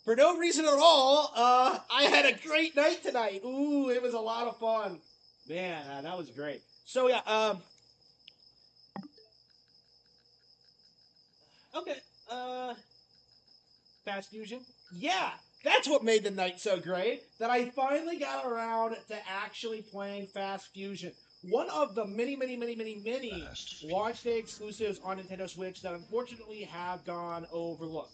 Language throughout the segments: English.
For no reason at all, I had a great night tonight. Ooh, it was a lot of fun. Man, that was great. So yeah, okay, uh, Fast Fusion. Yeah, that's what made the night so great. That I finally got around to actually playing Fast Fusion. One of the many launch day exclusives on Nintendo Switch that unfortunately have gone overlooked.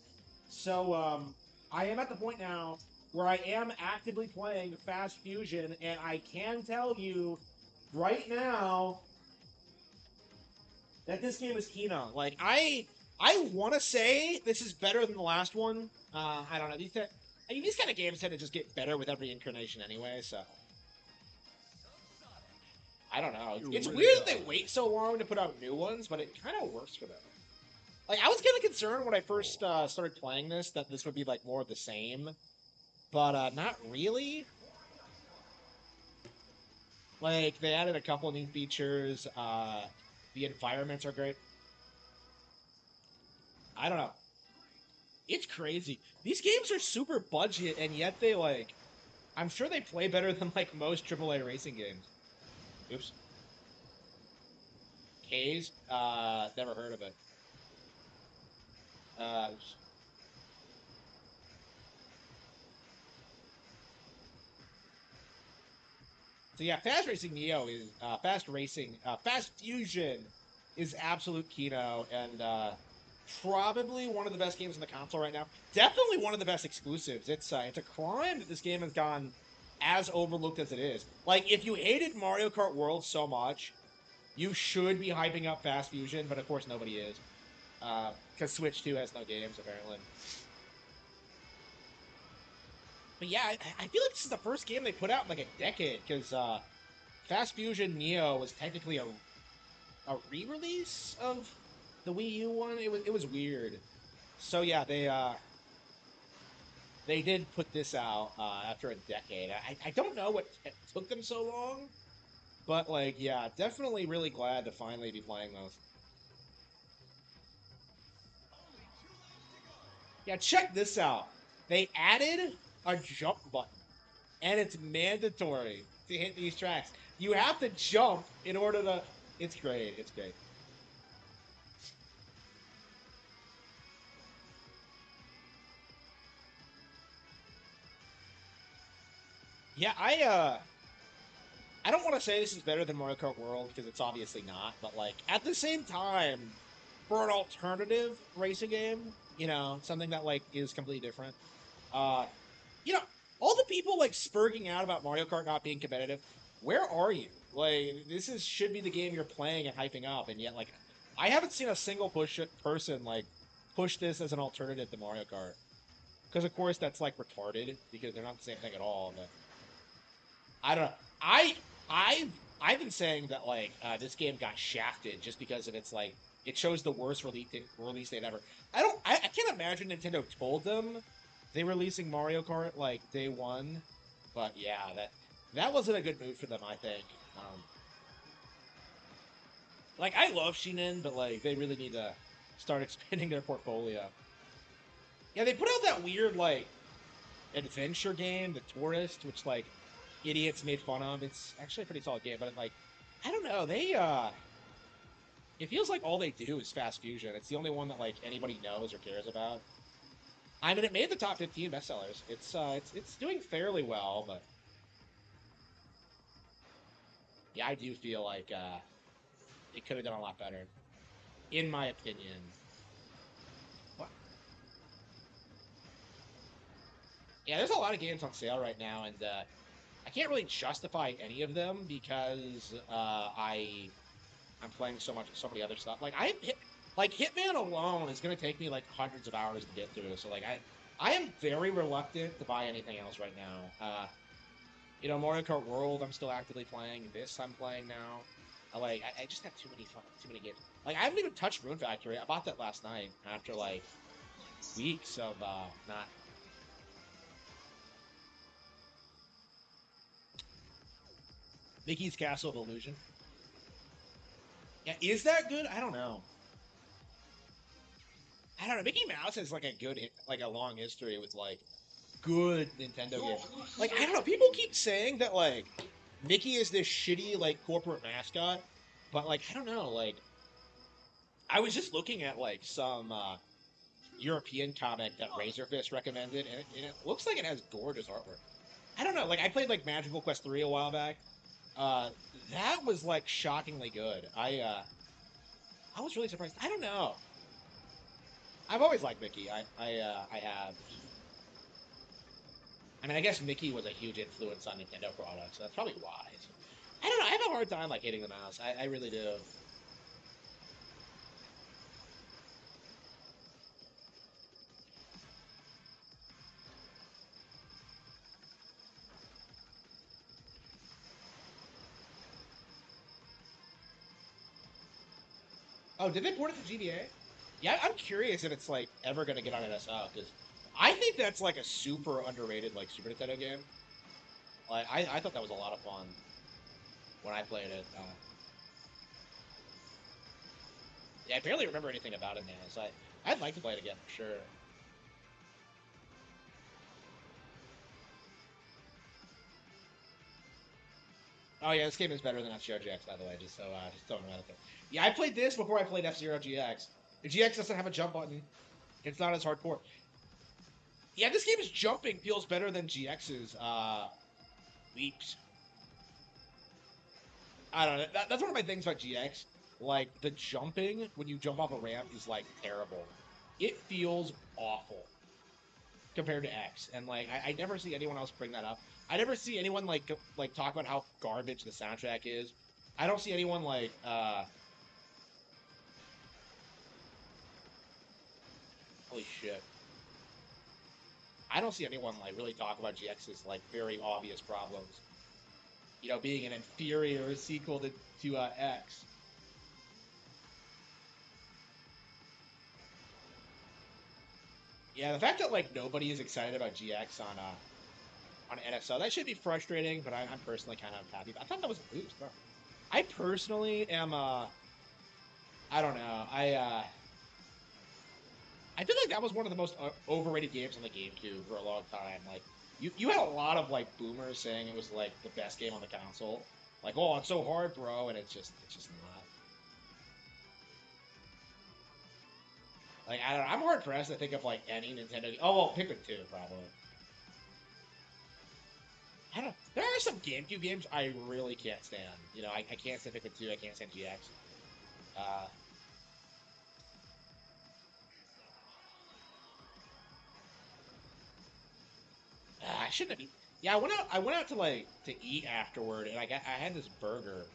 So I am at the point now where I am actively playing Fast Fusion, and I can tell you right now that this game is Kino. Like I want to say this is better than the last one. I don't know. These kind of games tend to just get better with every incarnation anyway. So I don't know. It's weird that they wait so long to put out new ones, but it kind of works for them. Like I was kind of concerned when I first started playing this that this would be like more of the same, but not really. Like they added a couple of new features. The environments are great. I don't know. It's crazy. These games are super budget, and yet they like. I'm sure they play better than like most AAA racing games. Oops. K's. Never heard of it. Uh, so yeah, Fast Fusion is absolute kino, and probably one of the best games in the console right now. Definitely one of the best exclusives. It's a crime that this game has gone as overlooked as it is. Like if you hated Mario Kart World so much, you should be hyping up Fast Fusion, but of course nobody is, because Switch 2 has no games apparently. But yeah, I feel like this is the first game they put out in like a decade, because Fast Fusion Neo was technically a re-release of the Wii U one. It was weird. So yeah, they did put this out after a decade. I don't know what took them so long, but like yeah, definitely really glad to finally be playing those. Yeah, check this out. They added a jump button, and it's mandatory to hit these tracks. You have to jump in order to. It's great. It's great. Yeah, I don't want to say this is better than Mario Kart World because it's obviously not, but like at the same time, for an alternative racing game, something that like is completely different. Uh, you know, all the people like spurging out about Mario Kart not being competitive, where are you? Like this is should be the game you're playing and hyping up, and yet like I haven't seen a single person like push this as an alternative to Mario Kart. Because of course that's like retarded because they're not the same thing at all. But I don't know. I I've I've been saying that like this game got shafted just because of its like it chose the worst release date ever. I can't imagine Nintendo told them they were releasing Mario Kart like day one, but yeah, that wasn't a good move for them. I think. Like I love Shinen, but like they really need to start expanding their portfolio. Yeah, they put out that weird like adventure game, The Tourist, which like idiots made fun of. It's actually a pretty solid game, but like I don't know, it feels like all they do is Fast Fusion. It's the only one that like anybody knows or cares about. I mean, it made the top 15 bestsellers. It's doing fairly well, but yeah, I do feel like it could have done a lot better, in my opinion. What? Yeah, there's a lot of games on sale right now, and I can't really justify any of them because I'm playing so many other stuff. Like Hitman alone is gonna take me like hundreds of hours to get through. So like I am very reluctant to buy anything else right now. Mario Kart World I'm still actively playing. This I'm playing now. I just have too many games. Like I haven't even touched Rune Factory. I bought that last night after like weeks of not. Mickey's Castle of Illusion. Yeah, is that good? I don't know. I don't know. Mickey Mouse has like a long history with like good Nintendo games. Like, I don't know, people keep saying that like Mickey is this shitty like corporate mascot, but like I don't know, like I was just looking at like some European comic that Razorfist recommended, and it looks like it has gorgeous artwork. I don't know, like I played like Magical Quest 3 a while back. Uh, that was like shockingly good. I was really surprised. I don't know. I've always liked Mickey. I have. I mean, I guess Mickey was a huge influence on Nintendo products, so that's probably why. So, I don't know. I have a hard time like hitting the mouse. I really do. Oh, did they port it to GBA? Yeah, I'm curious if it's like ever gonna get on NSO because I think that's like a super underrated like Super Nintendo game. Like I thought that was a lot of fun when I played it. Yeah, I barely remember anything about it now, so I'd like to play it again for sure. Oh yeah, this game is better than F-Zero GX, by the way. Just throwing it out there. Yeah, I played this before I played F-Zero GX. The GX doesn't have a jump button. It's not as hardcore. Yeah, this game's jumping feels better than GX's leaps. I don't know. That's one of my things about GX. Like the jumping when you jump off a ramp is like terrible. It feels awful compared to X, and like I never see anyone else bring that up. I never see anyone like talk about how garbage the soundtrack is. I don't see anyone like holy shit. I don't see anyone like really talk about GX's like very obvious problems. You know, being an inferior sequel to X. Yeah, the fact that like nobody is excited about GX on NSO that should be frustrating, but I'm personally kind of happy. I thought that was a boost. Huh? I personally am I don't know. I feel like that was one of the most overrated games on the GameCube for a long time. Like you had a lot of like boomers saying it was like the best game on the console. Like, oh, it's so hard, bro, and it's just not. Like I don't know, I'm hard pressed to think of like any Nintendo. Oh well, Pikmin 2 probably. I don't. There are some GameCube games I really can't stand. You know, I can't stand Pikmin 2. I can't stand GX. Uh, I shouldn't have. Yeah, I went out. I went out to like to eat afterward, and I had this burger,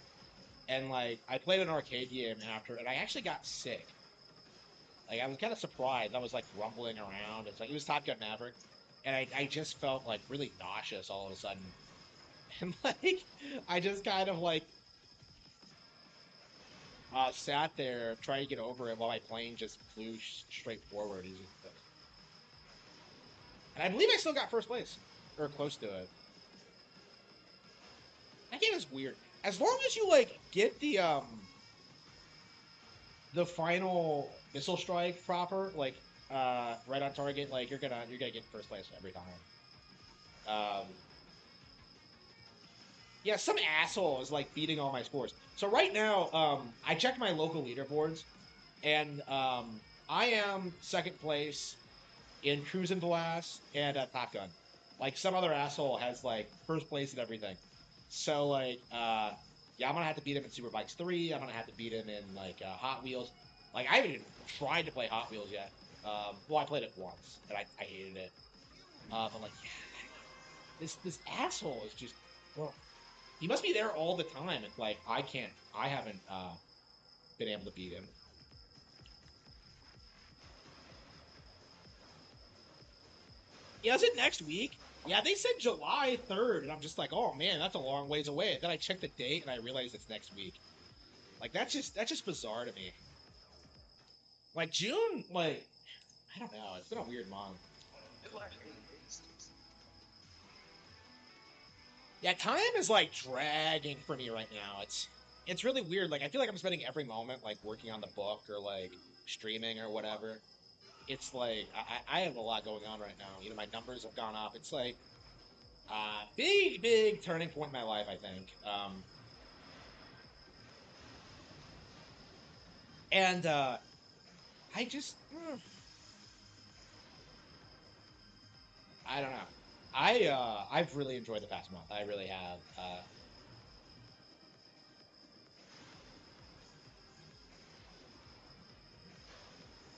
and like I played an arcade game after, and I actually got sick. Like I was kind of surprised. I was like rumbling around. It's like it was Top Gun Maverick, and I just felt like really nauseous all of a sudden, and like I just kind of like sat there trying to get over it while my plane just flew straight forward. And I believe I still got first place or close to it. That game is weird. As long as you like get the final missile strike proper, like right on target, like you're gonna get first place every time. Um, yeah, some asshole is like beating all my scores. So right now, I checked my local leaderboards, and I am second place in Cruisin' Blast and Top Gun. Like some other asshole has like first place and everything. So like, yeah, I'm gonna have to beat him in Superbikes 3. I'm gonna have to beat him in like Hot Wheels. Like I haven't even tried to play Hot Wheels yet. Well, I played it once and I hated it. But like, yeah, this asshole is just well, he must be there all the time. And like, I can't. I haven't been able to beat him. Yeah, is it next week? Yeah, they said July 3rd, and I'm just like, oh man, that's a long ways away. Then I checked the date and I realized it's next week. Like that's just bizarre to me. Like June, like I don't know, it's been a weird month. Yeah, time is like dragging for me right now. It's really weird. Like I feel like I'm spending every moment like working on the book or like streaming or whatever. it's like I have a lot going on right now. You know, my numbers have gone up. It's like big turning point in my life, I think. And I just I don't know. I've really enjoyed the past month. I really have.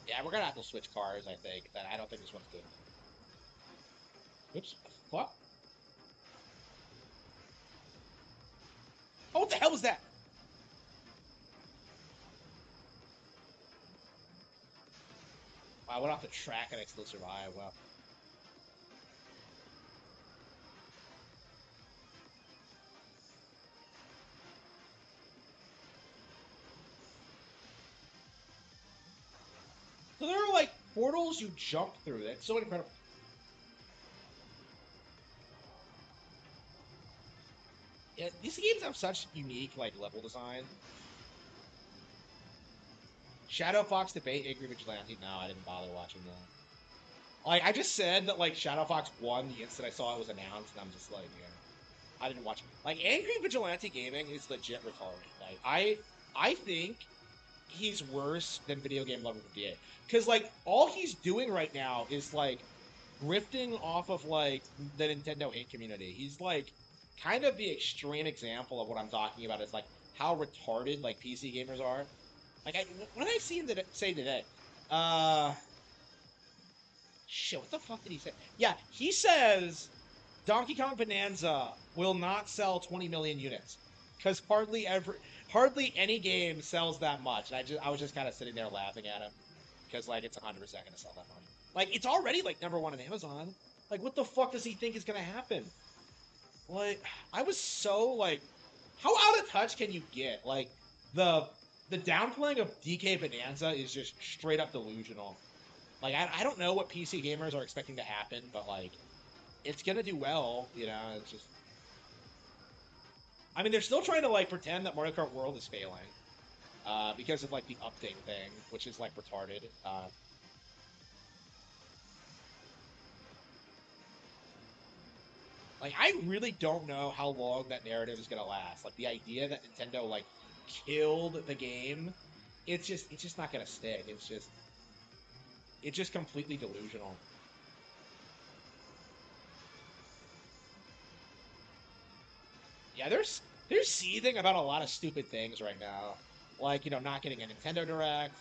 Yeah, we're gonna have to switch cars. I think that I don't think this one's good. Oops. What? Oh, what the hell was that? I went off the track and I still survived. Well, so there are like portals you jump through. That's so incredible. Yeah, these games have such unique like level design. Shadow Fox debate, Angry Vigilante. No, I didn't bother watching that. Like I just said that like Shadow Fox won the instant I saw it was announced, and I'm just like, yeah, I didn't watch it. Like Angry Vigilante Gaming is legit retarded. Like I think he's worse than Video Game Level 58 because like all he's doing right now is like grifting off of like the Nintendo hate community. He's like kind of the extreme example of what I'm talking about. Is like how retarded like PC gamers are. Like what did I see him say today? Uh, Shit, what the fuck did he say? Yeah, he says Donkey Kong Bonanza will not sell 20 million units because hardly any game sells that much. And I was just kind of sitting there laughing at him because like it's 100% gonna sell that much. Like it's already like number one on Amazon. Like what the fuck does he think is gonna happen? Like I was so like, how out of touch can you get? Like the the downplaying of DK Bonanza is just straight up delusional. Like I don't know what PC gamers are expecting to happen, but like it's gonna do well. You know, it's just. I mean, they're still trying to like pretend that Mario Kart World is failing, because of like the update thing, which is like retarded. Like I really don't know how long that narrative is gonna last. Like the idea that Nintendo like killed the game, it's just not gonna stick. It's just completely delusional. Yeah, there's seething about a lot of stupid things right now, like not getting a Nintendo Direct,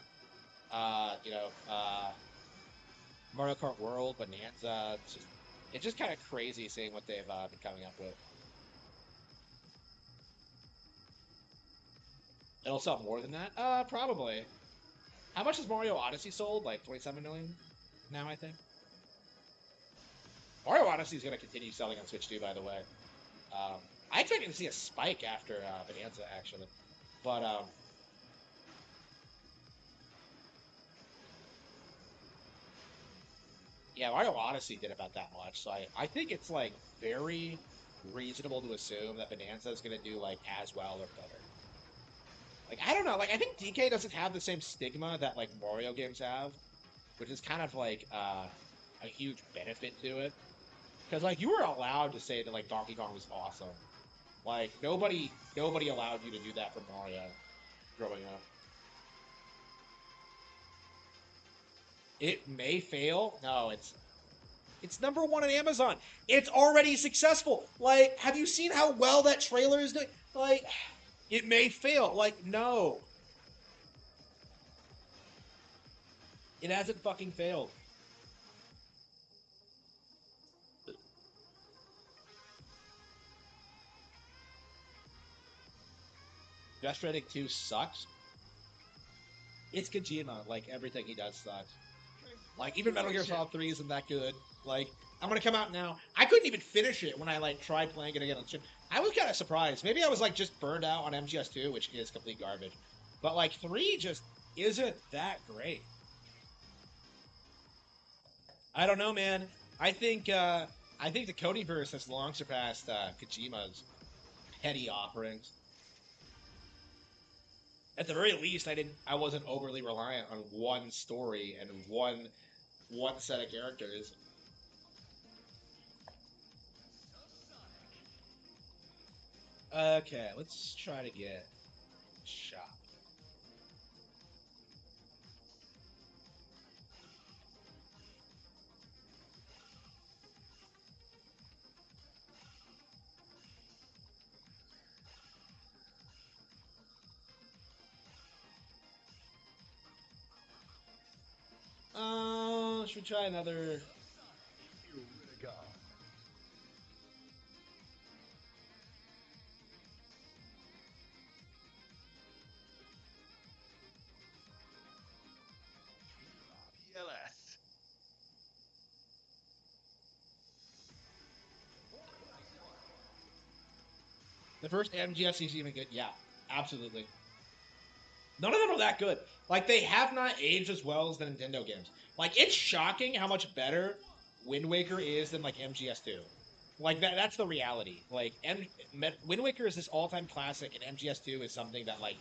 you know, Mario Kart World, Bonanza. It's just kind of crazy seeing what they've been coming up with. It'll sell more than that, probably. How much has Mario Odyssey sold? Like 27 million now, I think. Mario Odyssey is going to continue selling on Switch too, by the way. Um, I expected to see a spike after Bonanza, actually, but yeah, Mario Odyssey did about that much. So I think it's like very reasonable to assume that Bonanza is going to do like as well or better. Like I don't know, like I think DK doesn't have the same stigma that like Mario games have, which is kind of like a huge benefit to it. Because like you were allowed to say that like Donkey Kong was awesome. Like nobody allowed you to do that for Mario growing up. It may fail. No, it's number one on Amazon. It's already successful. Like, have you seen how well that trailer is doing? Like, it may fail. Like, no, it hasn't fucking failed. Death Stranding 2 sucks. It's Kojima. Like, everything he does sucks. Like, even Metal Gear Solid 3 isn't that good. Like, I'm gonna come out now. I couldn't even finish it when I like tried playing it again on stream. I was kind of surprised. Maybe I was like just burned out on MGS2, which is complete garbage. But like 3 just isn't that great. I don't know, man. I think uh I think the Codyverse has long surpassed Kojima's petty offerings. At the very least, I wasn't overly reliant on one story and one one set of characters. Okay, let's try to get shop. Should we try another? PLS. The first MGS is even good. Yeah, absolutely. None of them are that good. Like they have not aged as well as the Nintendo games. Like it's shocking how much better Wind Waker is than like MGS2. Like that's the reality. Like Wind Waker is this all-time classic, and MGS2 is something that like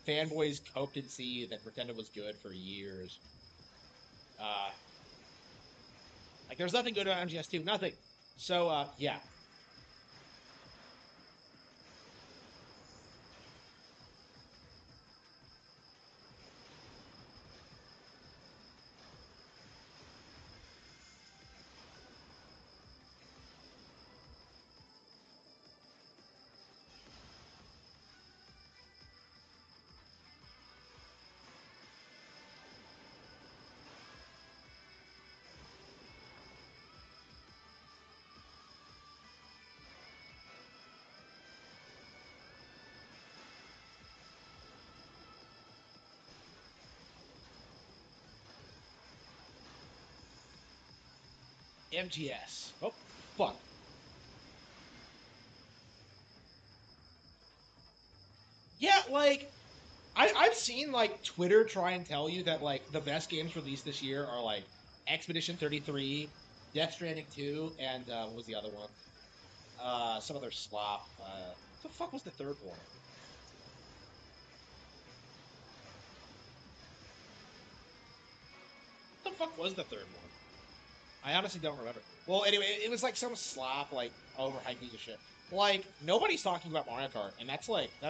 fanboys hoped and see that pretended was good for years. Uh, like there's nothing good about MGS2, nothing. So yeah, MGS. Oh fuck. Yeah, like I've seen like Twitter try and tell you that like the best games released this year are like Expedition 33, Death Stranding 2, and what was the other one? Some other slop. What the fuck was the third one? What the fuck was the third one? I honestly don't remember. Well, anyway, it was like some slop, like overhyped piece of shit. Like nobody's talking about Mario Kart, and that's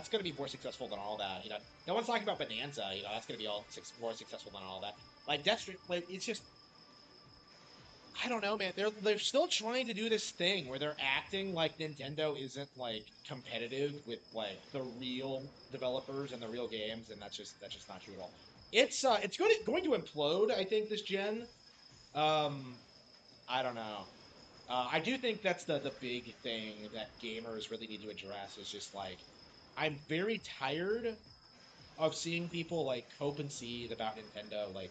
gonna be more successful than all that. You know, no one's talking about Bonanza. You know, that's gonna be more successful than all that. Like Death Stranding, like it's just I don't know, man. They're still trying to do this thing where they're acting like Nintendo isn't like competitive with like the real developers and the real games, and that's just not true at all. It's going to implode, I think, this gen. Um, I don't know. I do think that's the big thing that gamers really need to address is just like I'm very tired of seeing people like hope and seed about Nintendo like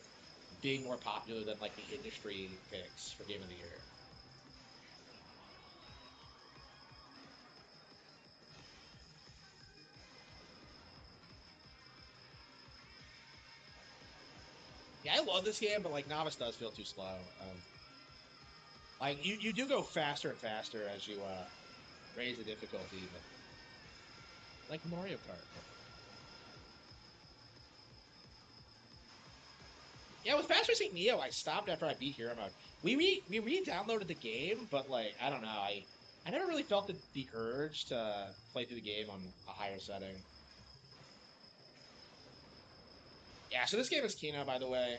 being more popular than like the industry picks for Game of the Year. Yeah, I love this game, but like Novice does feel too slow. Like you do go faster and faster as you raise the difficulty, but like Mario Kart. Yeah, with Fast Racing Neo, I stopped after I beat Hero Mode. We re-downloaded the game, but like I don't know, I never really felt the urge to play through the game on a higher setting. Yeah, so this game is Kino, by the way.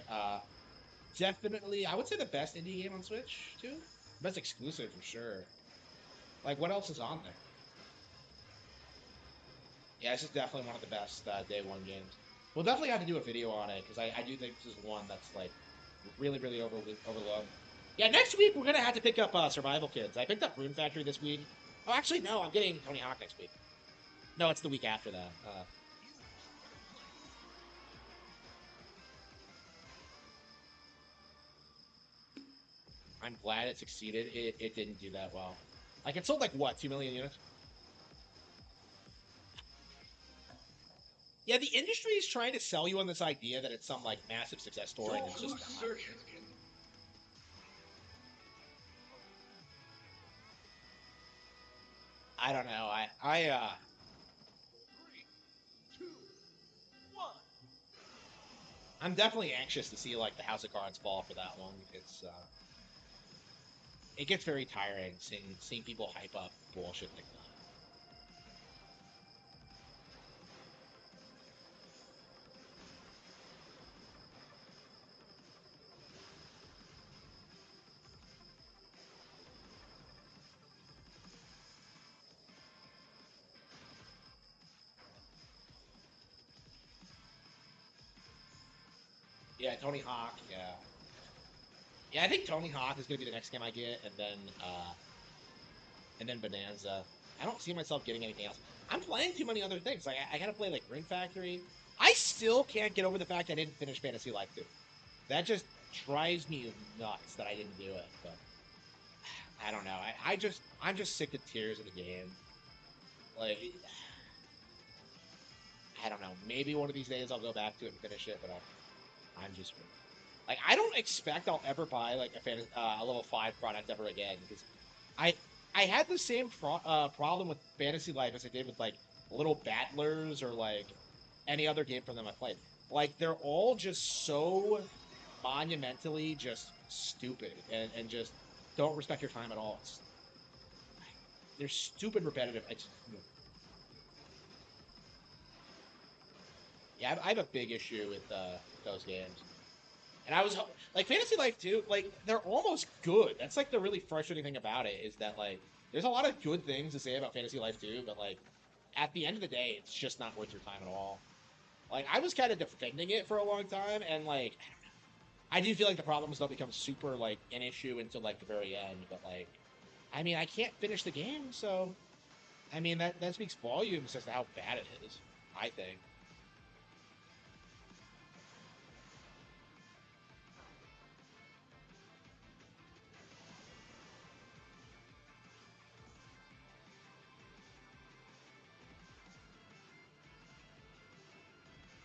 Definitely, I would say the best indie game on Switch too. Best exclusive for sure. Like, what else is on there? Yeah, this is definitely one of the best day one games. We'll definitely have to do a video on it because I do think this is one that's like really overlooked. Yeah, next week we're gonna have to pick up Survival Kids. I picked up Rune Factory this week. Oh, actually, no, I'm getting Tony Hawk next week. No, it's the week after that. I'm glad it succeeded. It didn't do that well. Like it sold like what 2 million units? Yeah, the industry is trying to sell you on this idea that it's some like massive success story, and it's just not. I don't know. I'm definitely anxious to see like the House of Cards fall for that one. It gets very tiring seeing people hype up bullshit like that. Yeah, Tony Hawk. Yeah, yeah. I think Tony Hawk is gonna be the next game I get, and then Bonanza. I don't see myself getting anything else. I'm playing too many other things. Like I gotta play like Ring Factory. I still can't get over the fact I didn't finish Fantasy Life 2. That just drives me nuts that I didn't do it. But I don't know. I'm just sick of tears of the game. Like I don't know. Maybe one of these days I'll go back to it and finish it, but I'm just like I don't expect I'll ever buy like a level 5 product ever again because I I had the same problem with Fantasy Life as I did with like Little Battlers or like any other game from them I played. Like they're all just so monumentally just stupid and just don't respect your time at all. They're stupid repetitive. Yeah, I have a big issue with those games. And I was like Fantasy Life 2, like they're almost good. That's like the really frustrating thing about it is that like there's a lot of good things to say about Fantasy Life 2, but like at the end of the day, it's just not worth your time at all. Like I was kind of defending it for a long time, and like I do feel like the problems don't become super like an issue until like the very end. But like, I mean, I can't finish the game, so I mean that speaks volumes as to how bad it is. I think.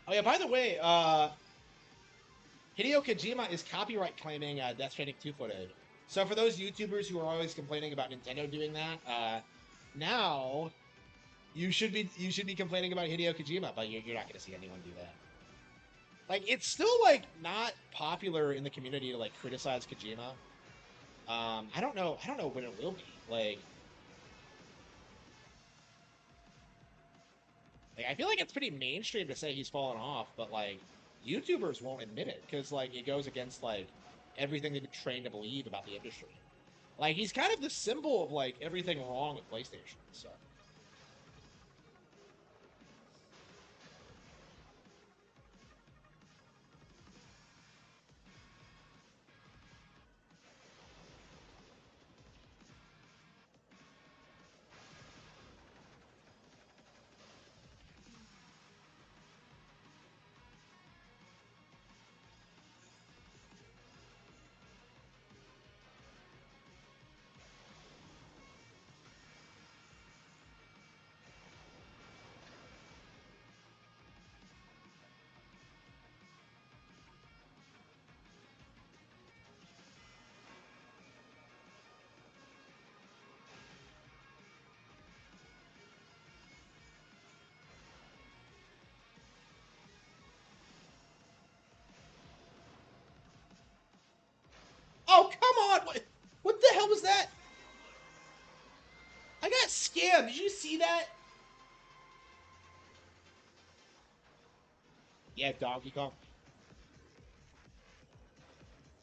Oh yeah, by the way, Hideo Kojima is copyright claiming Death Stranding 2 footage. So for those YouTubers who are always complaining about Nintendo doing that, now you should be complaining about Hideo Kojima, but you're not going to see anyone do that. Like it's still like not popular in the community to like criticize Kojima. I don't know when it will be. Like I feel like it's pretty mainstream to say he's fallen off, but like YouTubers won't admit it because like it goes against like everything they've been trained to believe about the industry. Like he's kind of the symbol of like everything wrong with PlayStation. So oh come on, what the hell was that? I got scammed. Did you see that? Yeah, Donkey Kong.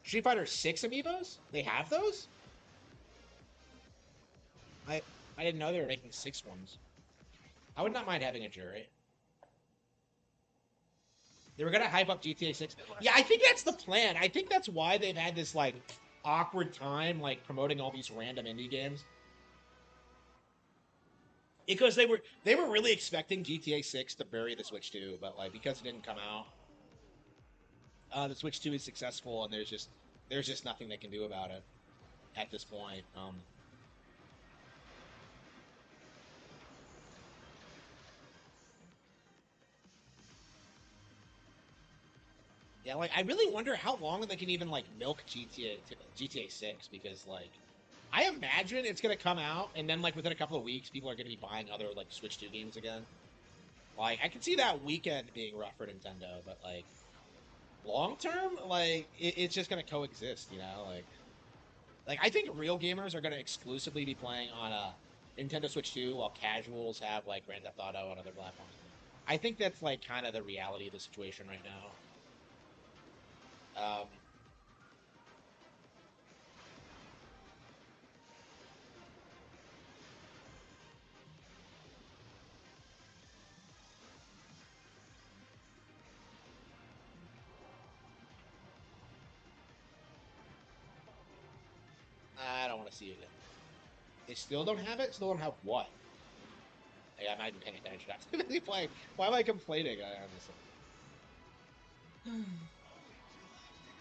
Street Fighter 6 amiibos? They have those? I I didn't know they were making six ones. I would not mind having a jury. They were gonna hype up GTA 6. Yeah, I think that's the plan. I think that's why they've had this like awkward time like promoting all these random indie games. Because they were really expecting GTA 6 to bury the Switch 2, but like because it didn't come out, the Switch 2 is successful and there's just nothing they can do about it at this point. Yeah, like I really wonder how long they can even like milk GTA 6 because like I imagine it's gonna come out and then like within a couple of weeks people are gonna be buying other like Switch 2 games again. Like I can see that weekend being rough for Nintendo, but like long term, like it's just gonna coexist, you know. Like I think real gamers are gonna exclusively be playing on a Nintendo Switch 2, while casuals have like Grand Theft Auto on other platforms. I think that's like kind of the reality of the situation right now. I don't want to see it. They still don't have it. Still don't have what? Like, I'm not even paying attention. I'm really playing. Why am I complaining? I honestly.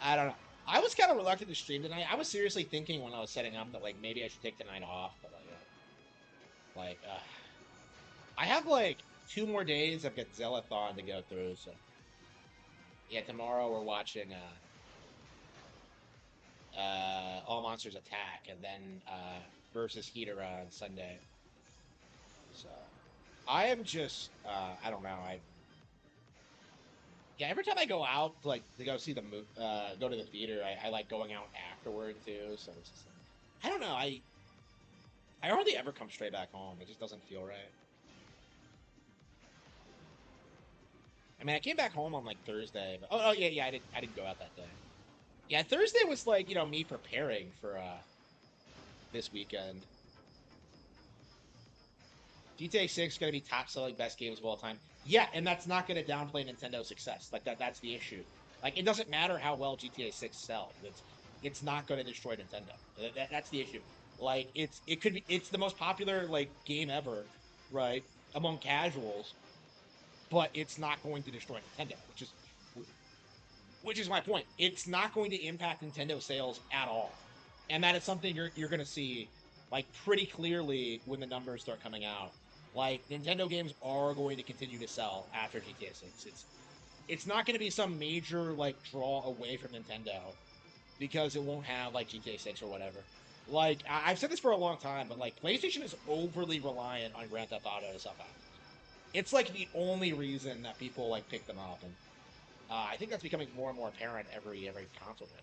I don't know. I was kind of reluctant to stream tonight. I was seriously thinking when I was setting up that like maybe I should take the night off, but I have like 2 more days of Godzillathon to go through. So yeah, tomorrow we're watching All Monsters Attack, and then versus Ghidorah on Sunday. So I am just I don't know. I Yeah, every time I go out to go see the go to the theater, I like going out afterward too. So it's just like, I don't know. I hardly ever come straight back home. It just doesn't feel right. I mean, I came back home on like Thursday, but oh yeah, I didn't go out that day. Yeah, Thursday was like me preparing for this weekend. GTA 6 is going to be top selling best games of all time. Yeah, and that's not going to downplay Nintendo's success. Like that's the issue. Like it doesn't matter how well GTA 6 sells. It's not going to destroy Nintendo. That's the issue. Like it's the most popular like game ever, right? Among casuals, but it's not going to destroy Nintendo, which is my point. It's not going to impact Nintendo sales at all. And that is something you're going to see like pretty clearly when the numbers start coming out. Like Nintendo games are going to continue to sell after GTA 6. It's not going to be some major like draw away from Nintendo because it won't have like GTA 6 or whatever. Like I've said this for a long time, but like PlayStation is overly reliant on Grand Theft Auto to sell consoles. It's like the only reason that people like pick them up, and I think that's becoming more and more apparent every console gen.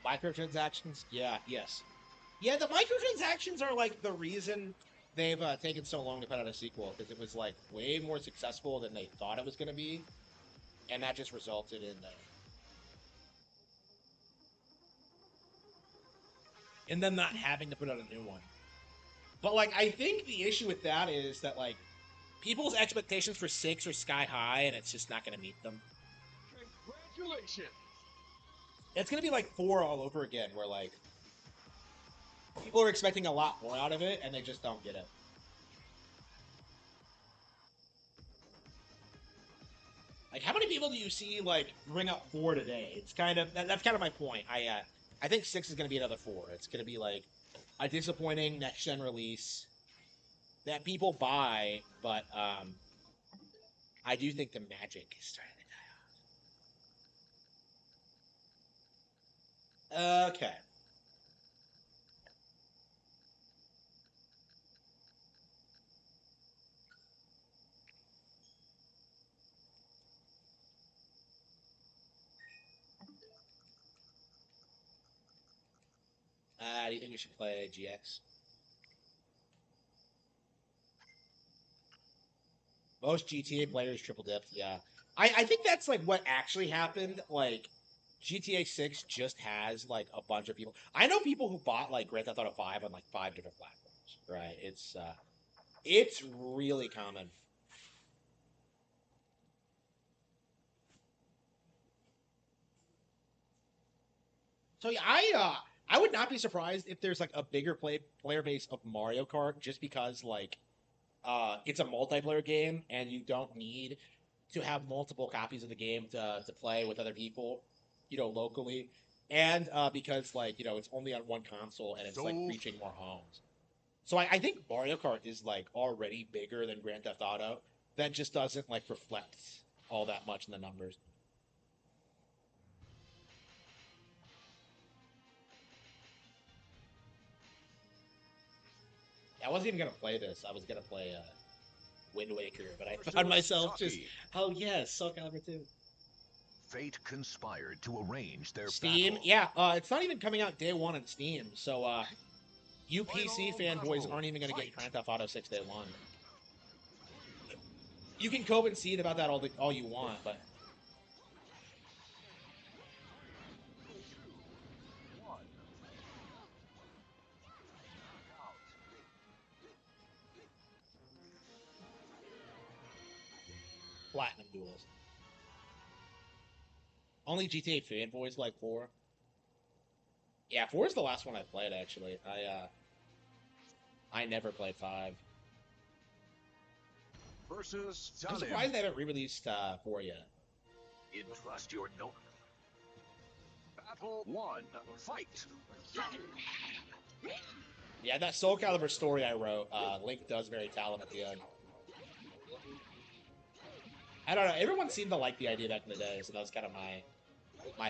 Microtransactions, yeah, yes, yeah. The microtransactions are like the reason they've taken so long to put out a sequel because it was like way more successful than they thought it was going to be, and that just resulted in them not having to put out a new one. But like, I think the issue with that is that like people's expectations for 6 are sky high, and it's just not going to meet them. Congratulations! It's going to be like 4 all over again, where like people are expecting a lot more out of it, and they just don't get it. Like, how many people do you see like bring up 4 today? It's kind of that's kind of my point. I think 6 is going to be another 4. It's going to be like a disappointing next gen release that people buy, but I do think the magic is starting to die. Okay. Do you think you should play GX? Most GTA players triple dipped. Yeah, I think that's like what actually happened. Like GTA 6 just has like a bunch of people. I know people who bought like Grand Theft Auto 5 on like 5 different platforms. Right? It's really common. So yeah, I would not be surprised if there's like a bigger player base of Mario Kart just because like it's a multiplayer game and you don't need to have multiple copies of the game to play with other people, locally, and because like it's only on one console and it's like So reaching more homes. So I think Mario Kart is like already bigger than Grand Theft Auto. That just doesn't like reflect all that much in the numbers. I wasn't even gonna play this. I was gonna play Wind Waker, but I found versus myself just, Chucky. oh yes, Soul Calibur 2. Fate conspired to arrange their Steam, battle. yeah, it's not even coming out day one on Steam, so you PC Final fanboys battle. aren't even gonna get Fight. Grand Theft Auto 6 day one. You can concede about that all you want, but One. Platinum Duels. Only GTA fanboys like 4. Yeah, 4 is the last one I played actually. I never played 5. Versus I'm Talim. surprised they haven't re-released 4 yet. Entrust your note. Battle 1. Fight. Yeah, that Soul Calibur story I wrote, Link does marry Talon at the end. I don't know. Everyone seemed to like the idea back in the day, so that was kind of my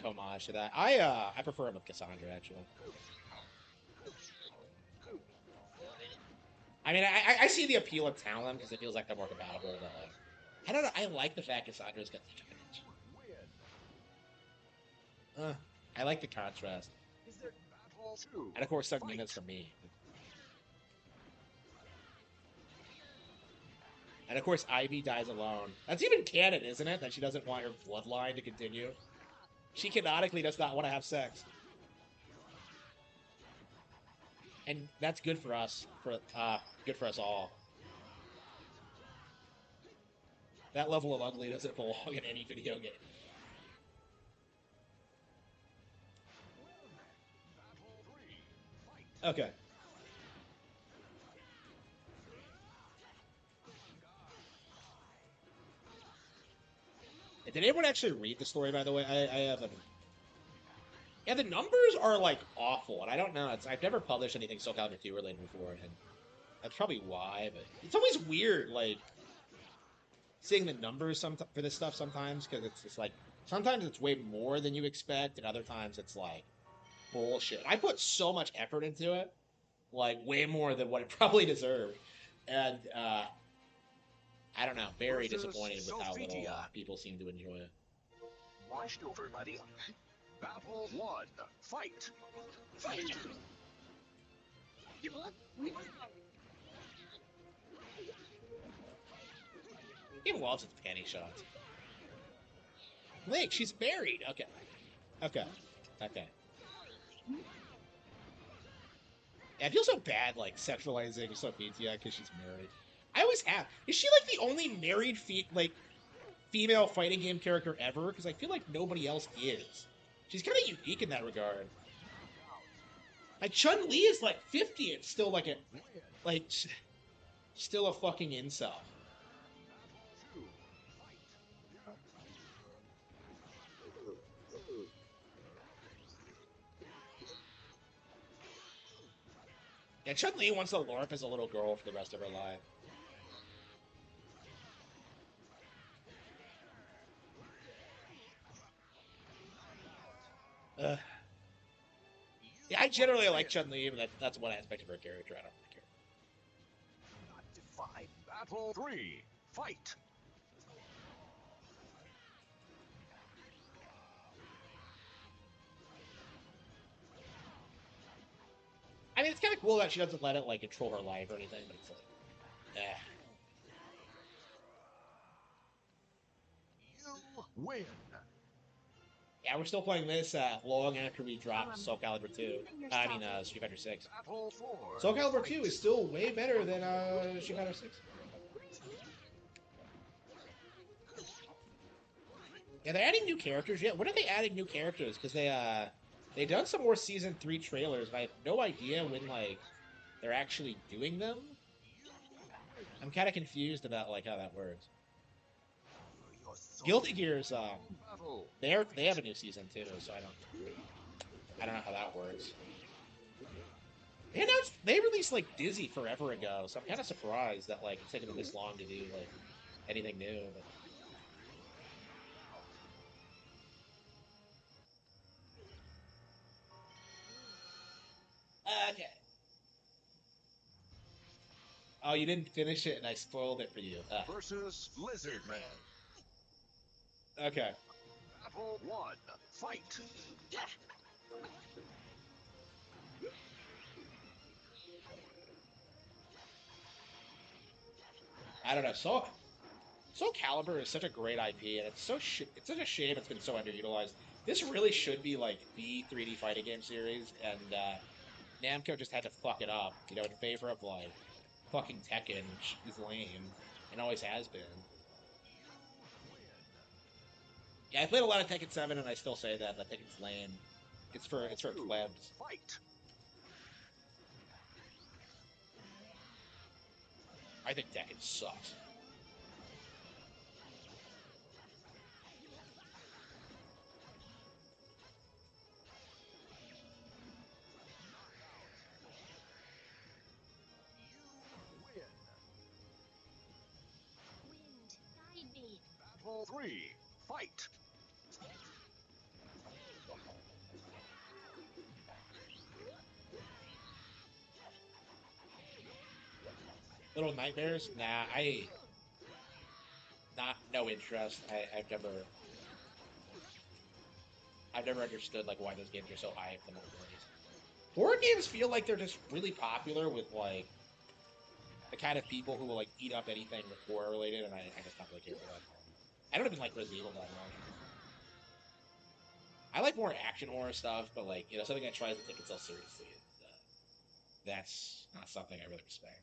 homage to that. I prefer him with Cassandra actually. I mean, I see the appeal of Talon because it feels like they're more compatible, but like, I don't know. I like the fact Cassandra's got such a connection. I like the contrast, Is there battle 2? and of course, Sugmina's for me. And of course, Ivy dies alone. That's even canon, isn't it? That she doesn't want her bloodline to continue. She canonically does not want to have sex, and that's good for us. Good for us all. That level of ugly doesn't belong in any video game. Battle 3. Fight. Okay. Did anyone actually read the story? By the way, I haven't. Yeah, the numbers are like awful, and I don't know. I've never published anything Soul Calibur 2 related before, and that's probably why. But it's always weird, like seeing the numbers for this stuff sometimes, because it's just like sometimes it's way more than you expect, and other times it's like bullshit. I put so much effort into it, like way more than what it probably deserved, and I don't know. Very Versus disappointed with how little Sophia. people seem to enjoy it. Washed over, buddy. Battle 1. Fight. He loves its panty shots. Link, she's married. Okay. Okay. Okay. Yeah, I feel so bad, like, sexualizing Sophia because she's married. I always have. Is she, like, the only married, female fighting game character ever? Because I feel like nobody else is. She's kind of unique in that regard. Like, Chun-Li is, like, 50 and still, like, still a fucking incel. Yeah, Chun-Li wants to LARP as a little girl for the rest of her life. Ugh. Yeah, I generally like Chun-Li, but that's one aspect of her character I don't really care. Define. Battle 3. Fight. I mean, it's kind of cool that she doesn't let it, like, control her life or anything, but it's like, eh. You win. Yeah, we're still playing this long after we dropped Soul Calibur 2. I mean, Street Fighter 6. Battle 4. Soul Calibur 2 is still way better than Street Fighter 6. Yeah, they're adding new characters. Yeah, when are they adding new characters? Because they They've done some more season 3 trailers, but I have no idea when like they're actually doing them. I'm kind of confused about like how that works. Guilty Gear's Battle. they have a new season too, so I don't know how that works. They released like Dizzy forever ago, so I'm kind of surprised that like it's taken them this long to do like anything new. But okay. Oh, you didn't finish it, and I spoiled it for you. Versus Lizard Man. Okay. Battle 1. Fight. I don't know. Soul Calibur is such a great IP, and it's such a shame it's been so underutilized. This really should be like the 3D fighting game series, and Namco just had to fuck it up, you know, in favor of like fucking Tekken, which is lame and always has been. Yeah, I played a lot of Tekken 7, and I still say that. I think it's lame. It's for plebs. Fight. I think Tekken sucks. Win. Wind, guide me. Battle 3. Fight. Little Nightmares? Nah, I not no interest. I've never understood like why those games are so high up in the movies. Horror games feel like they're just really popular with like the kind of people who will like eat up anything with horror related, and I just don't really care for that. I don't even like Resident Evil that much. I like more action horror stuff, but like you know something that tries to take itself seriously. That's not something I really respect.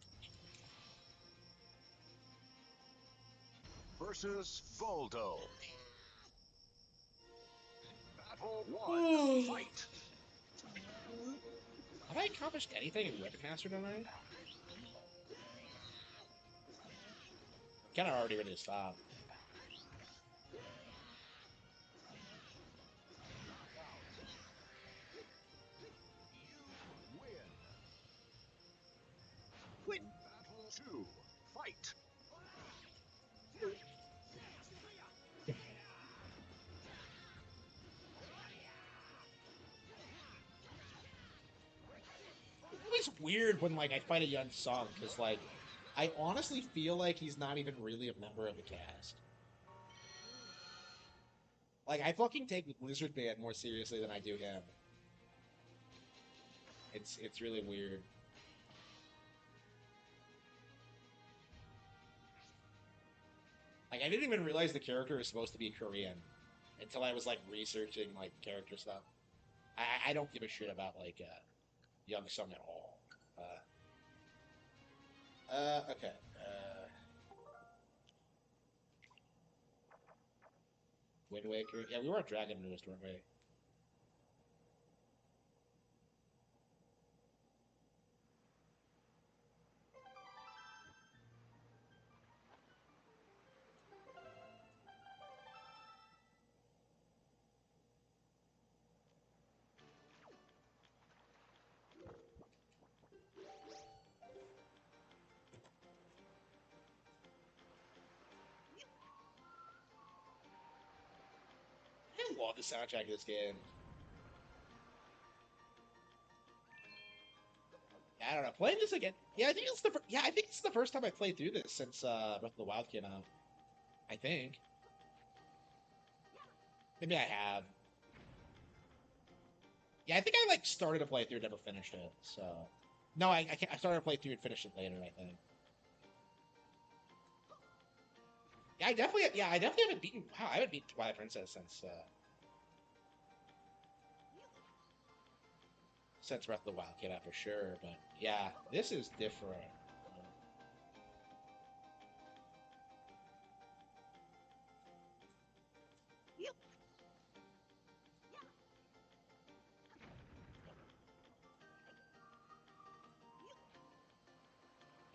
Versus Voldo. Battle 1. Fight. Have I accomplished anything in Weapon Master tonight? Kind of already ready to stop. Win. Battle 2. Fight. It's always weird when like I fight a young Sung because like I honestly feel like he's not even really a member of the cast. Like I fucking take Lizard Man more seriously than I do him. It's really weird. Like I didn't even realize the character is supposed to be Korean until I was like researching like character stuff. I don't give a shit about like Young Sung at all. Okay. Wind Waker. Yeah, we were at Dragon Roost, weren't we? I love the soundtrack of this game. I don't know. Playing this again. Yeah, I think it's yeah, I think it's the first time I played through this since Breath of the Wild came out. I think. Maybe I have. Yeah, I think I like started to play through, never finished it. So, no, I can't. I started to play through and finished it later. I think. Yeah, I definitely haven't beaten. Wow, I haven't beaten Twilight Princess since Breath of the Wild came out for sure. But yeah, this is different.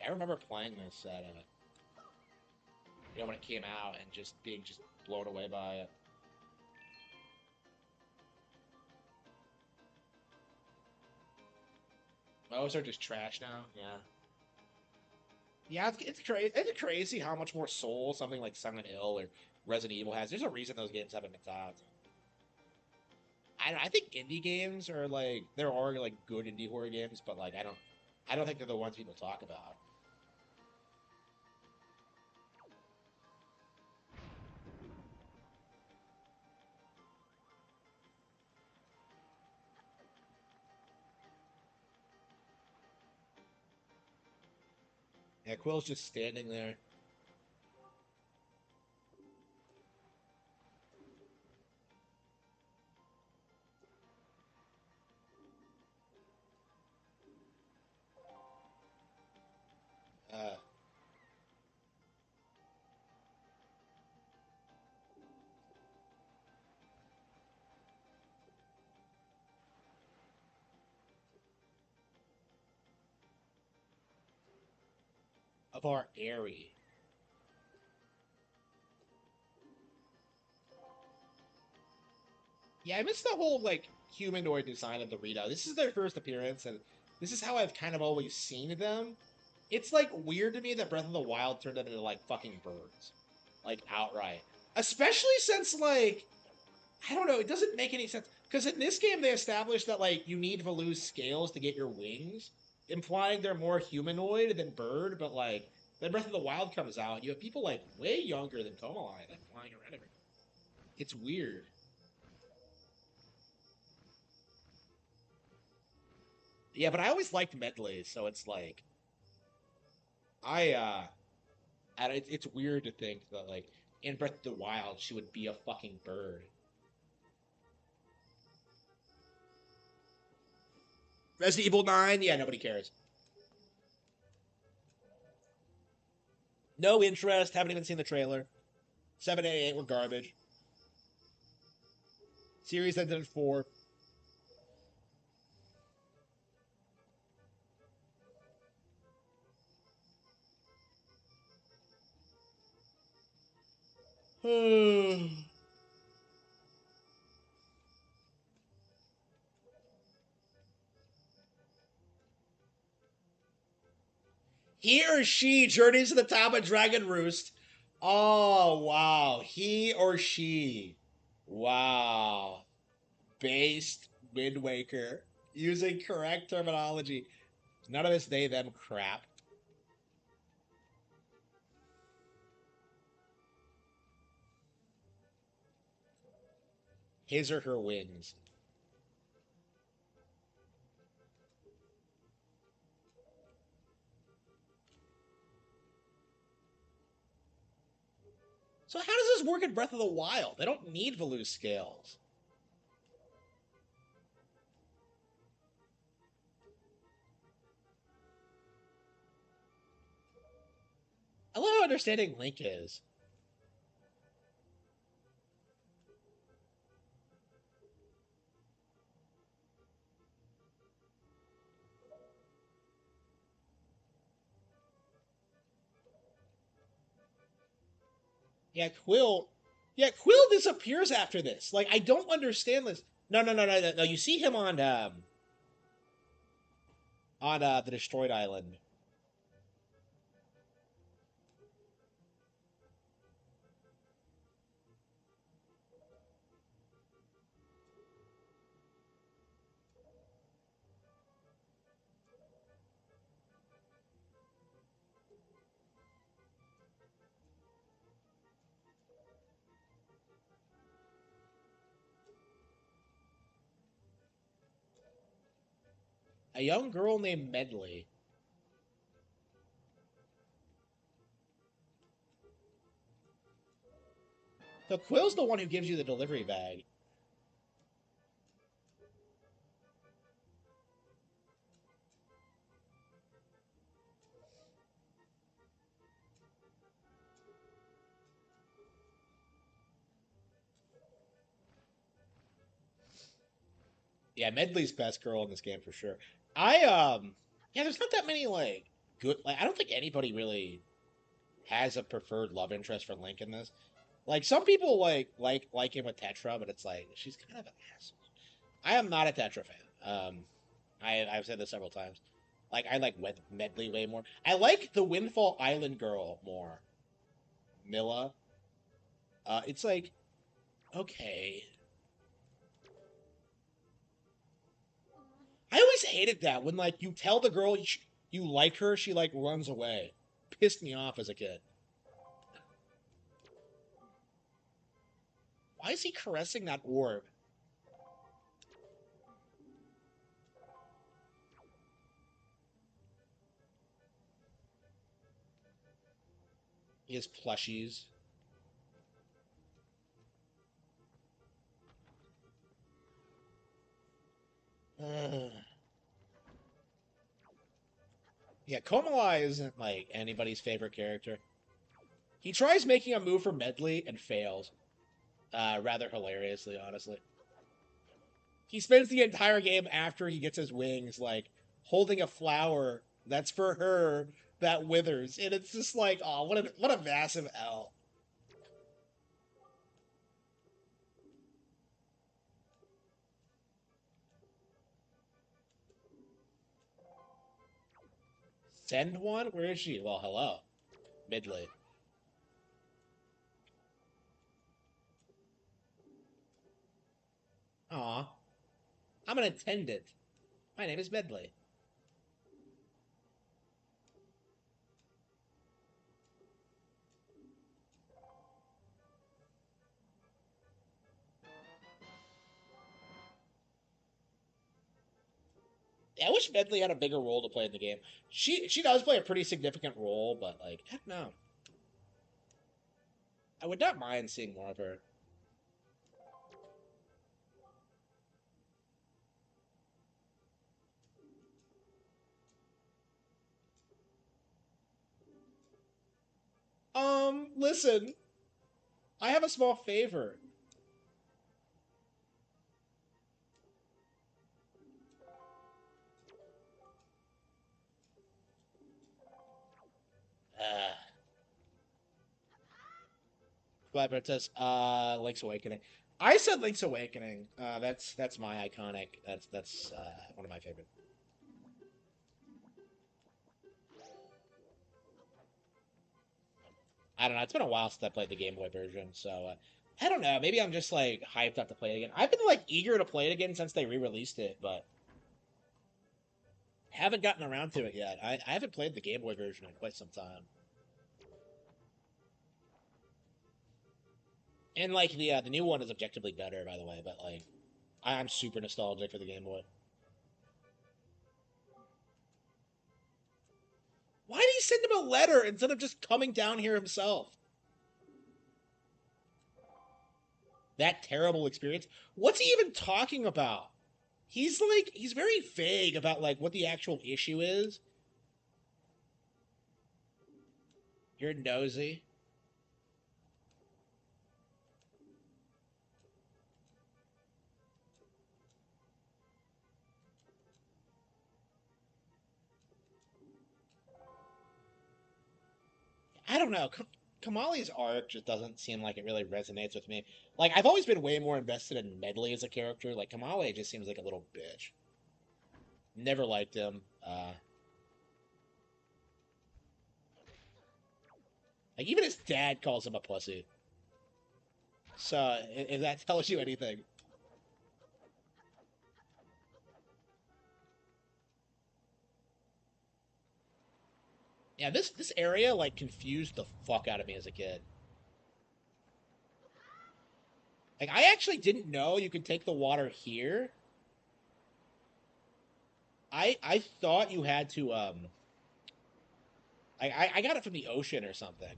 I remember playing this at when it came out and just being just blown away by it. Most are just trash now. Yeah. Yeah, it's crazy. It's crazy how much more soul something like Silent Hill or Resident Evil has. There's a reason those games haven't been topped. I think indie games are like there are like good indie horror games, but like I don't think they're the ones people talk about. Yeah, Quill's just standing there. Uh, of our airy. Yeah, I miss the whole like humanoid design of the Rito. This is their first appearance, and this is how I've kind of always seen them. It's like weird to me that Breath of the Wild turned them into like fucking birds, like outright. Especially since like I don't know, it doesn't make any sense because in this game they established that like you need to lose scales to get your wings, implying they're more humanoid than bird. But like then Breath of the Wild comes out, you have people like way younger than Tomalai like flying around everywhere. It's weird. Yeah, but I always liked medleys, so it's like I and it's weird to think that like in Breath of the Wild she would be a fucking bird. Resident Evil 9, yeah, nobody cares. No interest, haven't even seen the trailer. 7 and 8 were garbage. Series ended at 4. He or she journeys to the top of Dragon Roost. Oh, wow. He or she. Wow. Based Wind Waker. Using correct terminology. None of this they, them crap. His or her wings. So how does this work in Breath of the Wild? They don't need Valoo scales. I love how understanding Link is. Yeah, Quill. Yeah, Quill disappears after this. Like, I don't understand this. No. You see him on the destroyed island. A young girl named Medley. So Quill's the one who gives you the delivery bag. Yeah, Medley's best girl in this game for sure. I yeah, there's not that many like good. Like, I don't think anybody really has a preferred love interest for Link in this. Like, some people like him with Tetra, but it's like she's kind of an asshole. I am not a Tetra fan. I've said this several times. Like, I like Medley way more. I like the Windfall Island girl more. Milla. It's like, okay. I always hated that when, like, you tell the girl you like her, she, like, runs away. Pissed me off as a kid. Why is he caressing that orb? He has plushies. Ugh. Yeah, Komala isn't, like, anybody's favorite character. He tries making a move for Medley and fails. Rather hilariously, honestly. He spends the entire game after he gets his wings, like, holding a flower that's for her that withers. And it's just like, oh, what a massive L. Send one? Where is she? Well, hello. Midley. Aw. I'm an attendant. My name is Medley. Yeah, I wish Medley had a bigger role to play in the game. She does play a pretty significant role, but like, heck no. I would not mind seeing more of her. Listen, I have a small favor. Uh, Twilight Princess, Link's Awakening. I said Link's Awakening. That's my iconic. That's one of my favorite. I don't know. It's been a while since I played the Game Boy version, so I don't know. Maybe I'm just like hyped up to play it again. I've been like eager to play it again since they re-released it, but haven't gotten around to it yet. I haven't played the Game Boy version in quite some time. And like the new one is objectively better, by the way. But like, I'm super nostalgic for the Game Boy. Why did he send him a letter instead of just coming down here himself? That terrible experience. What's he even talking about? He's very vague about like what the actual issue is. You're nosy. I don't know. Kamali's arc just doesn't seem like it really resonates with me. Like I've always been way more invested in Medley as a character. Like Kamali just seems like a little bitch. Never liked him. Like even his dad calls him a pussy. So if that tells you anything, yeah, this area like confused the fuck out of me as a kid. Like I actually didn't know you could take the water here. I thought you had to I got it from the ocean or something.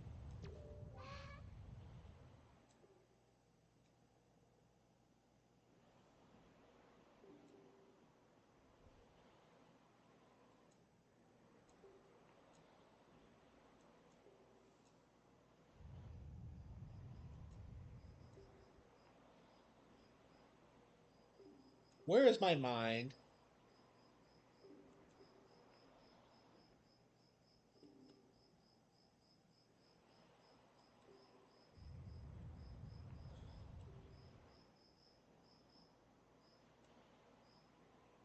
Where is my mind?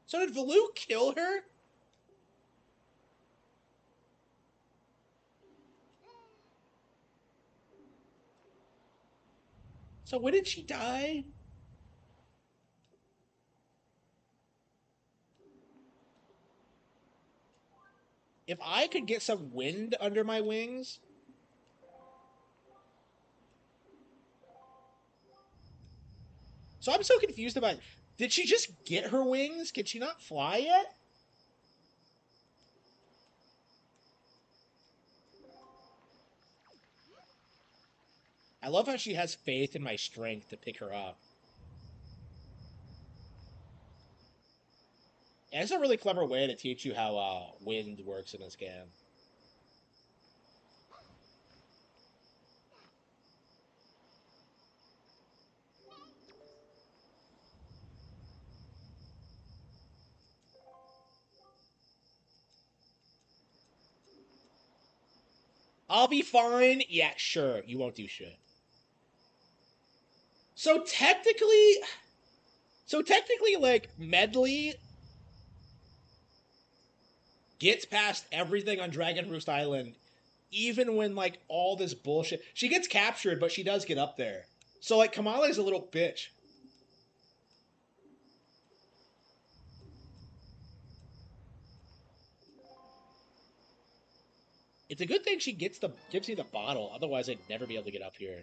So did Valoo kill her? So when did she die? If I could get some wind under my wings... So I'm so confused about... Did she just get her wings? Can she not fly yet? I love how she has faith in my strength to pick her up. And it's a really clever way to teach you how wind works in this game. I'll be fine. Yeah, sure. You won't do shit. So technically, like, Medley gets past everything on Dragon Roost Island, even when, like, all this bullshit... She gets captured, but she does get up there. So, like, Kamale's a little bitch. It's a good thing she gives me the bottle, otherwise I'd never be able to get up here.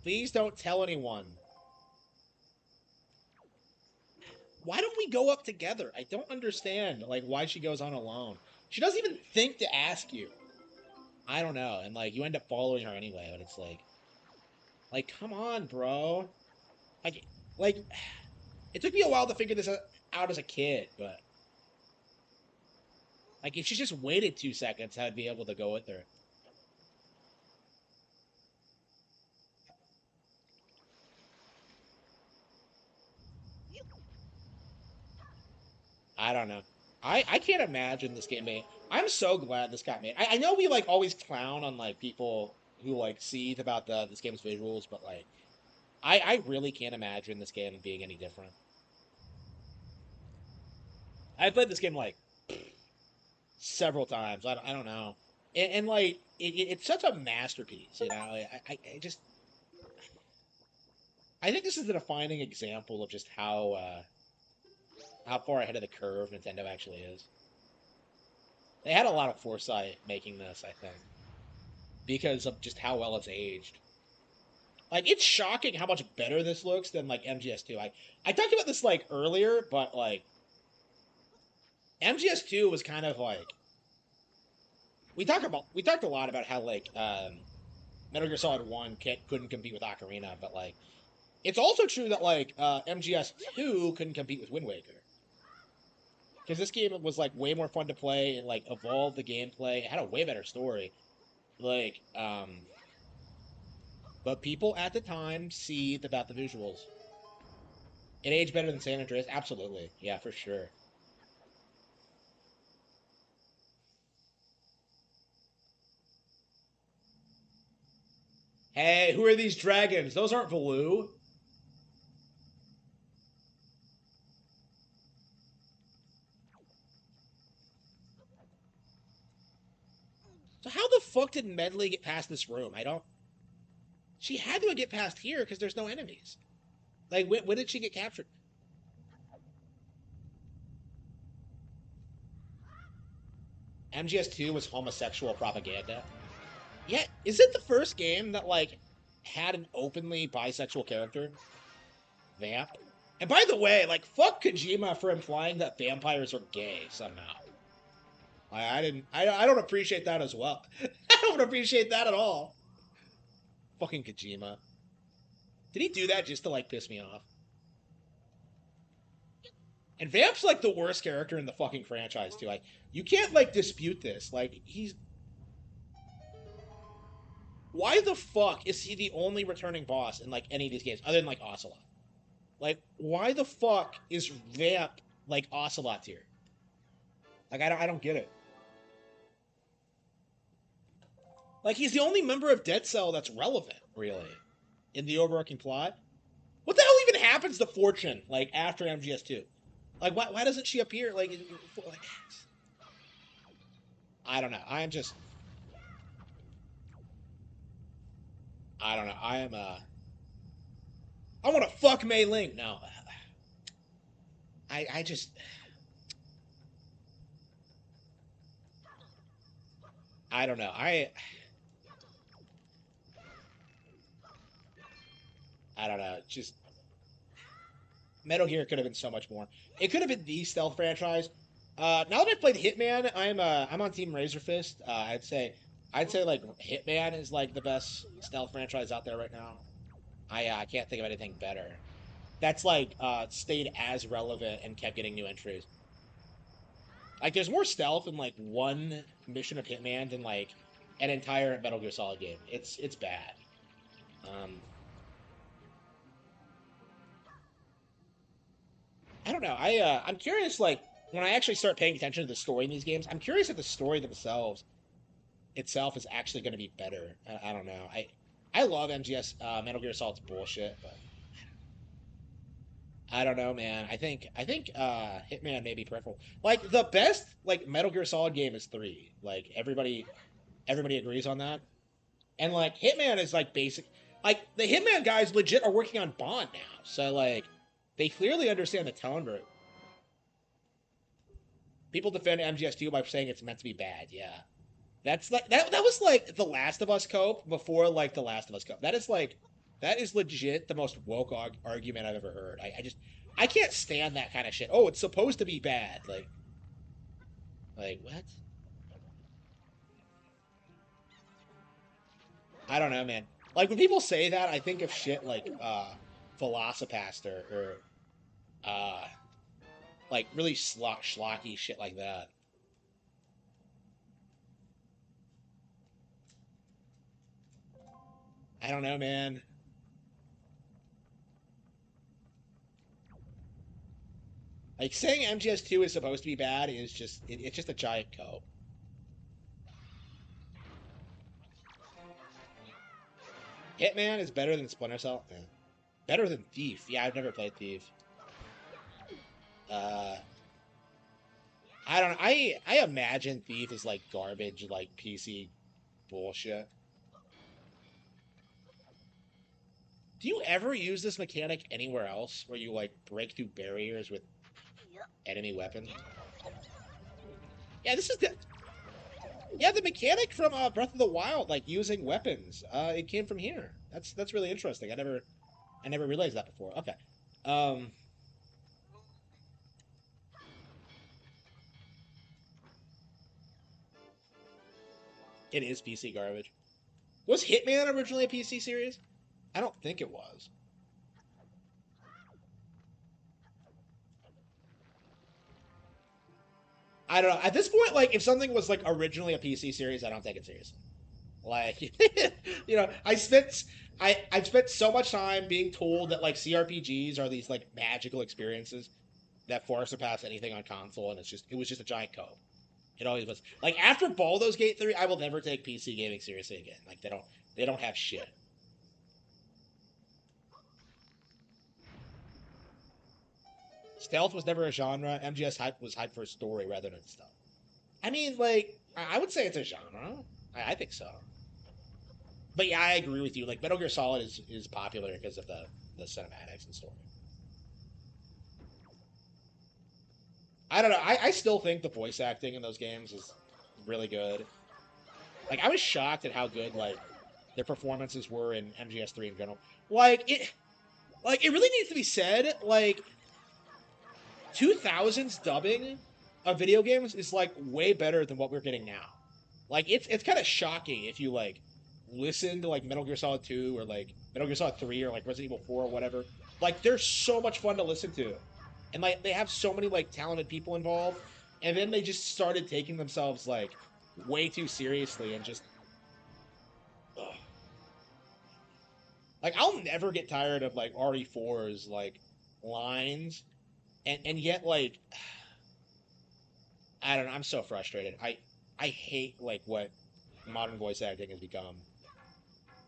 Please don't tell anyone. Why don't we go up together? I don't understand, like, why she goes on alone. She doesn't even think to ask you. I don't know, and, like, you end up following her anyway, but it's like, come on, bro. Like, it took me a while to figure this out as a kid, but... Like, if she just waited 2 seconds, I'd be able to go with her. I don't know. I can't imagine this game made. I'm so glad this got made. I know we, like, always clown on, like, people who, like, seethe about this game's visuals, but, like, I really can't imagine this game being any different. I played this game, like, several times. I don't know. And like, it's such a masterpiece, you know? I just... I think this is the defining example of just how far ahead of the curve Nintendo actually is. They had a lot of foresight making this, I think, because of just how well it's aged. Like, it's shocking how much better this looks than, like, MGS2. I talked about this, like, earlier, but, like, MGS2 was kind of like... We talked a lot about how, like, Metal Gear Solid 1 couldn't compete with Ocarina, but, like, it's also true that, like, MGS2 couldn't compete with Wind Waker. Because this game was, like, way more fun to play and, like, evolved the gameplay. It had a way better story. Like, but people at the time seethed about the visuals. It aged better than San Andreas? Absolutely. Yeah, for sure. Hey, who are these dragons? Those aren't Valoo. So how the fuck did Medley get past this room? I don't... She had to get past here because there's no enemies. Like, when did she get captured? MGS2 was homosexual propaganda. Yeah, is it the first game that, like, had an openly bisexual character? Vamp? And by the way, like, fuck Kojima for implying that vampires are gay somehow. I don't appreciate that as well. I don't appreciate that at all. Fucking Kojima. Did he do that just to, like, piss me off? And Vamp's, like, the worst character in the fucking franchise, too. Like, you can't, like, dispute this. Like, he's... Why the fuck is he the only returning boss in, like, any of these games, other than, like, Ocelot? Like, why the fuck is Vamp, like, Ocelot tier? Like, I don't get it. Like, he's the only member of Dead Cell that's relevant, really, in the overarching plot. What the hell even happens to Fortune, like, after MGS2? Like, why doesn't she appear, like, I don't know. I don't know. I want to fuck Mei Ling. No. I just, I don't know. I don't know. Just, Metal Gear could have been so much more. It could have been the stealth franchise. Now that I've played Hitman, I'm on Team Razor Fist. I'd say like Hitman is like the best stealth franchise out there right now. I can't think of anything better. That's like stayed as relevant and kept getting new entries. Like there's more stealth in like one mission of Hitman than like an entire Metal Gear Solid game. It's bad. Um, I don't know. I'm curious. Like when I actually start paying attention to the story in these games, I'm curious if the story themselves itself is actually going to be better. I don't know. I love MGS Metal Gear Solid's bullshit, but I don't know, man. I think Hitman may be peripheral. Like the best like Metal Gear Solid game is 3. Like everybody agrees on that. And like Hitman is like basic. Like the Hitman guys legit are working on Bond now, so like they clearly understand the tone. But people defend MGS2 by saying it's meant to be bad. Yeah, that's like that was like the Last of Us cope before like the Last of Us cope. That is legit the most woke argument I've ever heard. I can't stand that kind of shit. Oh, it's supposed to be bad. Like what? I don't know, man. Like when people say that, I think of shit like Velocipaster or uh like really schlocky shit like that. I don't know, man. Like saying MGS2 is supposed to be bad is it's just a giant cope. Hitman is better than Splinter Cell. Yeah. Better than Thief. Yeah, I've never played Thief. Uh, I don't know. I imagine Thief is like garbage, like PC bullshit. Do you ever use this mechanic anywhere else where you like break through barriers with enemy weapons? Yeah, this is the yeah the mechanic from Breath of the Wild, like using weapons. It came from here. That's really interesting. I never realized that before. Okay. Um, it is PC garbage. Was Hitman originally a PC series? I don't think it was. I don't know. At this point, like if something was like originally a PC series, I don't take it seriously. Like, I've spent so much time being told that like CRPGs are these like magical experiences that far surpass anything on console, and it was just a giant cope. It always was. Like after Baldur's Gate 3, I will never take PC gaming seriously again. Like they don't have shit. Stealth was never a genre. MGS hype was hype for story rather than stealth. I mean, like I would say it's a genre. I think so. But yeah, I agree with you. Like Metal Gear Solid is popular because of the cinematics and story. I don't know. I still think the voice acting in those games is really good. Like I was shocked at how good like their performances were in MGS3 in general. Like it really needs to be said. Like 2000s dubbing of video games is like way better than what we're getting now. Like it's kind of shocking if you like listen to like Metal Gear Solid 2 or like Metal Gear Solid 3 or like Resident Evil 4 or whatever. Like they're so much fun to listen to. And like they have so many like talented people involved. And then they just started taking themselves like way too seriously and just ugh. Like I'll never get tired of like RE4's like lines and yet like I don't know, I'm so frustrated. I hate like what modern voice acting has become.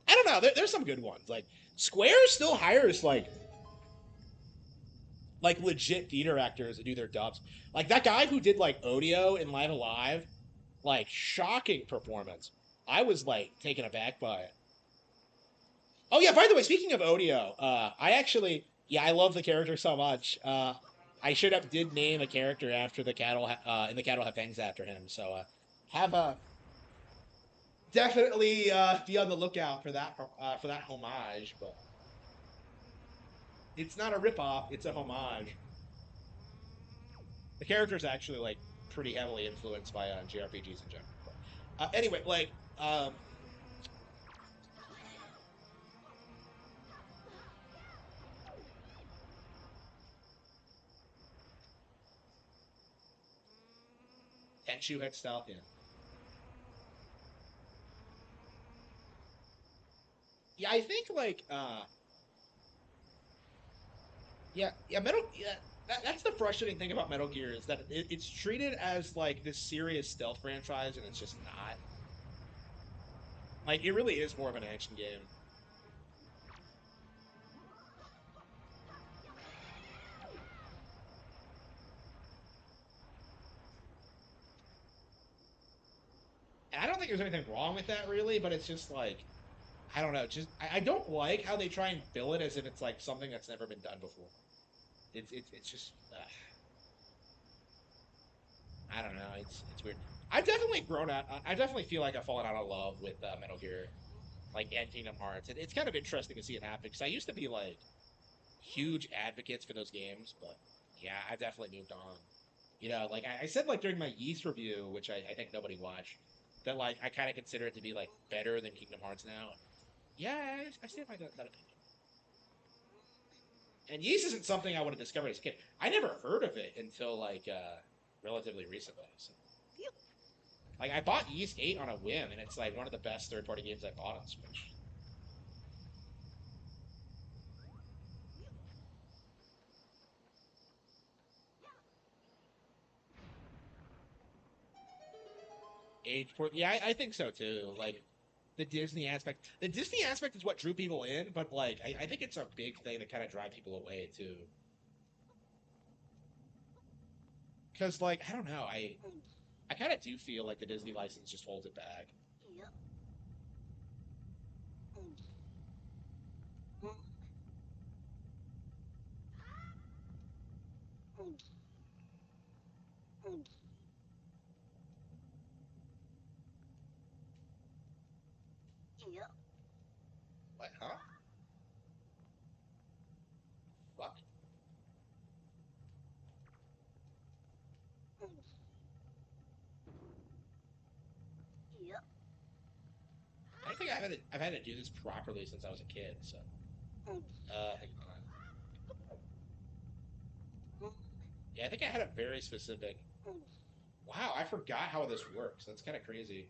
I don't know. There's some good ones. Like Square still hires like legit theater actors that do their dubs. Like that guy who did like Odio in Live Alive, like shocking performance. I was like taken aback by it. Oh yeah, by the way, speaking of Odio, I actually I love the character so much. I should have did name a character after the cattle in the cattle have fangs after him. So have a definitely be on the lookout for that homage. But it's not a ripoff; it's a homage. The character is actually like pretty heavily influenced by JRPGs in general. But anyway, like Tenchu head style, yeah, yeah. I think like Metal. Yeah, that's the frustrating thing about Metal Gear is that it's treated as like this serious stealth franchise, and it's just not. Like it really is more of an action game. And I don't think there's anything wrong with that really, but it's just like I don't know. Just I don't like how they try and bill it as if it's like something that's never been done before. It's just I don't know. It's weird. I've definitely grown out. I definitely feel like I've fallen out of love with Metal Gear, like and Kingdom Hearts. It's kind of interesting to see it happen because I used to be like huge advocates for those games, but yeah, I've definitely moved on. You know, like I said, like during my Yeast review, which I think nobody watched, that like I kind of consider it to be like better than Kingdom Hearts now. Yeah, I stand by that opinion. And Yeast isn't something I would have discovered as a kid. I never heard of it until like relatively recently. So. Like I bought Yeast 8 on a whim, and it's like one of the best third-party games I bought on Switch. Age port, yeah, I think so too. Like the Disney aspect, the Disney aspect is what drew people in, but like I think it's a big thing that kind of drive people away too. Because like I don't know, I kind of do feel like the Disney license just holds it back. Like, huh? What? I don't think I've had to do this properly since I was a kid. So, hang on. Yeah, I think I had a very specific. Wow, I forgot how this works. That's kind of crazy.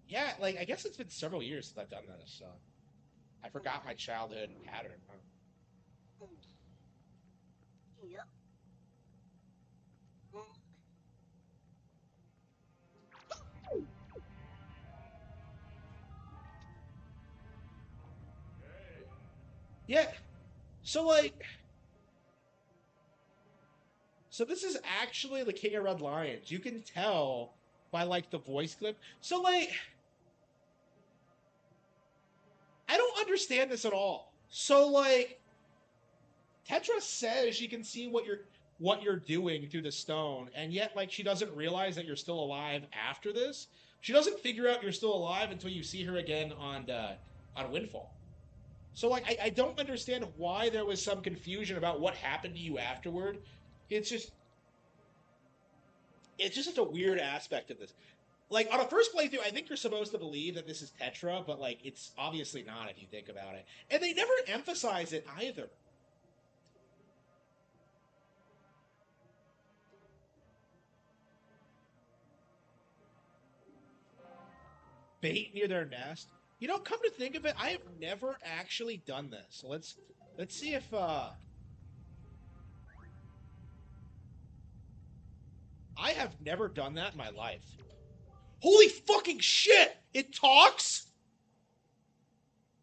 Yeah, like I guess it's been several years since I've done this, so I forgot my childhood pattern. Huh? Yeah, so like, so this is actually the King of Red Lions. You can tell by like the voice clip. So like, I don't understand this at all. So like, Tetra says she can see what you're doing through the stone, and yet like she doesn't realize that you're still alive after this. She doesn't figure out you're still alive until you see her again on Windfall. So like I don't understand why there was some confusion about what happened to you afterward. It's just it's just such a weird aspect of this. Like on a first playthrough, I think you're supposed to believe that this is Tetra, but like it's obviously not if you think about it. And they never emphasize it either. Bait near their nest. You know, come to think of it, I have never actually done this. So let's see if I have never done that in my life. Holy fucking shit! It talks?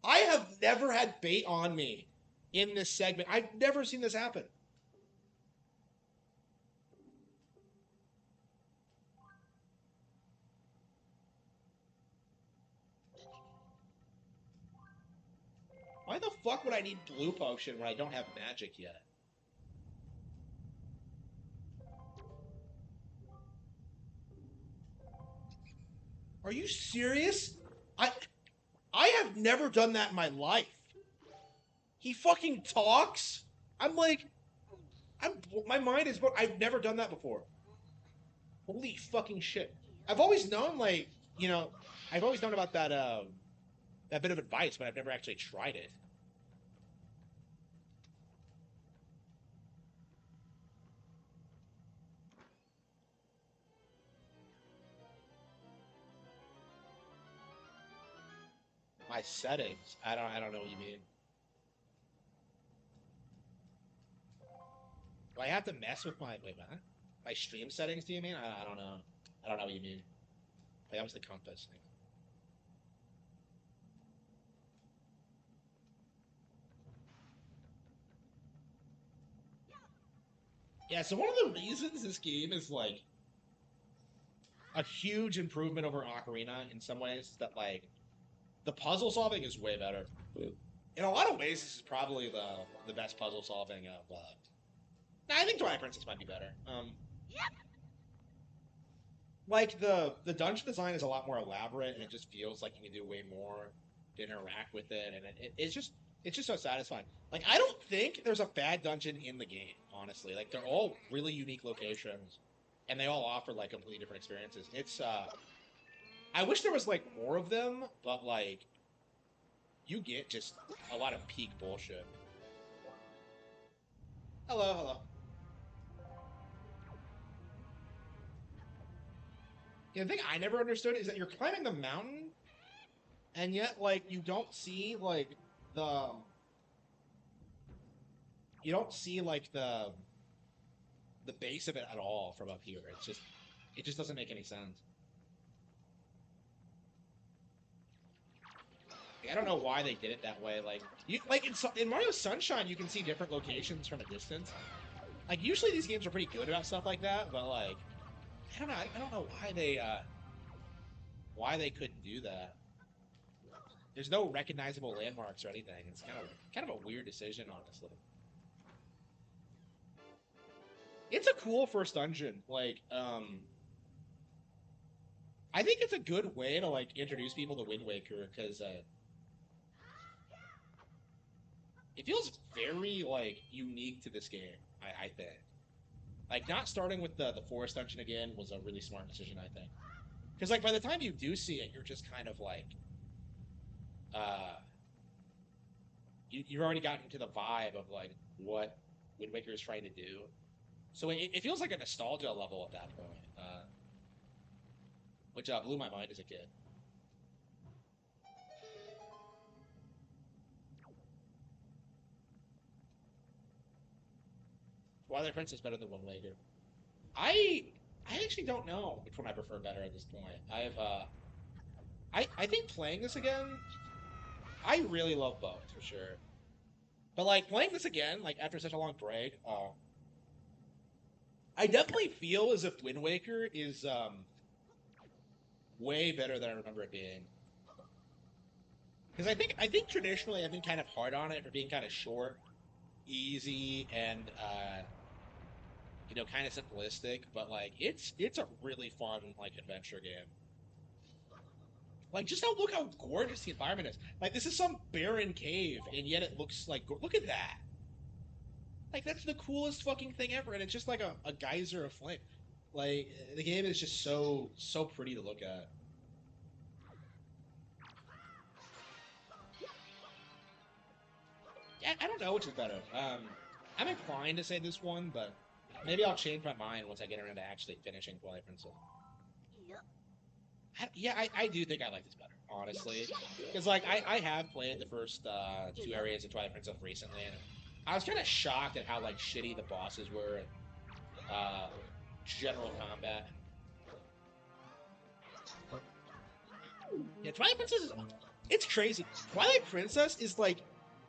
I have never had bait on me in this segment. I've never seen this happen. Why the fuck would I need blue potion when I don't have magic yet? Are you serious? I have never done that in my life. He fucking talks? I'm like, my mind is, I've never done that before. Holy fucking shit. I've always known, like, you know, I've always known about that bit of advice, but I've never actually tried it. My settings. I don't know what you mean. Do I have to mess with wait, man? My stream settings, do you mean? I don't know. I don't know what you mean. Like, that was the compass thing. Yeah, so one of the reasons this game is like a huge improvement over Ocarina in some ways is that like the puzzle solving is way better. In a lot of ways, this is probably the best puzzle solving of. I think Twilight Princess might be better. Like the dungeon design is a lot more elaborate, and it just feels like you can do way more to interact with it, and it's just so satisfying. Like I don't think there's a bad dungeon in the game, honestly. Like they're all really unique locations, and they all offer like completely different experiences. It's I wish there was like more of them, but like you get just a lot of peak bullshit. Hello, hello. Yeah, the thing I never understood is that you're climbing the mountain, and yet like the you don't see like the base of it at all from up here. It just doesn't make any sense. Like, I don't know why they did it that way. Like you like in Mario Sunshine, you can see different locations from a distance. Like usually these games are pretty good about stuff like that, but like I don't know. I don't know why they couldn't do that. There's no recognizable landmarks or anything. It's kind of a weird decision, honestly. It's a cool first dungeon. Like, I think it's a good way to like introduce people to Wind Waker because it feels very like unique to this game. I think like not starting with the forest dungeon again was a really smart decision. I think because like by the time you do see it, you're just kind of like uh you've already gotten to the vibe of like what Wind Waker is trying to do. So it feels like a nostalgia level at that point, which blew my mind as a kid. Twilight Princess is better than Wind Waker. I I actually don't know which one I prefer better at this point. I think playing this again, I really love both for sure. But like playing this again, like after such a long break, I definitely feel as if Wind Waker is way better than I remember it being. Because I think traditionally I've been kind of hard on it for being kind of short, easy, and kind of simplistic. But like it's a really fun like adventure game. Like just look how gorgeous the environment is. Like this is some barren cave, and yet it looks like look at that. Like that's the coolest fucking thing ever, and it's just like a geyser of flame. Like the game is just so pretty to look at. Yeah, I don't know which is better. I'm inclined to say this one, but maybe I'll change my mind once I get around to actually finishing Twilight Princess. I do think I like this better, honestly, because like I have played the first two areas of Twilight Princess recently, and I was kind of shocked at how like shitty the bosses were. general combat. Yeah, Twilight Princess is... It's crazy. Twilight Princess is, like,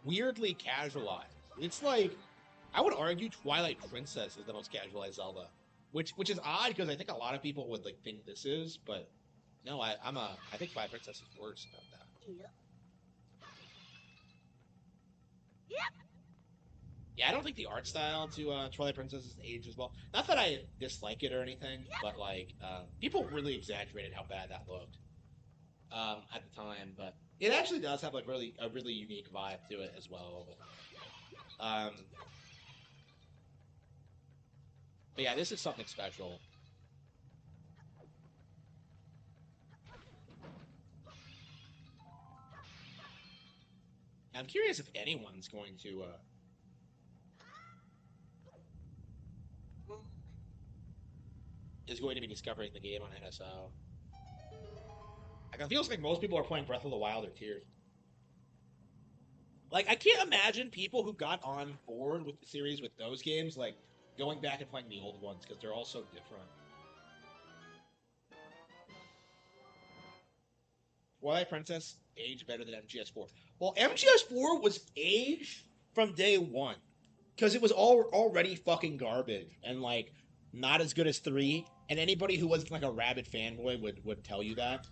weirdly casualized. It's like... I would argue Twilight Princess is the most casualized Zelda. Which is odd, because I think a lot of people would, like, think this is, but... No, I think Twilight Princess is worse about that. Yeah, I don't think the art style to Twilight Princess is aged as well. Not that I dislike it or anything, but, like, people really exaggerated how bad that looked. At the time, but it actually does have like a really unique vibe to it as well. But yeah, this is something special. I'm curious if anyone's going to is going to be discovering the game on NSO. Like, it feels like most people are playing Breath of the Wild or Tears. Like, I can't imagine people who got on board with the series with those games, like, going back and playing the old ones, because they're all so different. Twilight Princess aged better than MGS4. Well, MGS4 was aged from day one, because it was already fucking garbage and, like, not as good as 3. And anybody who wasn't like a rabid fanboy would tell you that.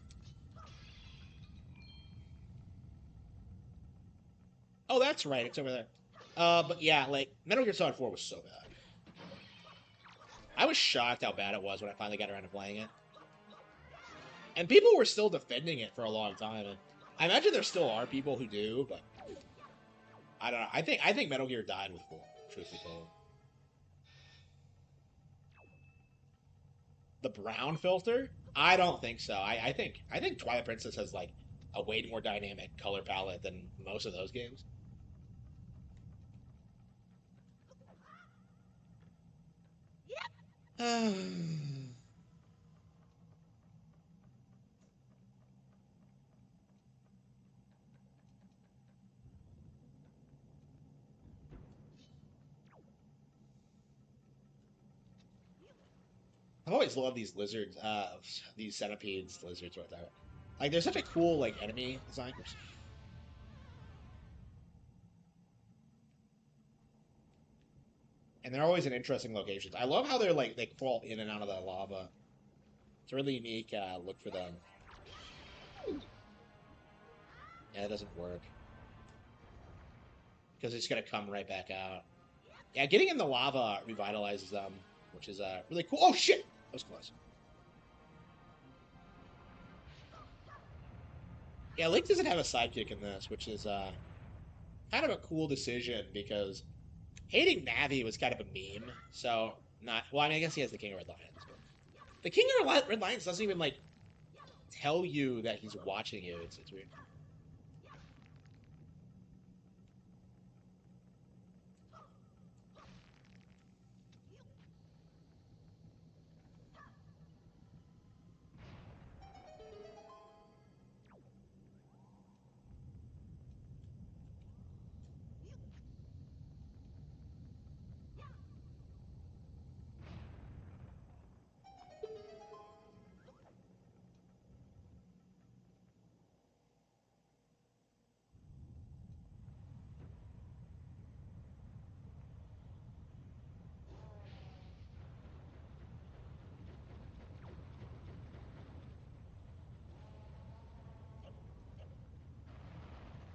Oh, that's right. It's over there. But yeah, like, Metal Gear Solid 4 was so bad. I was shocked how bad it was when I finally got around to playing it. And people were still defending it for a long time. And I imagine there still are people who do, but I don't know. I think Metal Gear died with 4, truth be told. The brown filter? I don't think so. I think Twilight Princess has like a way more dynamic color palette than most of those games. I've always loved these lizards, these centipedes, lizards, whatever. Like, they're such a cool, like, enemy design. And they're always in interesting locations. I love how they're, like, they crawl in and out of the lava. It's a really unique look for them. Yeah, it doesn't work. Because it's going to come right back out. Yeah, getting in the lava revitalizes them, which is really cool. Oh, shit! That was close. Yeah, Link doesn't have a sidekick in this, which is kind of a cool decision, because hating Navi was kind of a meme. So, not... Well, I mean, I guess he has the King of Red Lions. But the King of Red Lions doesn't even, like, tell you that he's watching you. It's weird.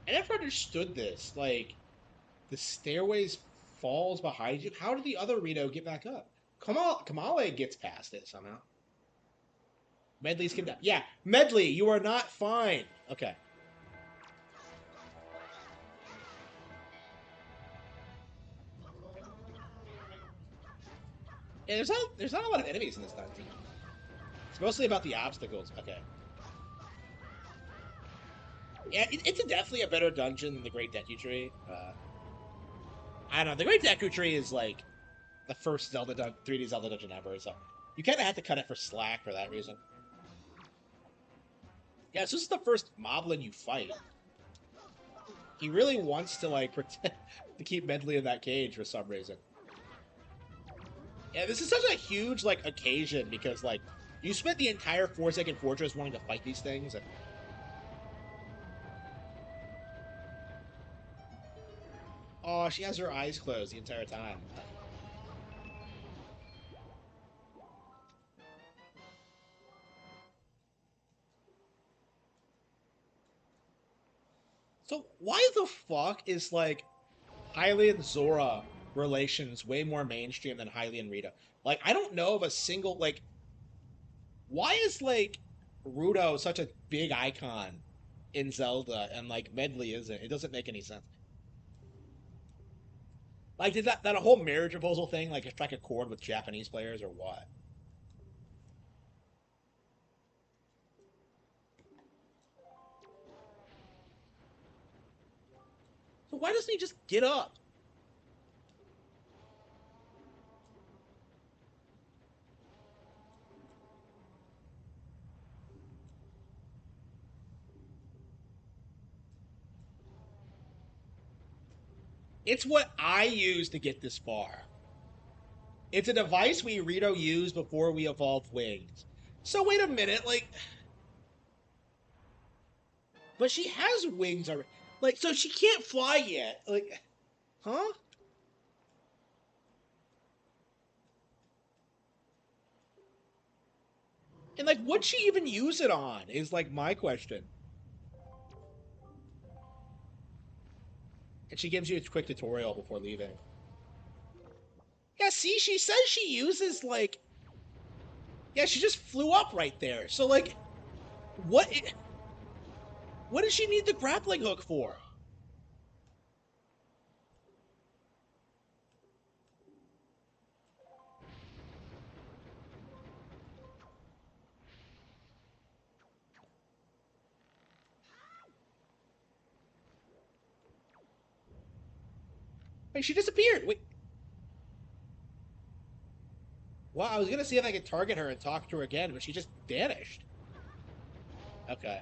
I never understood this. Like, the stairways falls behind you. How did the other Rito get back up? Kamale gets past it somehow. Medley's kidnapped. Yeah, Medley, you are not fine. Okay. Yeah, there's not a lot of enemies in this dungeon. It's mostly about the obstacles. Okay. Yeah, it's definitely a better dungeon than the Great Deku Tree. I don't know. The Great Deku Tree is like the first 3D Zelda dungeon ever, so you kind of have to cut it for slack for that reason. Yeah, so this is the first Moblin you fight. He really wants to, like, pretend to keep Medley in that cage for some reason. Yeah, this is such a huge like occasion because like you spent the entire Forsaken Fortress wanting to fight these things, and oh, she has her eyes closed the entire time. So why the fuck is like Hylia and Zora relations way more mainstream than Hylia and Rita? Like I don't know of a single like why is like Rudo such a big icon in Zelda and like Medley isn't? It doesn't make any sense. Like did that a whole marriage proposal thing like strike a chord with Japanese players or what? So why doesn't he just get up? It's what I use to get this far. It's a device we Rito used before we evolved wings. So wait a minute, like, but she has wings already. Like, so she can't fly yet. Like, huh? And like, what'd she even use it on? Is like my question. And she gives you a quick tutorial before leaving. Yeah, see, she says she uses like, yeah, she just flew up right there. So like, what? What does she need the grappling hook for? Like, she disappeared. Wait, well, I was gonna see if I could target her and talk to her again, but she just vanished. Okay.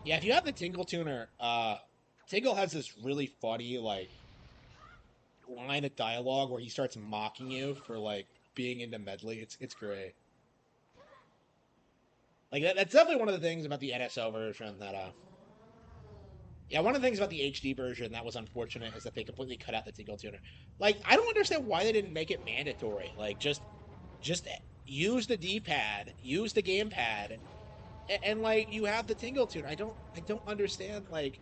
Yeah, if you have the Tingle Tuner, Tingle has this really funny like line of dialogue where he starts mocking you for like being into medley. It's great. Like that's definitely one of the things about the NSO version that yeah, one of the things about the HD version that was unfortunate is that they completely cut out the Tingle Tuner. Like I don't understand why they didn't make it mandatory. Like just use the D-pad, use the gamepad, and like you have the Tingle Tuner. I don't understand like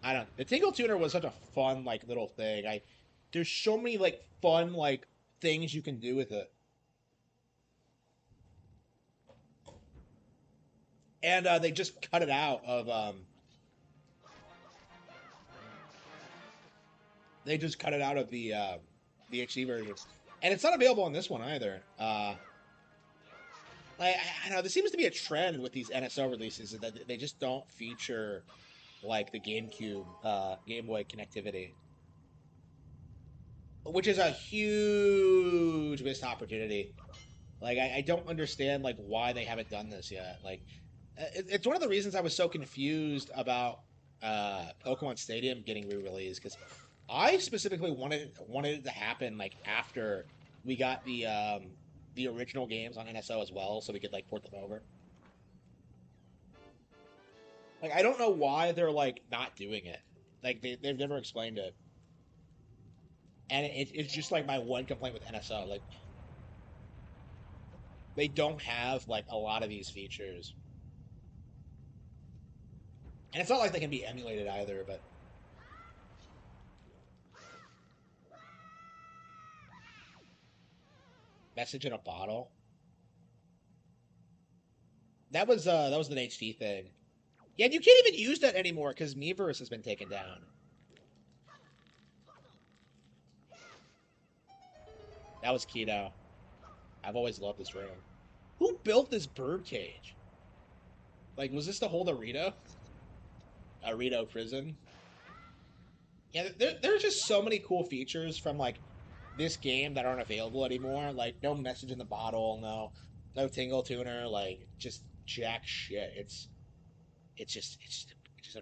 I don't. The Tingle Tuner was such a fun like little thing. There's so many like fun like things you can do with it, and they just cut it out of they just cut it out of the HD version, and it's not available on this one either. I know there seems to be a trend with these NSO releases that they just don't feature like the GameCube, Game Boy connectivity, which is a huge missed opportunity. Like I don't understand like why they haven't done this yet. Like it's one of the reasons I was so confused about Pokemon Stadium getting re-released because I specifically wanted it to happen like after we got the original games on NSO as well, so we could like port them over. Like I don't know why they're like not doing it. Like they've never explained it, and it's just like my one complaint with NSO. Like they don't have like a lot of these features. And it's not like they can be emulated either, but message in a bottle. That was an HD thing. Yeah, and you can't even use that anymore because Miiverse has been taken down. That was Keto. I've always loved this room. Who built this bird cage? Like, was this to hold a Rito? A Rito prison? Yeah, there's just so many cool features from like this game that aren't available anymore. Like no message in the bottle, no tingle tuner, like just jack shit. It's just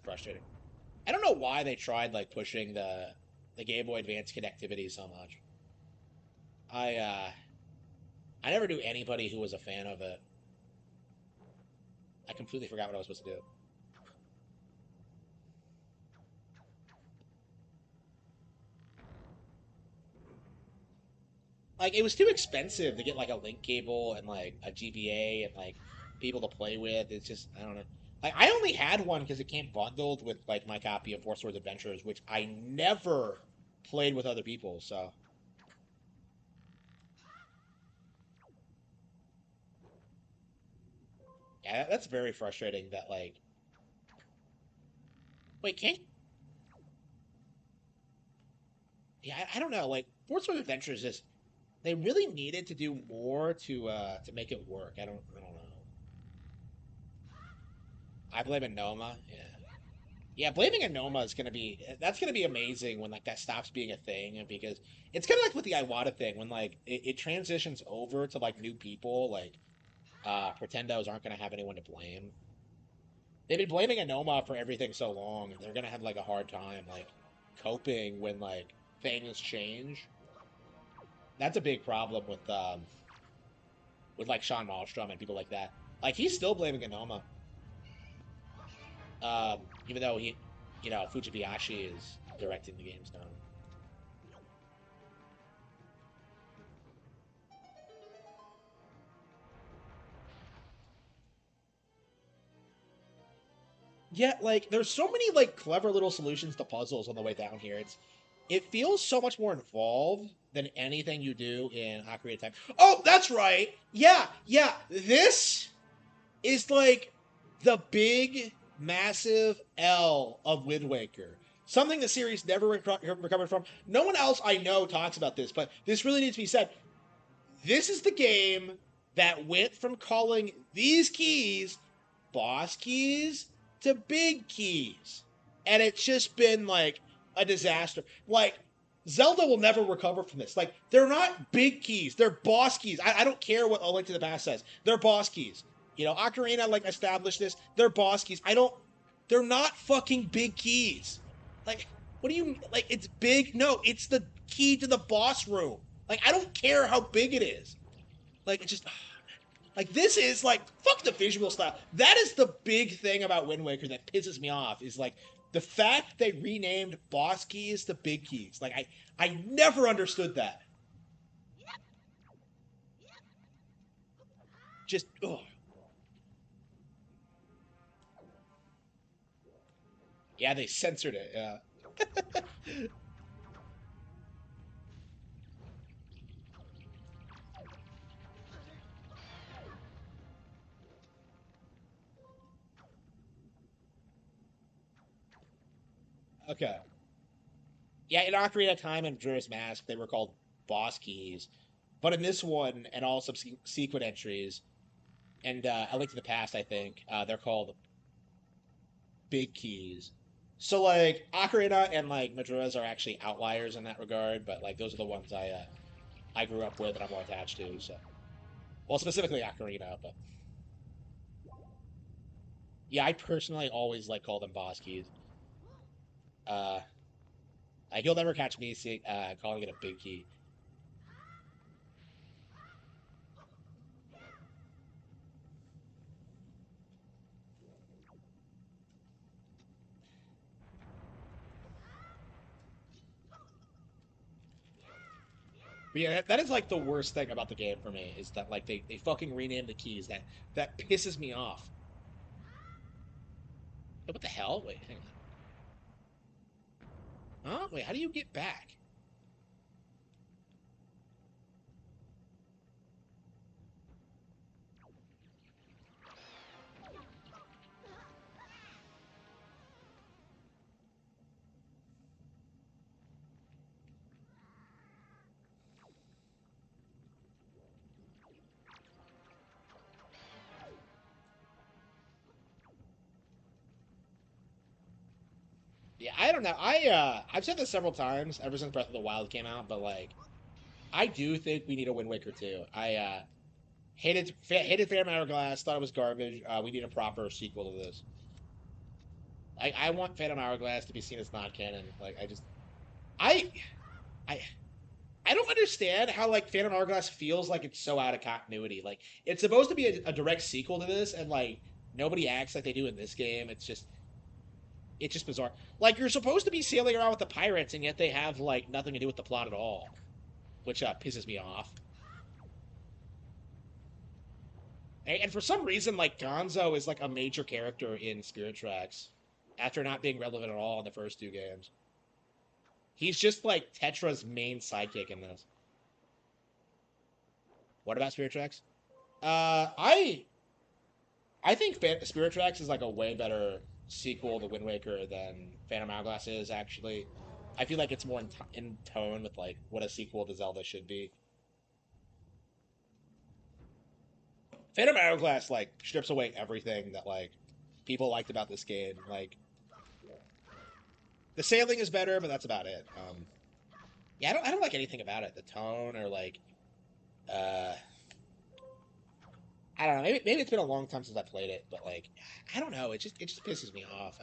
frustrating. I don't know why they tried like pushing the Game Boy Advance connectivity so much. I uh I never knew anybody who was a fan of it. I completely forgot what I was supposed to do. Like it was too expensive to get like a link cable and like a GBA and like people to play with. It's just I don't know. Like I only had one because it came bundled with like my copy of Four Swords Adventures, which I never played with other people. So yeah, that's very frustrating. That like wait, can't yeah, I don't know. Like Four Swords Adventures just they really needed to do more to make it work. I don't know. I blame Noma. Yeah. Yeah, blaming a Noma is gonna be that's gonna be amazing when like that stops being a thing because it's kind of like with the Iwata thing when like it transitions over to like new people like Pretendos aren't gonna have anyone to blame. They've been blaming a Noma for everything so long and they're gonna have like a hard time like coping when like things change. That's a big problem with like Sean Malmstrom and people like that. Like he's still blaming Anoma, even though Fujibayashi is directing the games now. Yeah, like there's so many like clever little solutions to puzzles on the way down here. It feels so much more involved than anything you do in Ocarina of Time. Oh, that's right. Yeah, yeah. This is like the big, massive L of Wind Waker. Something the series never recovered from. No one else I know talks about this, but this really needs to be said. This is the game that went from calling these keys boss keys to big keys. And it's just been like a disaster. Like, Zelda will never recover from this. Like, they're not big keys, they're boss keys. I don't care what A Link to the Past says. They're boss keys. Ocarina like established this. They're boss keys. They're not fucking big keys. Like, what do you like? It's big. No, it's the key to the boss room. Like, I don't care how big it is. Like, it just like this is like fuck the visual style. That is the big thing about Wind Waker that pisses me off. Is like the fact they renamed boss keys to big keys. Like I never understood that. Just ugh. Yeah, they censored it. Yeah. Okay. Yeah, in Ocarina of Time and Majora's Mask, they were called boss keys, but in this one and all subsequent entries and A Link to the Past, I think they're called big keys. So like Ocarina and like Majora's are actually outliers in that regard, but like those are the ones I grew up with and I'm more attached to. So well, specifically Ocarina, but yeah, I personally always like call them boss keys. Uh, like you'll never catch me calling it a big key. But yeah, that is like the worst thing about the game for me is that like they fucking renamed the keys. That pisses me off. What the hell? Wait, hang on. Huh? Wait, how do you get back? Yeah, I don't know. I've said this several times ever since Breath of the Wild came out, but like I do think we need a Wind Waker too. I hated Phantom Hourglass, thought it was garbage. We need a proper sequel to this. I want Phantom Hourglass to be seen as not canon. Like I I I don't understand how like Phantom Hourglass feels like it's so out of continuity. Like it's supposed to be a direct sequel to this, and like nobody acts like they do in this game. It's just bizarre. Like you're supposed to be sailing around with the pirates, and yet they have like nothing to do with the plot at all, which pisses me off. And for some reason, like Gonzo is like a major character in Spirit Tracks, after not being relevant at all in the first two games. He's just like Tetra's main sidekick in this. What about Spirit Tracks? I think Spirit Tracks is like a way better sequel to Wind Waker than Phantom Hourglass is. Actually, I feel like it's more in tone with like what a sequel to Zelda should be. Phantom Hourglass like strips away everything that like people liked about this game. Like the sailing is better, but that's about it. Yeah, I don't like anything about it. The tone or like uh I don't know. Maybe it's been a long time since I played it, but like I don't know. It just pisses me off.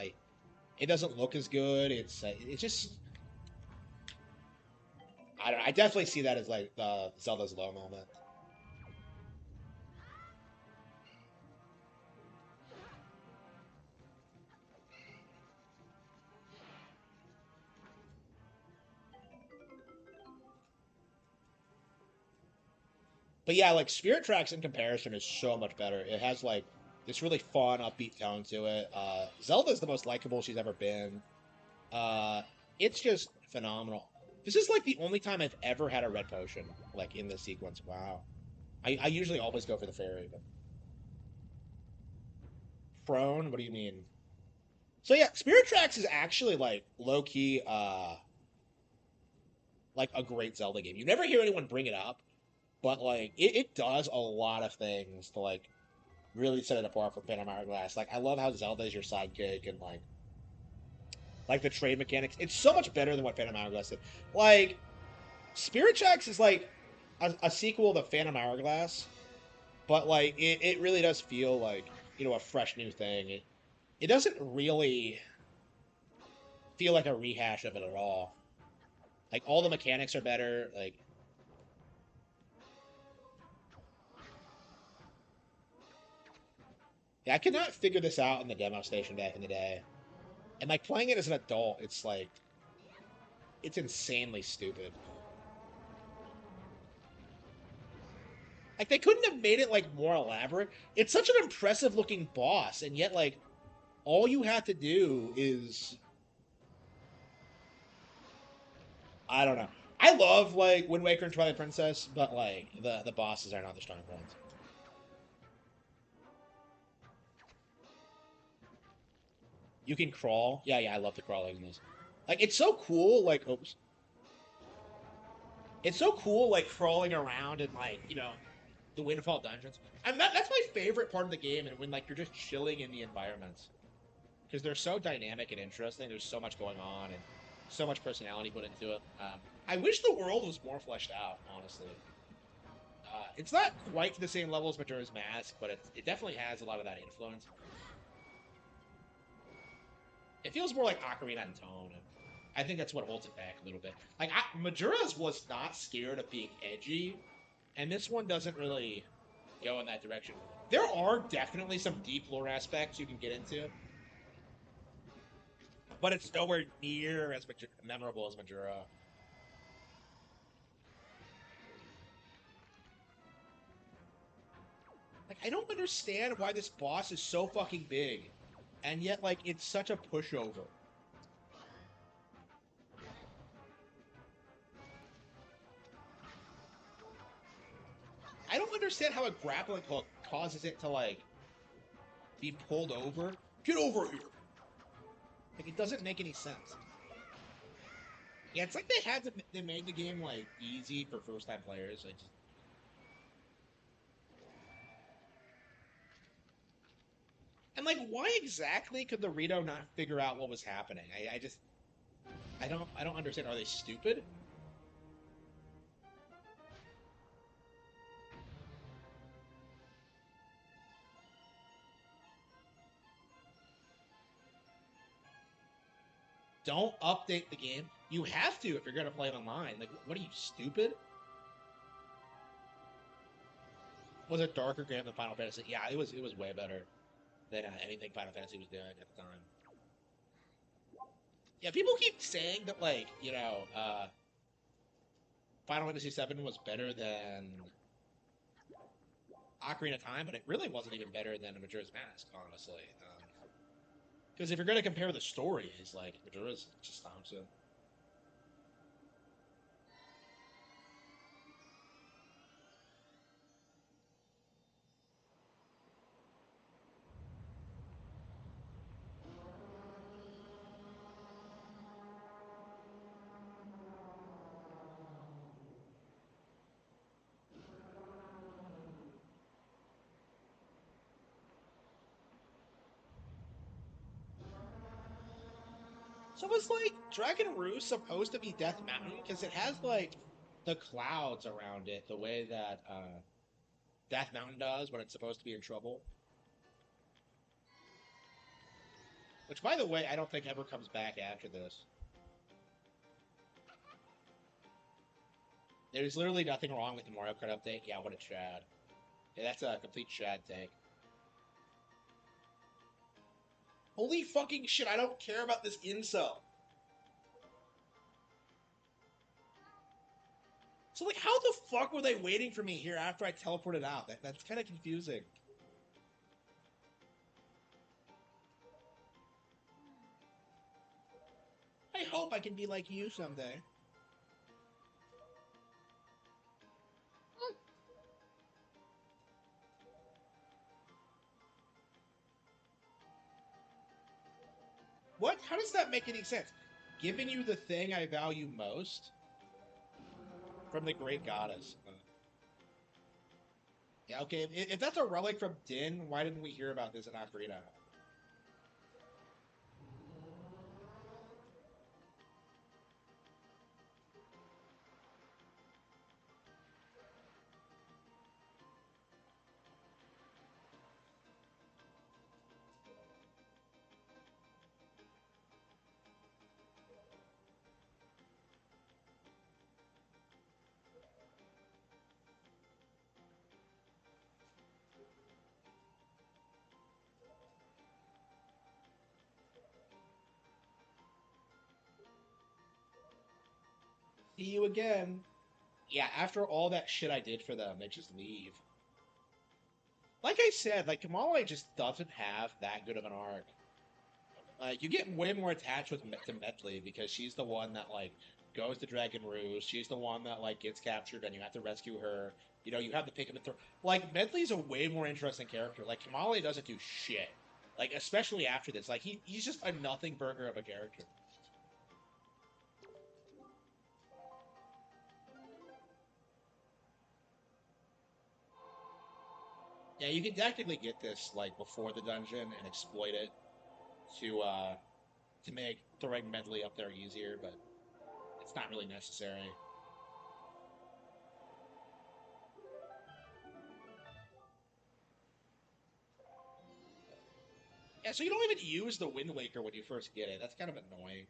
It doesn't look as good. It's just I don't know. I definitely see that as like Zelda's low moment. But yeah, like Spirit Tracks in comparison is so much better. It has like this really fun, upbeat tone to it. Zelda's the most likable she's ever been. Uh, it's just phenomenal. This is like the only time I've ever had a red potion like in this sequence. Wow. I usually always go for the fairy, but prone. What do you mean? So yeah, Spirit Tracks is actually like low key, like a great Zelda game. You never hear anyone bring it up, but like it does a lot of things to like really set it apart from Phantom Hourglass. Like I love how Zelda is your sidekick and like the trade mechanics. It's so much better than what Phantom Hourglass did. Like Spirit Tracks is like a sequel to Phantom Hourglass, but like it really does feel like a fresh new thing. It doesn't really feel like a rehash of it at all. Like all the mechanics are better. Like yeah, I could not figure this out in the demo station back in the day. And like playing it as an adult, it's insanely stupid. Like they couldn't have made it like more elaborate. It's such an impressive looking boss, and yet like all you have to do is I don't know. I love like Wind Waker and Twilight Princess, but like the bosses are not the strong points. You can crawl. Yeah, yeah, I love the crawling in this. Like it's so cool. Like oops, it's so cool. Like crawling around in like the Windfall dungeons. And that's my favorite part of the game. And when like you're just chilling in the environments because they're so dynamic and interesting. There's so much going on and so much personality put into it. I wish the world was more fleshed out. Honestly, it's not quite to the same level as Majora's Mask, but it definitely has a lot of that influence. It feels more like Ocarina in tone, and I think that's what holds it back a little bit. Like Majora's was not scared of being edgy, and this one doesn't really go in that direction. There are definitely some deep lore aspects you can get into, but it's nowhere near as memorable as Majora. Like I don't understand why this boss is so fucking big, and yet like it's such a pushover. I don't understand how a grappling hook causes it to like be pulled over. Get over here. Like it doesn't make any sense. Yeah, it's like they made the game like easy for first time players. And like why exactly could the Rito not figure out what was happening? I don't understand. Are they stupid? Don't update the game. You have to if you're going to play it online. Like, what are you, stupid? Was a darker game than Final Fantasy? Yeah, it was way better than anything Final Fantasy was doing at the time. Yeah, people keep saying that, like, Final Fantasy VII was better than Ocarina of Time, but it really wasn't even better than Majora's Mask, honestly. Because if you're going to compare the stories, like, Majora's just Thompson. So was, like, Dragon Roost supposed to be Death Mountain? Because it has, like, the clouds around it, the way that Death Mountain does when it's supposed to be in trouble. Which, by the way, I don't think ever comes back after this. There's literally nothing wrong with the Mario Kart update. Yeah, what a Chad. Yeah, that's a complete Chad take. Holy fucking shit, I don't care about this incel. So, like, how the fuck were they waiting for me here after I teleported out? That's kind of confusing. I hope I can be like you someday. What? How does that make any sense? Giving you the thing I value most from the Great Goddess. Yeah, okay. If that's a relic from Din, why didn't we hear about this in Ocarina? See you again. Yeah, after all that shit I did for them, they just leave. Like I said, like Kamala just doesn't have that good of an arc. Like you get way more attached to Medley because she's the one that like goes to Dragon Roost. She's the one that like gets captured and you have to rescue her. You have to pick him and throw. Like Medley's a way more interesting character. Like Kamala doesn't do shit. Like especially after this, like he's just a nothing burger of a character. Yeah, you can technically get this like before the dungeon and exploit it to to make throwing Medley up there easier, but it's not really necessary. Yeah, so you don't even use the Wind Waker when you first get it. That's kind of annoying.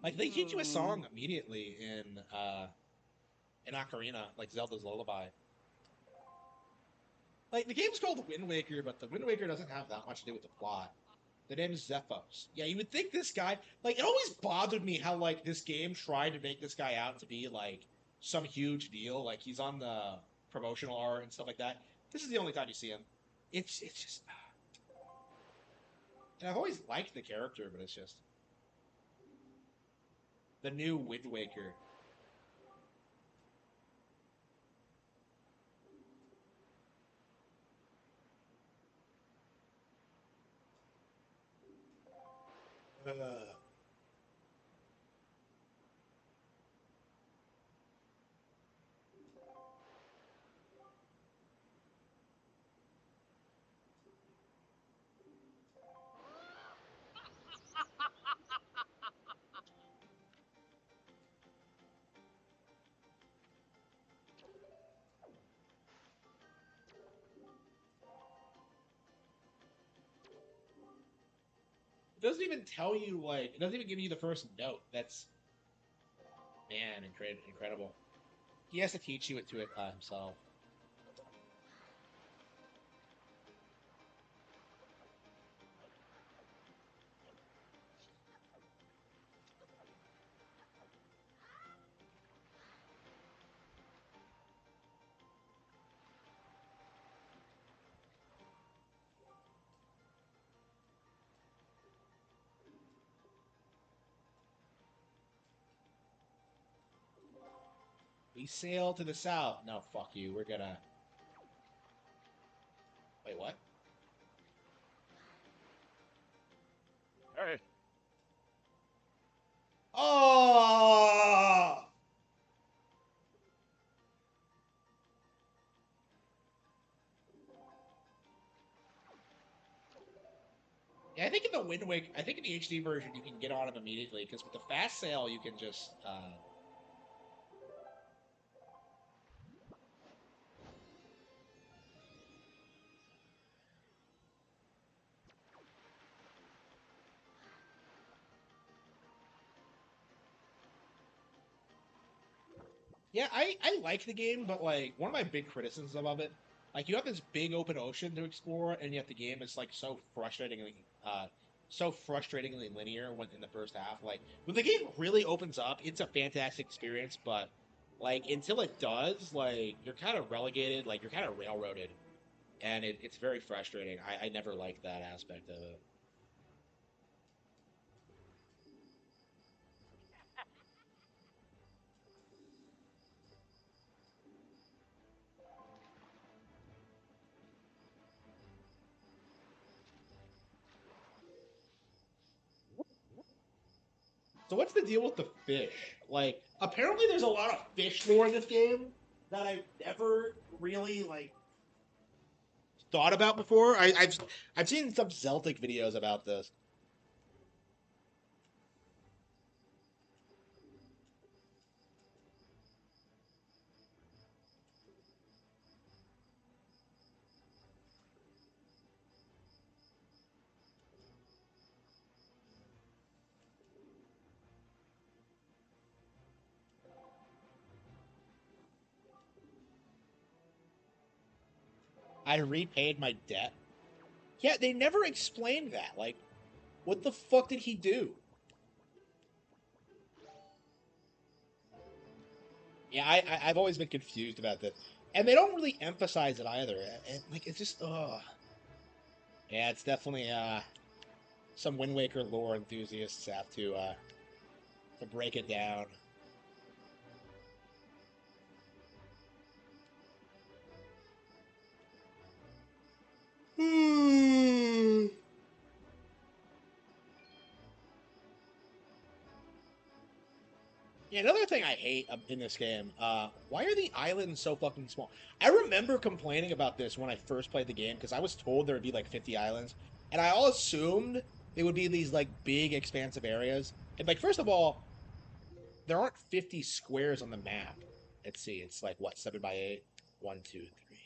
Like they teach you a song immediately in Ocarina, like Zelda's Lullaby. Like the game's called Wind Waker, but the Wind Waker doesn't have that much to do with the plot. The name is Zephos. Yeah, you would think this guy like it always bothered me how like this game tried to make this guy out to be like some huge deal. Like he's on the promotional art and stuff like that. This is the only time you see him. It's just and I've always liked the character, but it's just the new Wind Waker. It doesn't even tell you like it doesn't even give you the first note. That's man, incredible. He has to teach you it to it himself. We sail to the south. No, fuck you. We're gonna wait. What? Hey, Oh! Yeah, I think in the Wind Waker, I think in the HD version you can get on him immediately because with the fast sail you can just. Yeah, I like the game, but like one of my big criticisms of it, like you have this big open ocean to explore, and yet the game is like so frustratingly linear when in the first half. Like when the game really opens up, it's a fantastic experience, but like until it does, like you're kind of relegated, like you're kind of railroaded, and it's very frustrating. I never liked that aspect of it. So what's the deal with the fish? Like apparently there's a lot of fish lore in this game that I've never really like thought about before. I've seen some Celtic videos about this. I repaid my debt. Yeah, they never explained that. Like, what the fuck did he do? Yeah, I've always been confused about this, and they don't really emphasize it either. And like, it's just, yeah, it's definitely some Wind Waker lore enthusiasts have to break it down. Yeah, another thing I hate in this game, why are the islands so fucking small? I remember complaining about this when I first played the game because I was told there would be like 50 islands, and I all assumed they would be these like big, expansive areas. And like, first of all, there aren't 50 squares on the map. Let's see, it's like what, 7 by 8? One, two, three.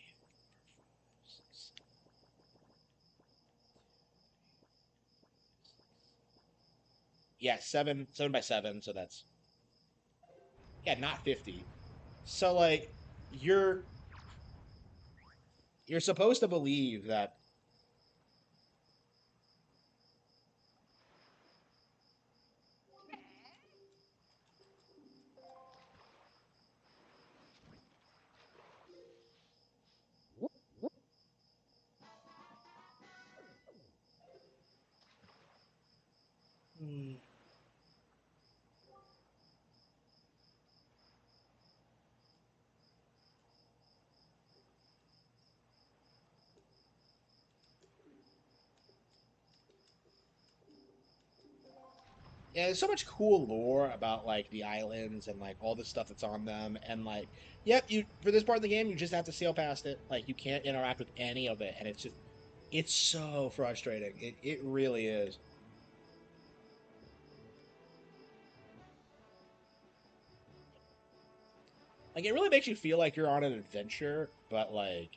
Yeah, 7 by 7. So that's yeah, not 50. So like, you're you're supposed to believe that. Hmm. Yeah, there's so much cool lore about like the islands and like all the stuff that's on them, and like, yep, you for this part of the game, you just have to sail past it. Like, you can't interact with any of it, and it's so frustrating. It really is. Like, it really makes you feel like you're on an adventure, but like,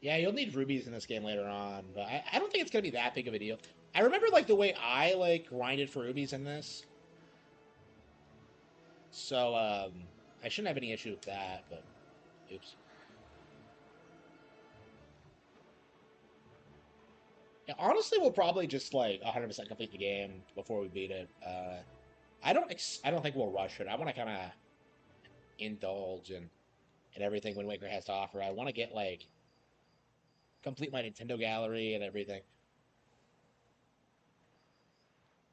Yeah, you'll need rubies in this game later on, but I don't think it's gonna be that big of a deal. I remember like the way I like grinded for rubies in this, so I shouldn't have any issue with that. But oops. Yeah, honestly, we'll probably just like 100% complete the game before we beat it. I don't think we'll rush it. I want to kind of indulge in everything Wind Waker has to offer. I want to get like complete my Nintendo gallery and everything.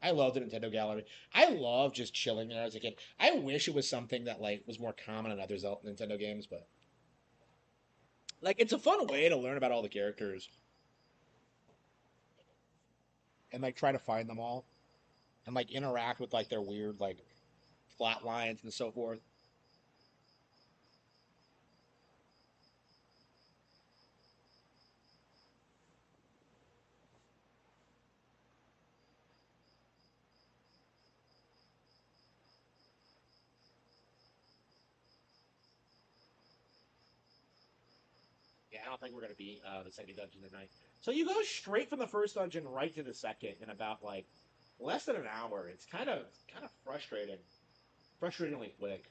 I love the Nintendo gallery. I love just chilling there as a kid. I wish it was something that like was more common in other Nintendo games, but like it's a fun way to learn about all the characters and like try to find them all and like interact with like their weird like flat lines and so forth. Yeah, I don't think we're gonna beat the second dungeon tonight. So you go straight from the first dungeon right to the second in about like less than an hour. It's kind of frustrating, frustratingly quick.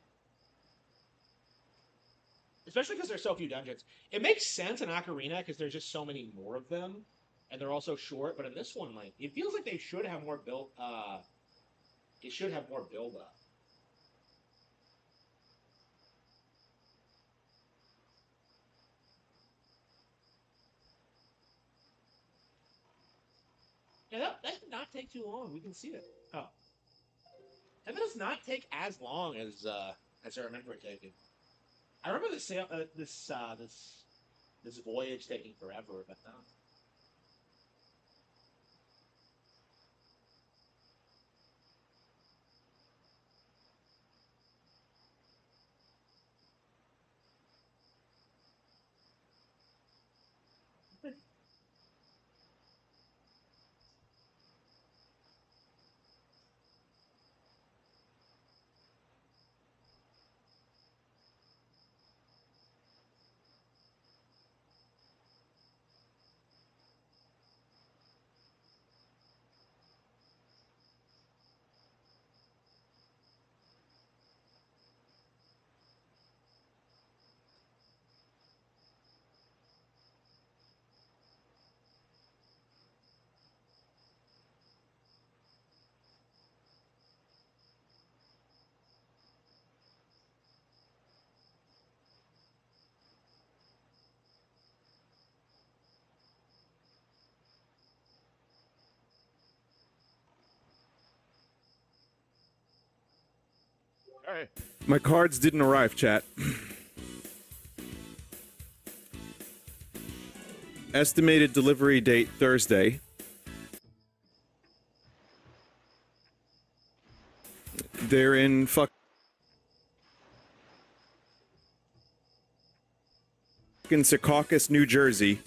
Especially because there's so few dungeons. It makes sense in Ocarina because there's just so many more of them, and they're also short. But in this one, like it feels like they should have more build. It should have more build up. Yeah, that did not take too long. We can see it. Oh, that does not take as long as I remember it taking. I remember this voyage taking forever, but no. Hey. My cards didn't arrive, chat. Estimated delivery date Thursday. They're in fucking Secaucus, New Jersey.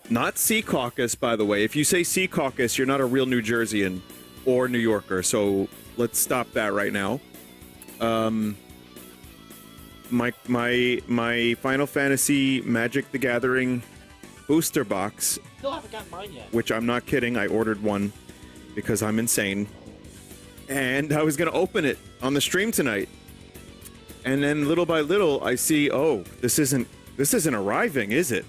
Not Secaucus, by the way. If you say Secaucus, you're not a real New Jerseyan or New Yorker, so let's stop that right now. My Final Fantasy Magic the Gathering booster box, Still haven't gotten mine yet. which I'm not kidding, I ordered one because I'm insane. And I was going to open it on the stream tonight. And then little by little I see, oh, this isn't arriving, is it?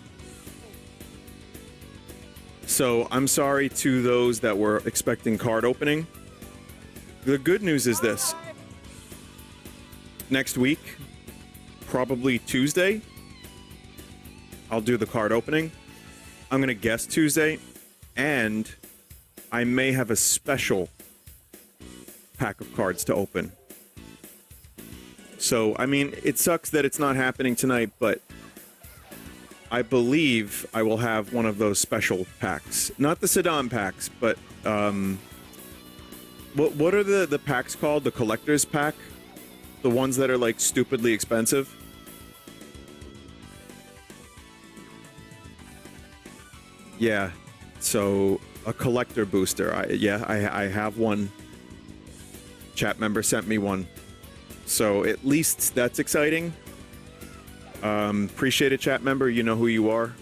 So I'm sorry to those that were expecting card opening. The good news is this. Next week, probably Tuesday, I'll do the card opening. I'm going to guess Tuesday, and I may have a special pack of cards to open. So, I mean, it sucks that it's not happening tonight, but I believe I will have one of those special packs. Not the Saddam packs, but what are the packs called? The collector's pack? The ones that are like stupidly expensive? Yeah, so a collector booster. I have one. Chat member sent me one. So at least that's exciting. Appreciate it, chat member. You know who you are.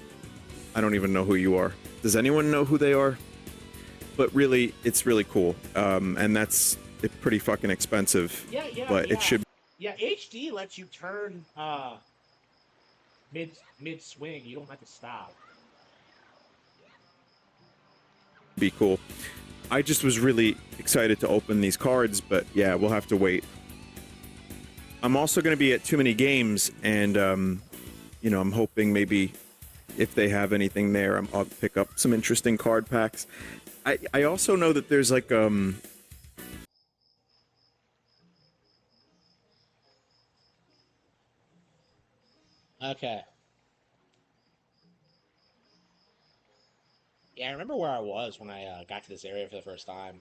I don't even know who you are. Does anyone know who they are? But really, it's really cool. And that's pretty fucking expensive. Yeah, yeah, But it yeah. should Yeah, HD lets you turn mid swing. You don't have to stop. be cool. I just was really excited to open these cards, but yeah, we'll have to wait. I'm also going to be at Too Many Games, and you know, I'm hoping maybe if they have anything there, I'll pick up some interesting card packs. I also know that there's like Okay. Yeah, I remember where I was when I got to this area for the first time.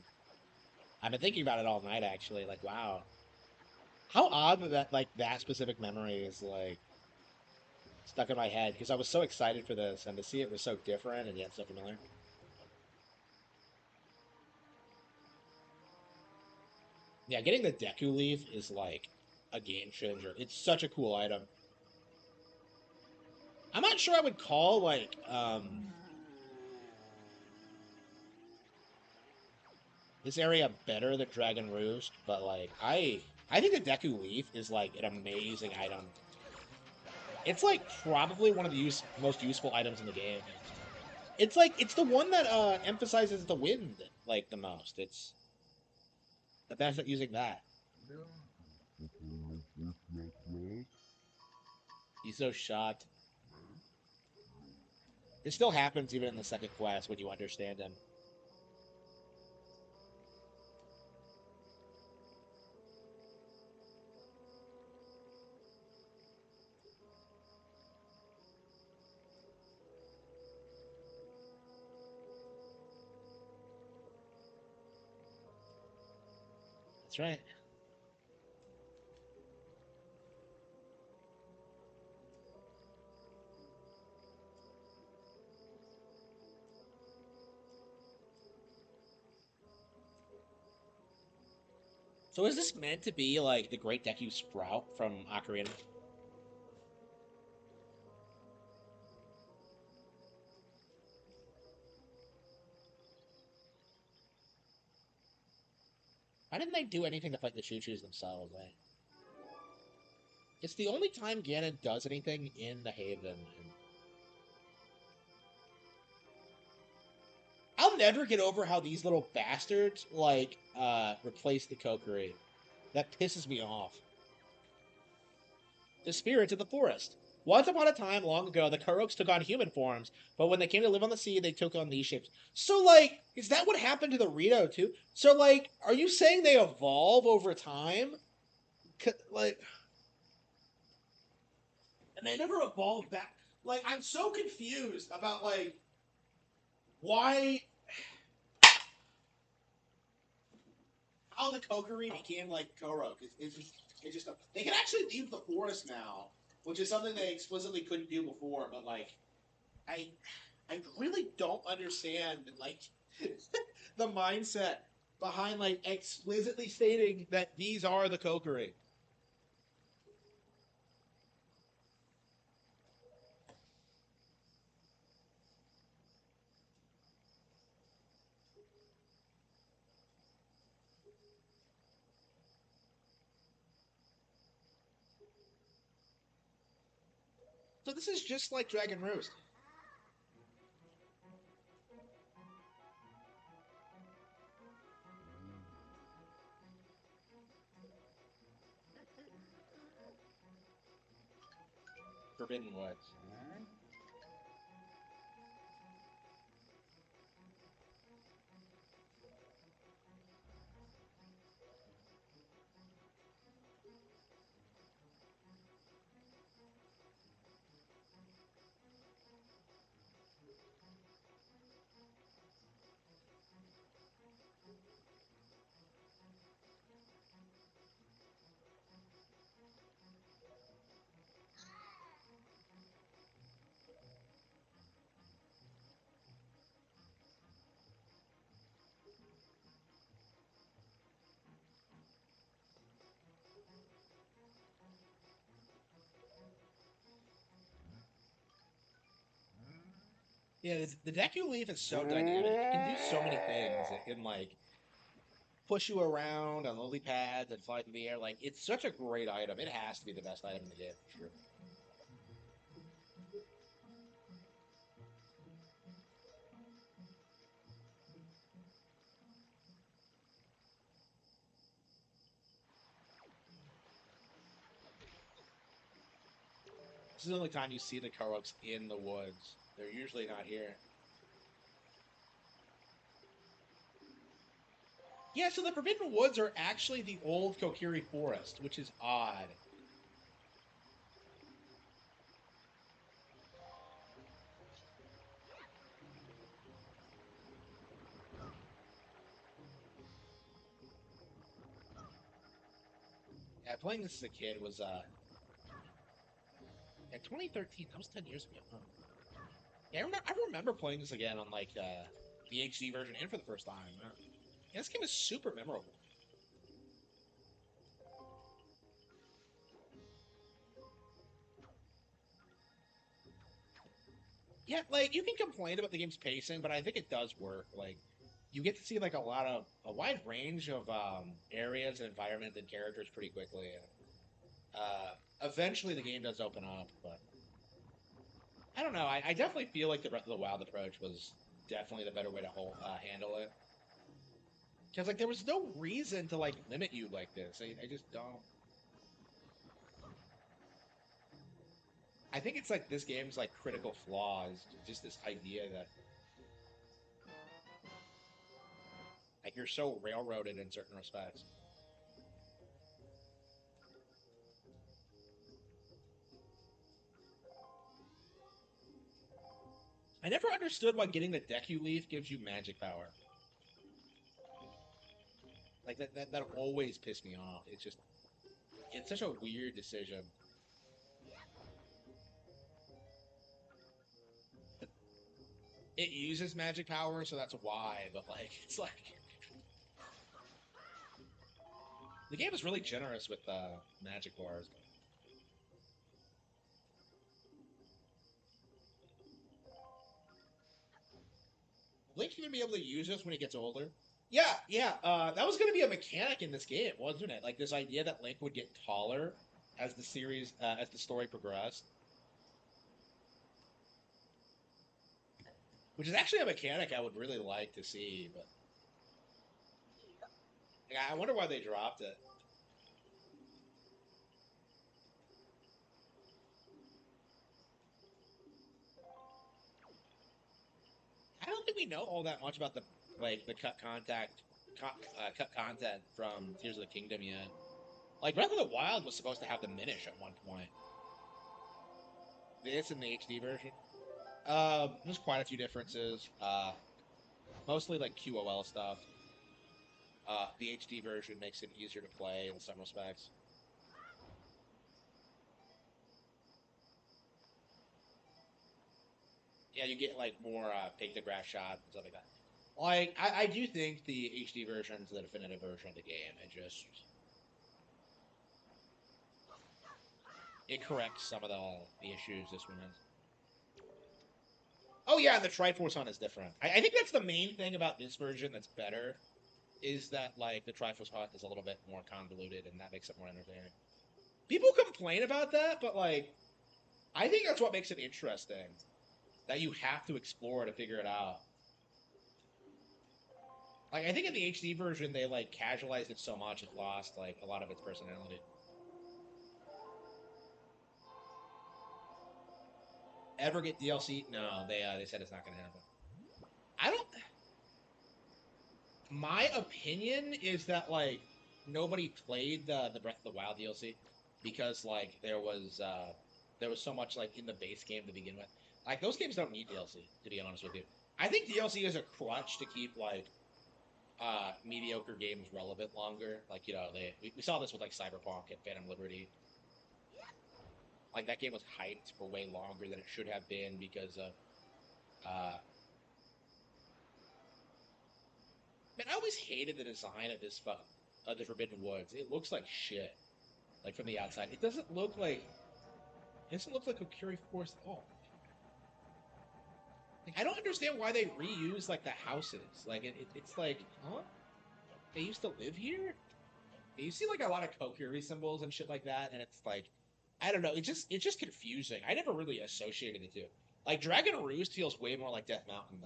I've been thinking about it all night, actually. Like, wow, how odd that like that specific memory is like stuck in my head because I was so excited for this, and to see it was so different and yet so familiar. Yeah, getting the Deku Leaf is like a game changer. It's such a cool item. I'm not sure I would call like this area better than Dragon Roost, but like I think the Deku Leaf is like an amazing item. It's like probably one of the most useful items in the game. It's like it's the one that emphasizes the wind like the most. It's the best at using that. He's so shocked. It still happens even in the second quest when you understand him. That's right. So is this meant to be like the Great Deku Sprout from Ocarina? Why didn't they do anything to fight the Choo-Choos themselves? Eh? It's the only time Ganon does anything in the Haven. I'll never get over how these little bastards like replace the Kokiri. That pisses me off. The spirits of the forest. Once upon a time, long ago, the Kuroks took on human forms, but when they came to live on the sea, they took on these shapes. So, like, is that what happened to the Rito too? So, like, are you saying they evolve over time? Like, and they never evolve back. Like, I'm so confused about like why how the Kokiri became like Korok. It's just they can actually leave the forest now, which is something they explicitly couldn't do before. But like, I I really don't understand like the mindset behind like explicitly stating that these are the Kokiri. So this is just like Dragon Roost. Forbidden Woods. Yeah, the Deku Leaf is so dynamic. It can do so many things. It can like push you around on lily pads and fly through the air. Like it's such a great item. It has to be the best item in the game for sure. This is the only time you see the Karoks in the woods. They're usually not here. Yeah, so the Forbidden Woods are actually the old Kokiri Forest, which is odd. Yeah, playing this as a kid was yeah, 2013. That was 10 years ago. Huh? Yeah, I remember playing this again on like the HD version and for the first time. Yeah, this game is super memorable. Yeah, like you can complain about the game's pacing, but I think it does work. Like you get to see like a wide range of areas and environment and characters pretty quickly. And, eventually, the game does open up, but I don't know. I definitely feel like the Breath of the Wild approach was definitely the better way to handle it. Because like there was no reason to like limit you like this. I just don't. I think it's like this game's like critical flaws, just this idea that like you're so railroaded in certain respects. I never understood why getting the Deku Leaf gives you magic power. Like that always pissed me off. It's just it's such a weird decision. It uses magic power, so that's why. But like, it's like the game is really generous with magic bars. Link's gonna be able to use this when he gets older. Yeah, yeah. That was gonna be a mechanic in this game, wasn't it? Like this idea that Link would get taller as the series, as the story progressed, which is actually a mechanic I would really like to see. But yeah, I wonder why they dropped it. I don't think we know all that much about the like the cut content from Tears of the Kingdom yet. Like Breath of the Wild was supposed to have the Minish at one point. This in the HD version. There's quite a few differences. Mostly like QOL stuff. The HD version makes it easier to play in some respects. Yeah, you get like more take the grass shots and stuff like that. Like I do think the HD version is the definitive version of the game. It corrects some of the issues this one has. Oh yeah, the Triforce Hunt is different. I think that's the main thing about this version that's better is that like the Triforce Hunt is a little bit more convoluted and that makes it more entertaining. People complain about that, but like I think that's what makes it interesting. That you have to explore to figure it out. Like I think in the HD version they like casualized it so much it lost like a lot of its personality. Ever get DLC? No, they said it's not going to happen. I don't. My opinion is that like nobody played the Breath of the Wild DLC because like there was so much like in the base game to begin with. Like those games don't need DLC to be honest with you. I think DLC is a crutch to keep like mediocre games relevant longer. Like we saw this with like Cyberpunk and Phantom Liberty. Like that game was hyped for way longer than it should have been because of man, I always hated the design of this the Forbidden Woods. It looks like shit. Like from the outside. It doesn't look like a Curie Force at all. Like, I don't understand why they reuse like the houses. Like it's like, huh? They used to live here. You see like a lot of Kokiri symbols and shit like that, and it's like, I don't know. It's just confusing. I never really associated the two. Like Dragon Roost feels way more like Death Mountain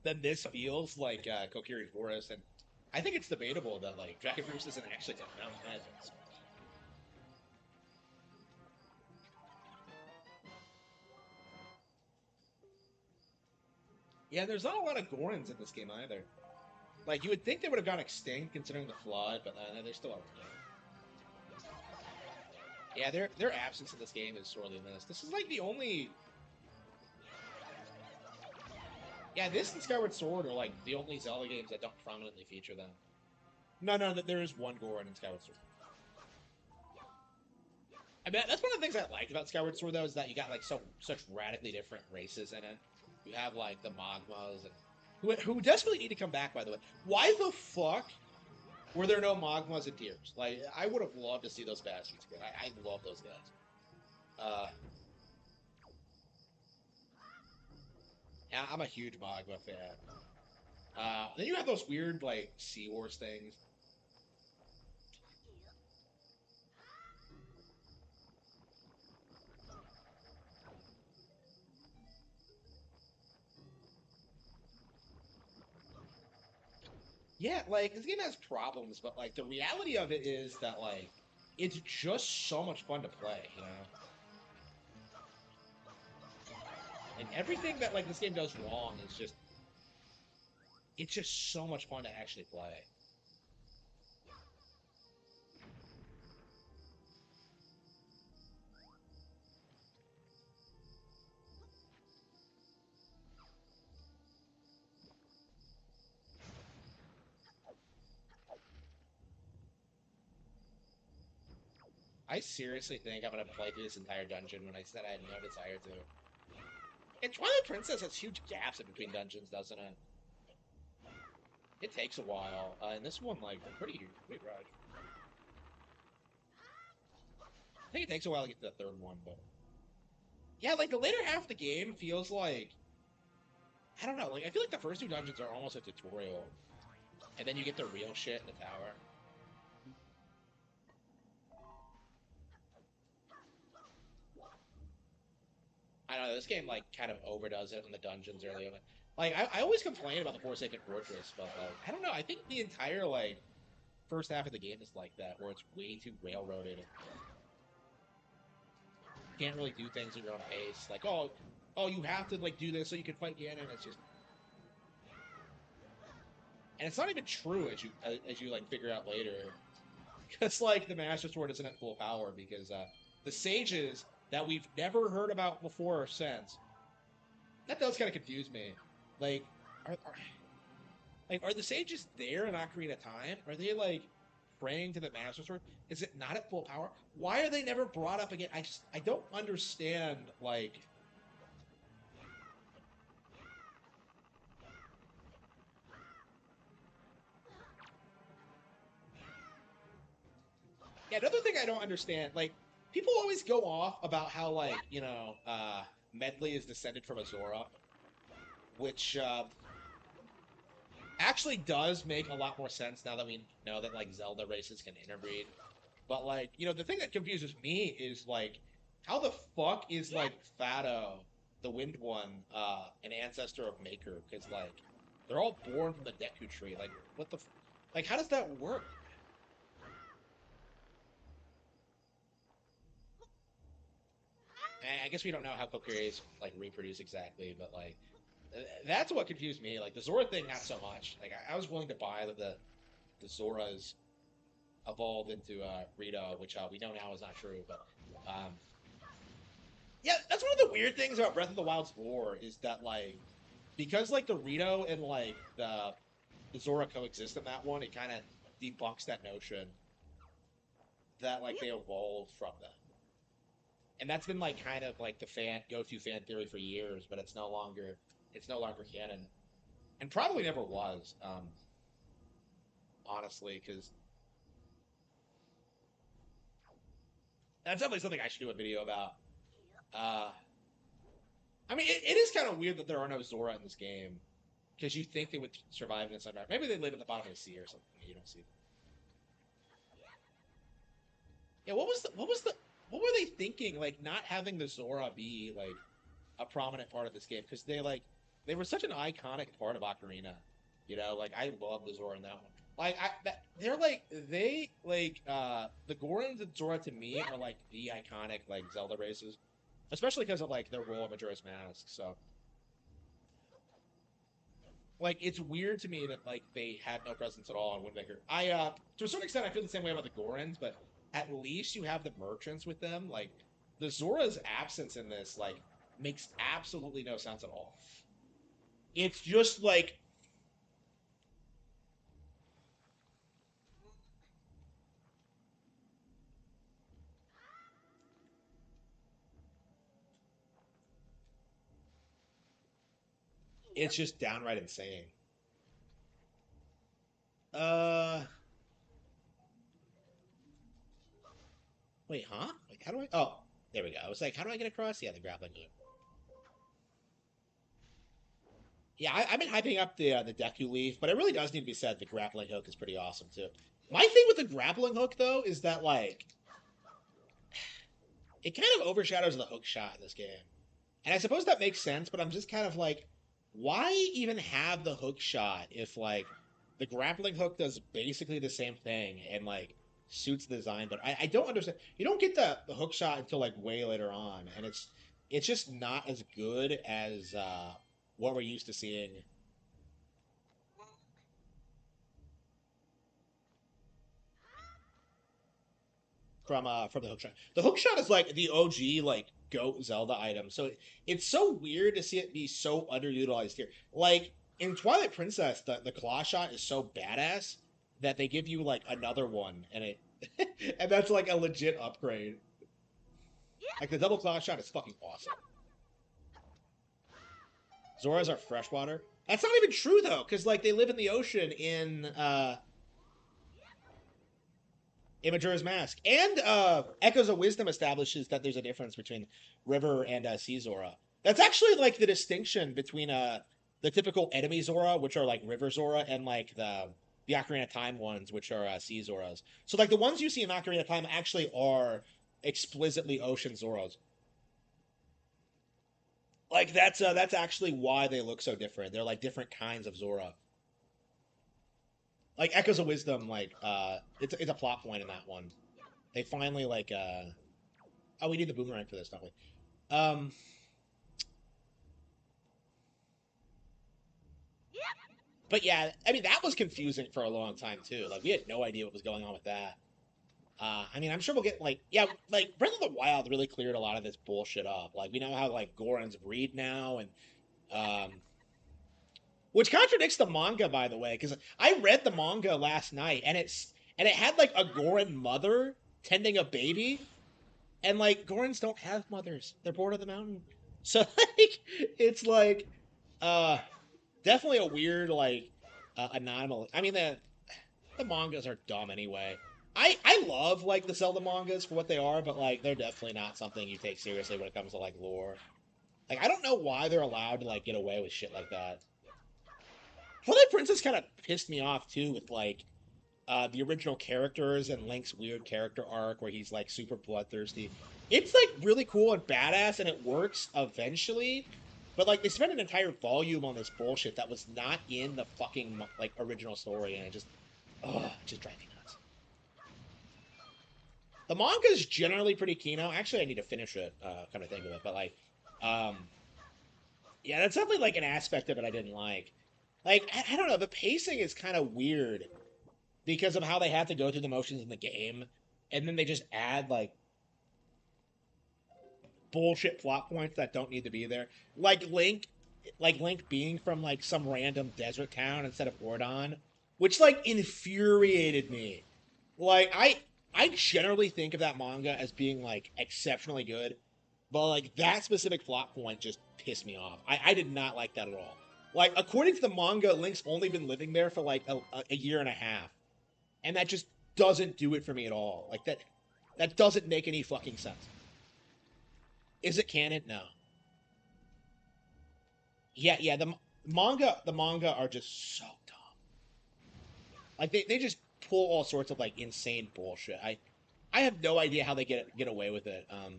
than this feels like Kokiri Forest, and I think it's debatable that like Dragon Roost isn't actually Death Mountain either. So. Yeah, there's not a lot of Gorons in this game either. Like you would think they would have gone extinct considering the flood, but they're still around. Yeah, their absence in this game is sorely missed. This is like the only. Yeah, this and Skyward Sword are like the only Zelda games that don't prominently feature them. No, there is one Goron in Skyward Sword. I mean, that's one of the things I liked about Skyward Sword though is that you got like such radically different races in it. You have like the Magmas and who desperately need to come back. By the way, why the fuck were there no Magmas and Tears? Like, I would have loved to see those bastards again. I love those guys. Yeah, I'm a huge Magma fan. Then you have those weird like Seahorse things. Yeah, like this game has problems, but like the reality of it is that like it's just so much fun to play, you know. Like everything that like this game does wrong is just it's just so much fun to actually play. I seriously think I'm gonna play through this entire dungeon when I said I had no desire to. And Twilight Princess has huge gaps in between dungeons, doesn't it? It takes a while, and this one like pretty rushed. I think it takes a while to get to the third one, but yeah, like the later half of the game feels like I don't know, like I feel like the first two dungeons are almost a tutorial, and then you get the real shit in the tower. I don't know, this game like kind of overdoes it in the dungeons early on. Like I always complain about the Forsaken Fortress, but like I don't know, I think the entire like first half of the game is like that, where it's way too railroaded. You can't really do things at your own pace. Like oh, you have to like do this so you can fight Ganon. It's just, and it's not even true as you like figure out later, because like the Master Sword isn't at full power because the sages that we've never heard about before or since. That does kind of confuse me. Like, are the sages there in Ocarina of Time? Are they like praying to the Master Sword? Is it not at full power? Why are they never brought up again? I don't understand. Like, yeah, another thing I don't understand. Like, people always go off about how like Medley is descended from Azora, which actually does make a lot more sense now that we know that like Zelda races can interbreed. But like, the thing that confuses me is like, how the fuck is like Fado, the Wind One, an ancestor of Maker? Because like, they're all born from the Deku Tree. Like, what the, like, how does that work? I guess we don't know how Kokiri's like reproduce exactly, but like, that's what confused me. Like the Zora thing, not so much. Like I was willing to buy that the Zoras evolved into Rito, which we know now is not true. But yeah, that's one of the weird things about Breath of the Wild's lore is that like because like the Rito and like the Zora coexist in that one, it kind of debunks that notion that like they evolved from them. And that's been like kind of like the go-to fan theory for years, but it's no longer canon, and probably never was, honestly, because that's definitely something I should do a video about. Uh, I mean, it is kind of weird that there are no Zora in this game because you think they would survive inside. Maybe they live at the bottom of the sea or something. You don't see them. Yeah, what were they thinking? Like not having the Zora be like a prominent part of this game because they were such an iconic part of Ocarina. You know, like I love the Zora in that one. Like the Gorons and Zora to me are like the iconic like Zelda races, especially because of like their role of Majora's Mask. So like it's weird to me that like they had no presence at all in Wind Waker. I to a certain extent I feel the same way about the Gorons, but at least you have the merchants with them. Like the Zora's absence in this like makes absolutely no sense at all. It's just like it's just downright insane. Uh Wait, huh? Like how do I Oh, there we go. I was like, how do I get across? Yeah, the grappling hook. Yeah, I've been hyping up the Deku Leaf, but it really does need to be said the grappling hook is pretty awesome too. My thing with the grappling hook though is that like it kind of overshadows the hook shot in this game. And I suppose that makes sense, but I'm just kind of like, why even have the hook shot if like the grappling hook does basically the same thing and like suits the design? But I don't understand. You don't get the hook shot until like way later on, and it's just not as good as what we're used to seeing from the hook shot. The hook shot is like the OG like goat Zelda item. So it's so weird to see it be so underutilized here. Like in Twilight Princess, the claw shot is so badass that they give you like another one and it and that's like a legit upgrade. Like the double claw shot is fucking awesome. Zoras are freshwater. That's not even true though, because like they live in the ocean in Majora's Mask. And Echoes of Wisdom establishes that there's a difference between River and Sea Zora. That's actually like the distinction between the typical enemy Zora, which are like River Zora, and like the Ocarina of Time ones, which are Sea Zoras. So like the ones you see in Ocarina of Time actually are explicitly Ocean Zoras. Like that's actually why they look so different. They're like different kinds of Zora. Like Echoes of Wisdom, like it's a plot point in that one. They finally like oh, we need the boomerang for this, don't we? Um but yeah, I mean that was confusing for a long time too. Like we had no idea what was going on with that. I mean, I'm sure we'll get like yeah, like Breath of the Wild really cleared a lot of this bullshit up. Like we know how like Gorons breed now, and um, which contradicts the manga, by the way, because I read the manga last night, and it had like a Goron mother tending a baby, and like Gorons don't have mothers; they're born of the mountain. So like, it's like uh, definitely a weird like anomaly. I mean the mangas are dumb anyway. I love like the Zelda mangas for what they are, but like they're definitely not something you take seriously when it comes to like lore. Like I don't know why they're allowed to like get away with shit like that. Twilight Princess kind of pissed me off too with like the original characters and Link's weird character arc where he's like super bloodthirsty. It's like really cool and badass and it works eventually, but like they spent an entire volume on this bullshit that was not in the fucking like original story and it just drives me nuts. The manga is generally pretty keen. Actually, I need to finish it, kind of think of it, but like, um, yeah, that's definitely like an aspect of it I didn't like. Like, I don't know, the pacing is kind of weird because of how they have to go through the motions in the game, and then they just add like bullshit plot points that don't need to be there. Like Link being from like some random desert town instead of Ordon, which like infuriated me. Like I generally think of that manga as being like exceptionally good, but like that specific plot point just pissed me off. I did not like that at all. Like according to the manga, Link's only been living there for like a year and a half, and that just doesn't do it for me at all. Like that doesn't make any fucking sense. Is it canon? No. yeah. The manga are just so dumb. Like they just pull all sorts of like insane bullshit. I have no idea how they get away with it. I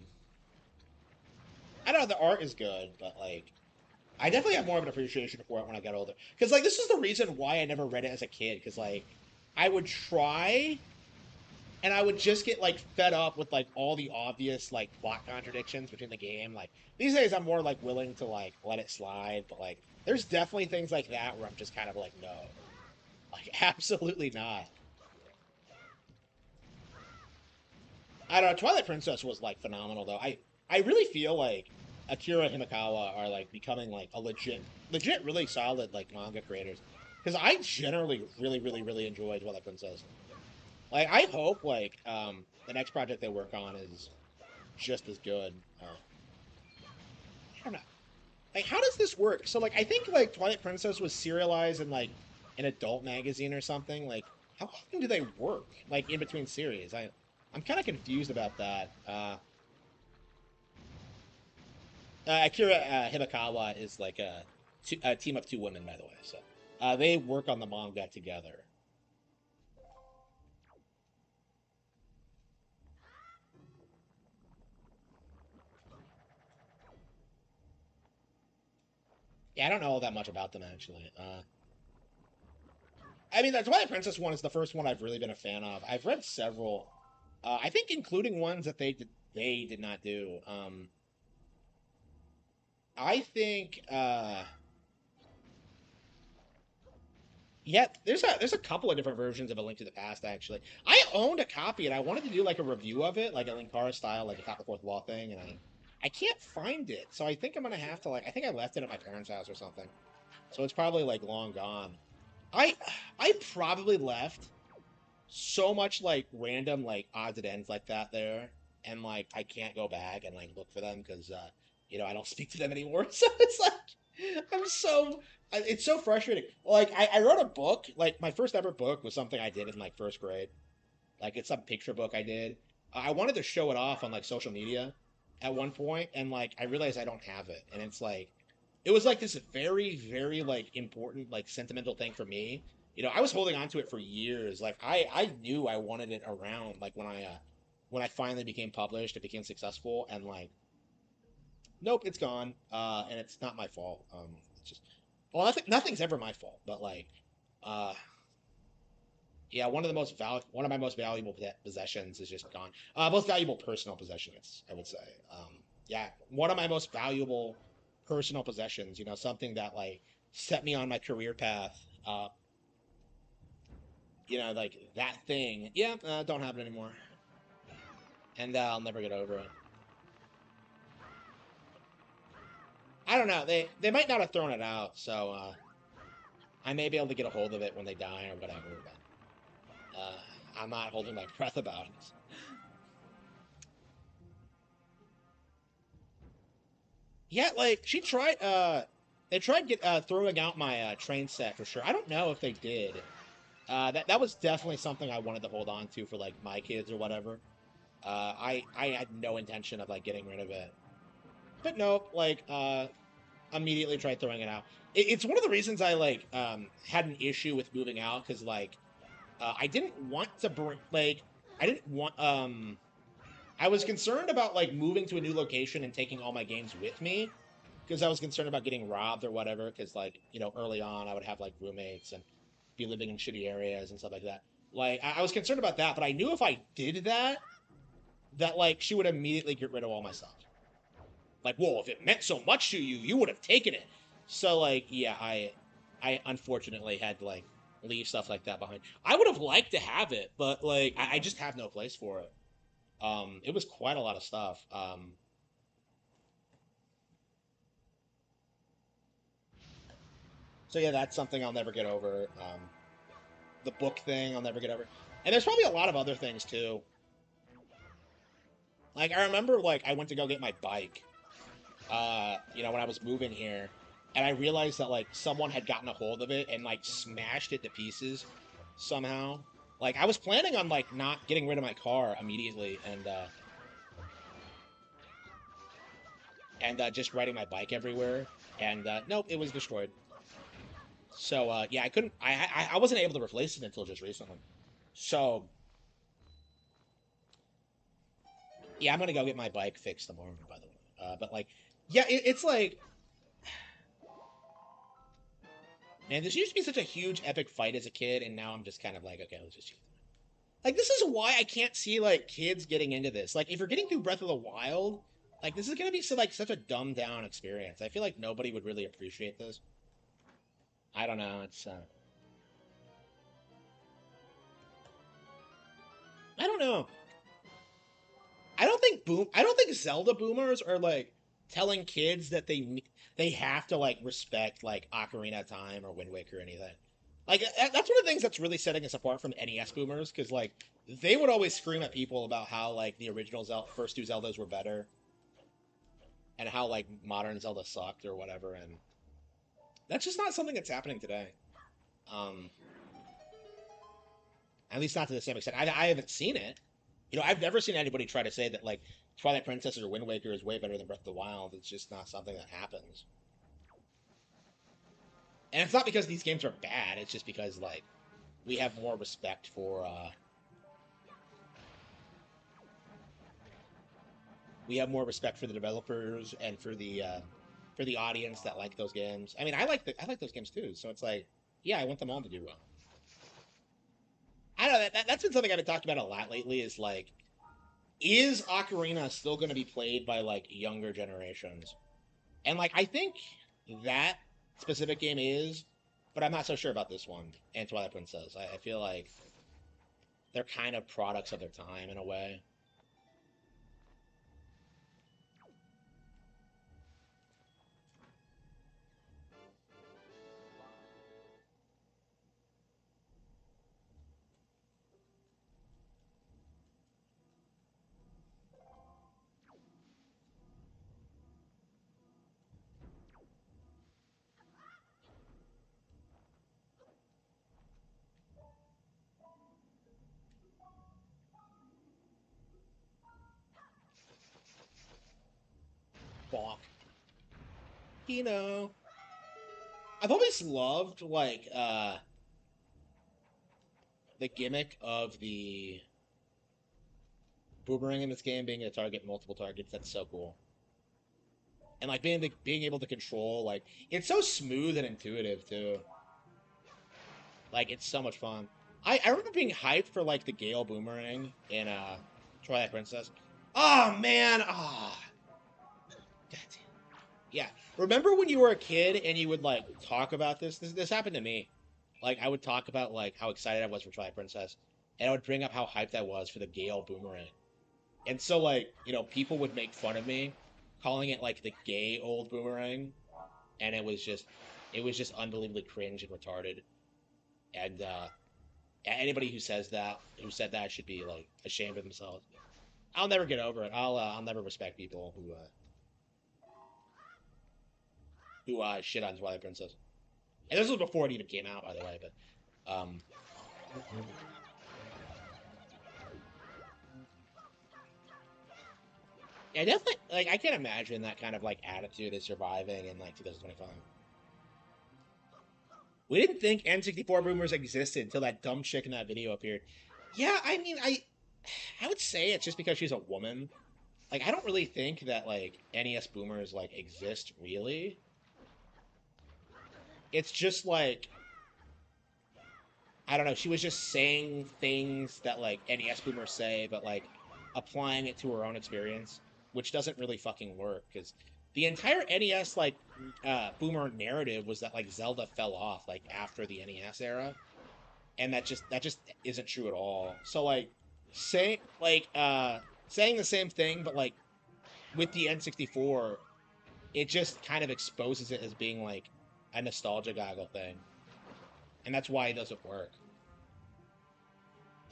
don't know. The art is good, but like I definitely have more of an appreciation for it when I got older. Because like this is the reason why I never read it as a kid. Because like I would try and I would just get like fed up with like all the obvious like plot contradictions between the game. Like these days, I'm more like willing to like let it slide, but like there's definitely things like that where I'm just kind of like, no, like absolutely not. I don't know. Twilight Princess was like phenomenal though. I really feel like Akira Himekawa are like becoming like a legit really solid like manga creators because I generally really enjoy Twilight Princess. Like I hope like the next project they work on is just as good. I don't know. Like, how does this work? So, like, I think like Twilight Princess was serialized in like an adult magazine or something. Like, how often do they work? Like in between series? I'm kind of confused about that. Akira Hibakawa is like a team of two women, by the way. So they work on the manga together. Yeah, I don't know all that much about them actually. I mean, the Twilight Princess one is the first one I've really been a fan of. I've read several, I think, including ones that they did not do. I think, yeah, there's a couple of different versions of A Link to the Past actually. I owned a copy and I wanted to do like a review of it, like a Linkara style, like a top the fourth wall thing, and I can't find it, so I think I'm gonna have to like I think I left it at my parents' house or something, so it's probably like long gone. I I probably left so much like random like odds and ends like that there, and like I can't go back and like look for them because I don't speak to them anymore. So it's like I'm so it's so frustrating. Like I wrote a book. Like my first ever book was something I did in like first grade. Like it's some picture book I did. I wanted to show it off on like social media at one point, and like I realized I don't have it, and it's like it was like this very like important like sentimental thing for me. I was holding on to it for years. Like I knew I wanted it around like when I finally became published, it became successful, and like nope, it's gone. And it's not my fault. It's just well, nothing's ever my fault, but like uh yeah, one of my most valuable possessions is just gone. Most valuable personal possessions, I would say. Yeah, one of my most valuable personal possessions. Something that like set me on my career path. Like that thing. Yeah, don't have it anymore, and I'll never get over it. I don't know. They might not have thrown it out, so I may be able to get a hold of it when they die or whatever. But I'm not holding my breath about it. Yeah, like she tried. They tried throwing out my train set for sure. I don't know if they did. That was definitely something I wanted to hold on to for like my kids or whatever. I had no intention of like getting rid of it, but nope. Like immediately tried throwing it out. It's one of the reasons I like had an issue with moving out because like I didn't want to bring like I didn't want I was concerned about like moving to a new location and taking all my games with me because I was concerned about getting robbed or whatever. Because like early on, I would have like roommates and be living in shitty areas and stuff like that. Like I was concerned about that, but I knew if I did that, that like she would immediately get rid of all my stuff. Like, whoa, if it meant so much to you, you would have taken it. So like, yeah, I unfortunately had to like leave stuff like that behind. I would have liked to have it, but like I just have no place for it. It was quite a lot of stuff. So yeah, that's something I'll never get over. The book thing I'll never get over. And there's probably a lot of other things too. Like I remember like I went to go get my bike, when I was moving here, and I realized that like someone had gotten a hold of it and like smashed it to pieces somehow. Like I was planning on like not getting rid of my car immediately and just riding my bike everywhere. And nope, it was destroyed. So yeah, I couldn't. I wasn't able to replace it until just recently. So yeah, I'm gonna go get my bike fixed tomorrow. By the way, but like, yeah, it's like, man, this used to be such a huge epic fight as a kid, and now I'm just kind of like, okay, let's just like, this is why I can't see like kids getting into this. Like, if you're getting through Breath of the Wild, like this is gonna be so like such a dumbed down experience. I feel like nobody would really appreciate this. I don't know. It's I don't know. I don't think Zelda boomers are like telling kids that they have to like respect like Ocarina of Time or Wind Waker or anything. Like that's one of the things that's really setting us apart from NES boomers, because like they would always scream at people about how like the original first two Zeldas were better, and how like modern Zelda sucked or whatever, and that's just not something that's happening today. Um, at least not to the same extent. I haven't seen it. You know, I've never seen anybody try to say that like Twilight Princess or Wind Waker is way better than Breath of the Wild. It's just not something that happens. And it's not because these games are bad. It's just because like we have more respect for the developers and for the audience that like those games. I mean, I like those games too. So it's like, yeah, I want them all to do well. I don't know. That's been something I've been talking about a lot lately. Is like, is Ocarina still going to be played by like younger generations? And like, I think that specific game is, but I'm not so sure about this one and Twilight Princess. I feel like they're kind of products of their time in a way. Bonk. You know, I've always loved like the gimmick of the boomerang in this game being able to target multiple targets. That's so cool. And like being able to control, like it's so smooth and intuitive too. Like it's so much fun. I remember being hyped for like the Gale boomerang in Twilight Princess. Oh man, yeah. Remember when you were a kid and you would like talk about this happened to me. Like I would talk about like how excited I was for Twilight Princess, and I would bring up how hyped I was for the Gale boomerang. And so like, you know, people would make fun of me, calling it like the gay old boomerang, and it was just unbelievably cringe and retarded. And anybody who said that should be like ashamed of themselves. I'll never get over it. I'll never respect people who shit on Twilight Princess. And this was before it even came out, by the way. But yeah, definitely. Like, I can't imagine that kind of like attitude is surviving in like 2025. We didn't think N64 boomers existed until that dumb chick in that video appeared. Yeah, I mean, I would say it's just because she's a woman. Like, I don't really think that like NES boomers like exist really. It's just like, I don't know. She was just saying things that like NES boomers say, but like applying it to her own experience, which doesn't really fucking work because the entire NES like boomer narrative was that like Zelda fell off like after the NES era, and that just isn't true at all. So like saying the same thing, but like with the N64, it just kind of exposes it as being like a nostalgia goggle thing, and that's why it doesn't work.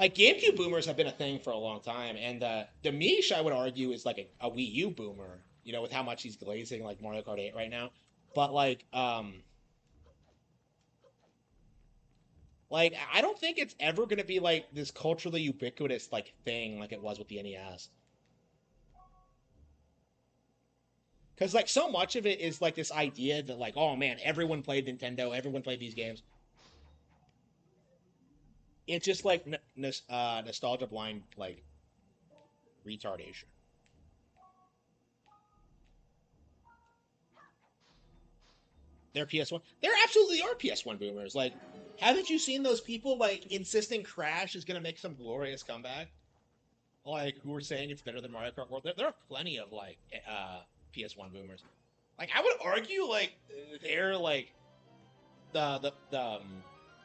Like GameCube boomers have been a thing for a long time, and the Mish I would argue is like a Wii U boomer. You know, with how much he's glazing like Mario Kart 8 right now. But like I don't think it's ever gonna be like this culturally ubiquitous like thing like it was with the NES. Because like so much of it is like this idea that like, oh man, everyone played Nintendo, everyone played these games. It's just like nostalgia blind like retardation. They're PS1. They're absolutely are PS1 boomers. Like, haven't you seen those people like insisting Crash is gonna make some glorious comeback? Like, who are saying it's better than Mario Kart World? There are plenty of like PS1 boomers. Like, I would argue like they're like the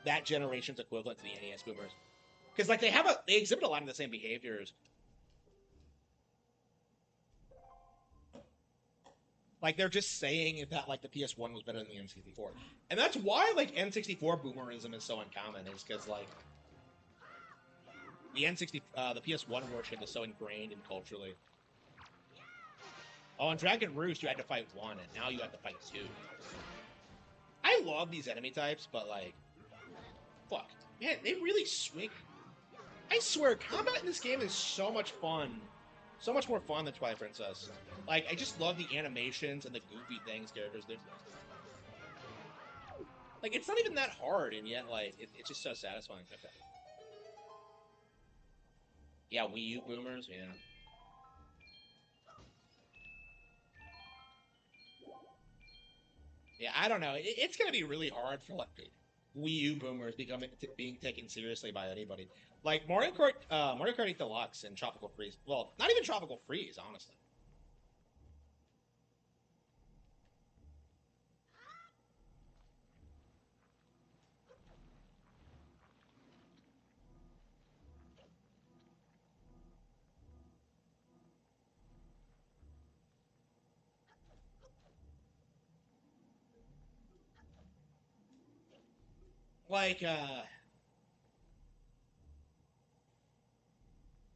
that generation's equivalent to the NES boomers because like they exhibit a lot of the same behaviors. Like they're just saying that like the PS1 was better than the N64, and that's why like N64 boomerism is so uncommon. Is because like the PS1 version is so ingrained and culturally. Oh, in Dragon Roost you had to fight one, and now you have to fight two. I love these enemy types, but like, fuck, man, they really swing. I swear, combat in this game is so much fun. So much more fun than Twilight Princess. Like, I just love the animations and the goofy things characters do. Like, it's not even that hard, and yet, like, it's just so satisfying. Okay. Yeah, Wii U boomers, yeah. Yeah, I don't know. It's gonna be really hard for, like, Wii U boomers being taken seriously by anybody. Like Mario Kart 8 Deluxe and Tropical Freeze. Well, not even Tropical Freeze, honestly. Like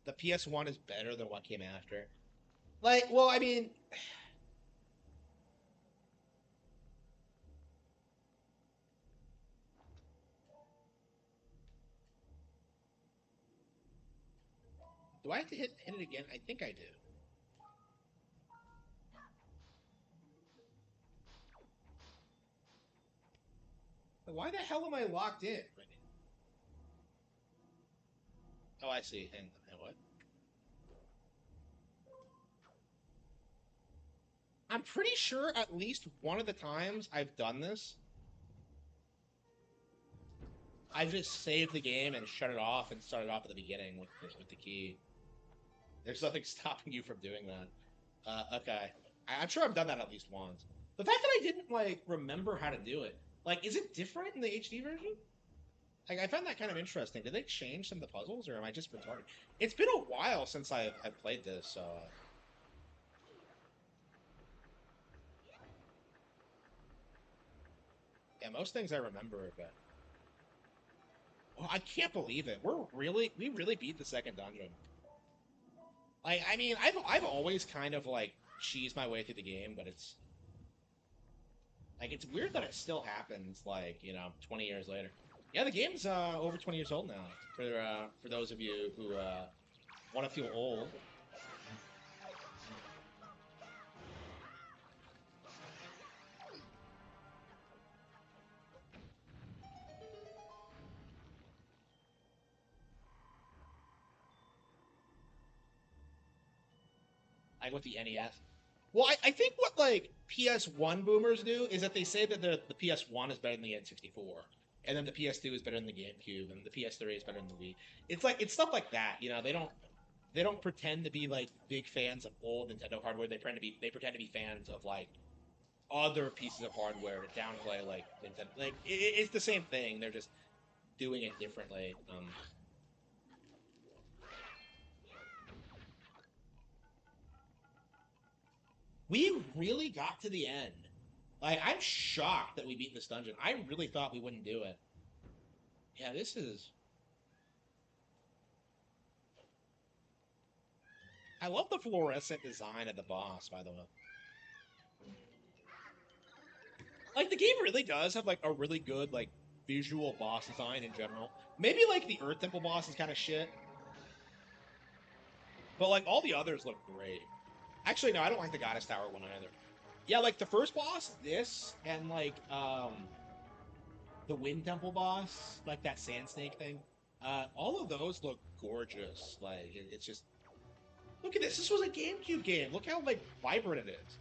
the PS1 is better than what came after. Like, well, I mean, do I have to hit it again? I think I do. Why the hell am I locked in? Oh, I see. And what? I'm pretty sure at least one of the times I've done this, I've just saved the game and shut it off and started off at the beginning with the key. There's nothing stopping you from doing that. Okay. I'm sure I've done that at least once. The fact that I didn't like remember how to do it, like, is it different in the HD version? Like, I found that kind of interesting. Did they change some of the puzzles, or am I just retarded? It's been a while since I've played this, so. Yeah, most things I remember, but. Oh, I can't believe it. We really beat the second dungeon. Like, I mean, I've always kind of like cheesed my way through the game, but it's like it's weird that it still happens. Like, 20 years later. Yeah, the game's over 20 years old now. For those of you who want to feel old. Like with the NES. Well, I think what like PS1 boomers do is that they say that the PS1 is better than the N64, and then the PS2 is better than the GameCube, and the PS3 is better than the Wii. It's stuff like that. They don't pretend to be like big fans of old Nintendo hardware. They pretend to be fans of like other pieces of hardware to downplay like Nintendo. Like it's the same thing. They're just doing it differently. We really got to the end. Like, I'm shocked that we beat this dungeon. I really thought we wouldn't do it. Yeah, this is. I love the fluorescent design of the boss, by the way. Like, the game really does have, like, a really good, like, visual boss design in general. Maybe, like, the Earth Temple boss is kind of shit. But, like, all the others look great. Actually, no, I don't like the Goddess Tower one either. Yeah, like the first boss, this, and like the Wind Temple boss, like that Sand Snake thing. All of those look gorgeous. Like it's just look at this. This was a GameCube game. Look how like vibrant it is.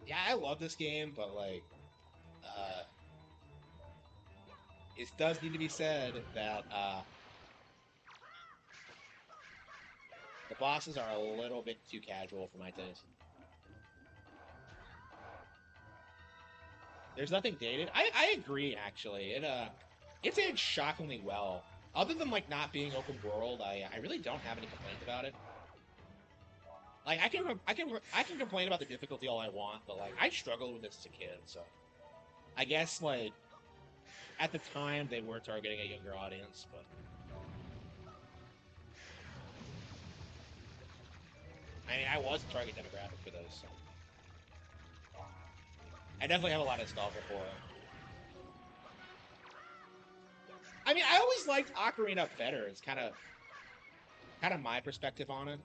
Yeah, I love this game, but like, uh, it does need to be said that the bosses are a little bit too casual for my taste. There's nothing dated. I agree actually. It's aged shockingly well. Other than like not being open world, I really don't have any complaints about it. Like I can complain about the difficulty all I want, but like I struggled with this as a kid, so I guess like at the time they were targeting a younger audience, but I mean I was the target demographic for those, so I definitely have a lot of nostalgia for it. I mean I always liked Ocarina better. It's kind of my perspective on it.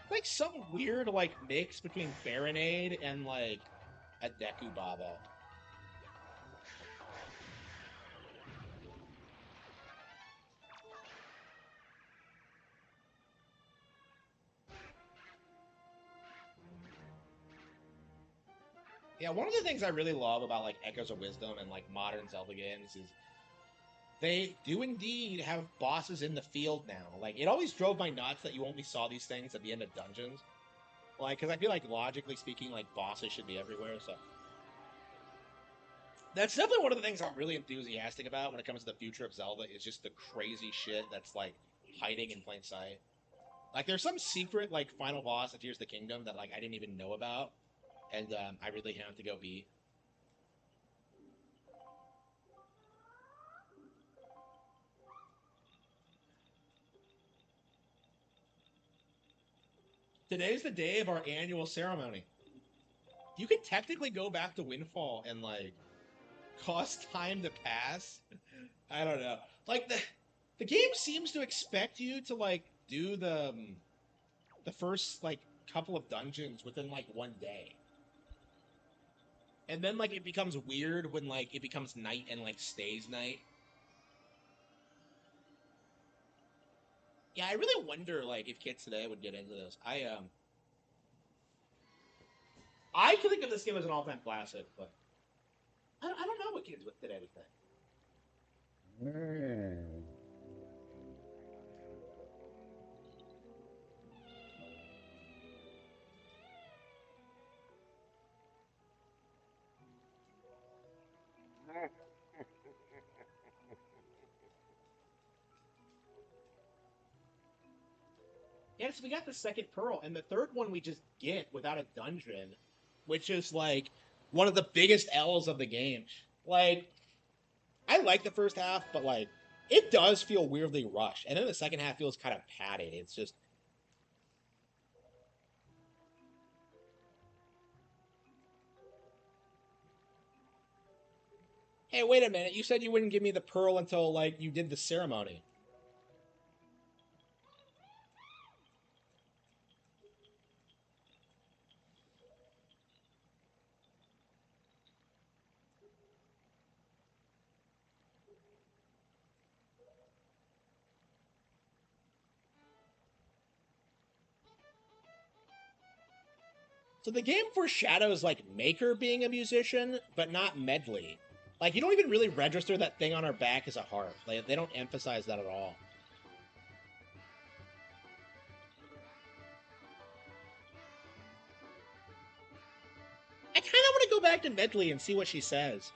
Like some weird like mix between Baronade and like a Deku Baba. Yeah, one of the things I really love about like Echoes of Wisdom and like modern Zelda games is they do indeed have bosses in the field now. Like it always drove my nuts that you only saw these things at the end of dungeons. Like, because I feel like logically speaking, like bosses should be everywhere. So that's definitely one of the things I'm really enthusiastic about when it comes to the future of Zelda. Is just the crazy shit that's like hiding in plain sight. Like there's some secret like final boss of Tears of the Kingdom that like I didn't even know about, and I really have to go beat. Today's the day of our annual ceremony. You could technically go back to Windfall and like cause time to pass. I don't know. Like the game seems to expect you to like do the first like couple of dungeons within like one day. And then like it becomes weird when like it becomes night and like stays night. Yeah, I really wonder like if kids today would get into this. I think of this game as an all-time classic, but I don't know what kids with today would think. Yeah, so we got the second pearl, and the third one we just get without a dungeon, which is like one of the biggest L's of the game. Like, I like the first half, but like it does feel weirdly rushed, and then the second half feels kind of padded. It's just, hey, wait a minute, you said you wouldn't give me the pearl until like you did the ceremony. So the game foreshadows like Maker being a musician, but not Medley. Like you don't even really register that thing on her back as a harp. Like they don't emphasize that at all. I kind of want to go back to Medley and see what she says.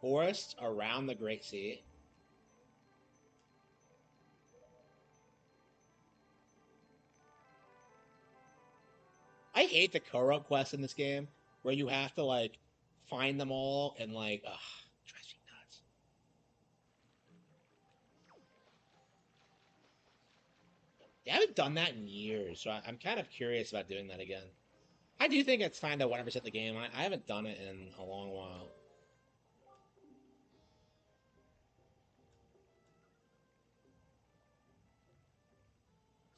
Forests around the Great Sea. I hate the Kuro quest in this game, where you have to like find them all and like, ugh, it drives me nuts. I haven't done that in years, so I'm kind of curious about doing that again. I do think it's time to 100% the game. I haven't done it in a long while.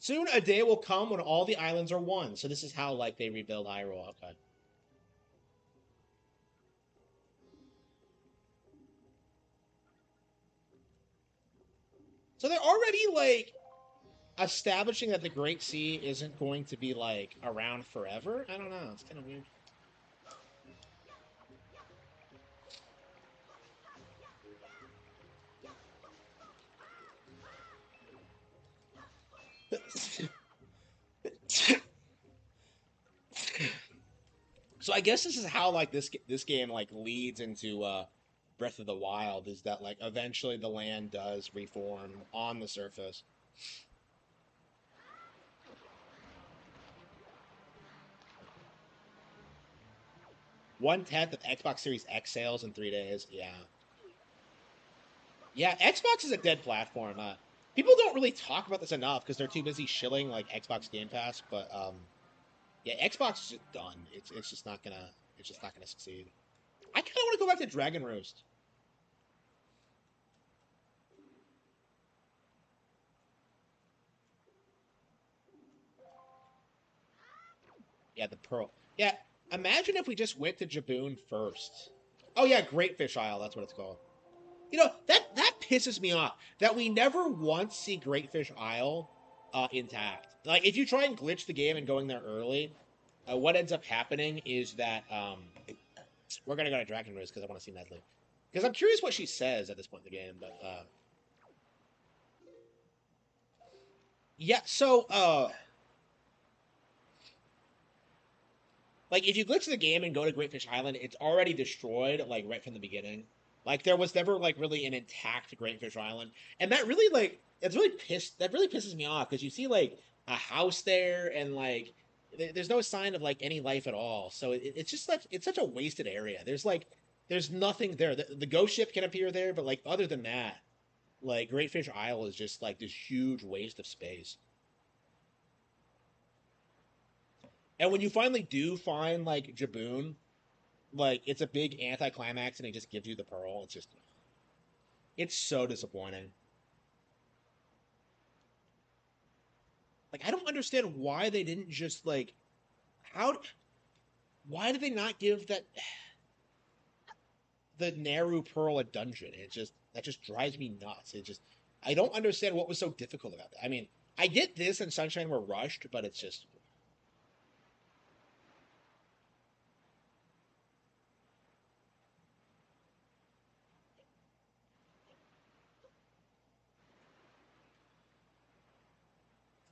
Soon a day will come when all the islands are one. So this is how like they rebuild Hyrule. Okay. So they're already like establishing that the Great Sea isn't going to be like around forever. I don't know. It's kind of weird. So I guess this is how like this game like leads into Breath of the Wild, is that like eventually the land does reform on the surface. 1/10 of Xbox Series X sales in 3 days. Yeah. Yeah, Xbox is a dead platform. People don't really talk about this enough because they're too busy shilling like Xbox Game Pass. But yeah, Xbox is just done. It's just not gonna succeed. I kind of want to go back to Dragon Roost. Yeah, the Pearl. Yeah, imagine if we just went to Jaboon first. Oh yeah, Great Fish Isle. That's what it's called. You know, that pisses me off that we never once see Great Fish Isle intact. Like if you try and glitch the game and going there early, what ends up happening is that we're gonna go to Dragon Roost because I want to see Medley. Because I'm curious what she says at this point in the game, but yeah. So like if you glitch the game and go to Great Fish Island, it's already destroyed like right from the beginning. Like there was never like really an intact Great Fish Island, and that really like it's really pissed. That really pisses me off because you see like a house there, and like there's no sign of like any life at all. So it's just like it's such a wasted area. There's nothing there. The ghost ship can appear there, but like other than that, like Great Fish Isle is just like this huge waste of space. And when you finally do find like Jaboon, like it's a big anticlimax, and he just gives you the pearl. It's so disappointing. Like I don't understand why they didn't just like how why did they not give the Naru Pearl a dungeon? That just drives me nuts. I don't understand what was so difficult about it. I mean, I get this and Sunshine were rushed, but it's just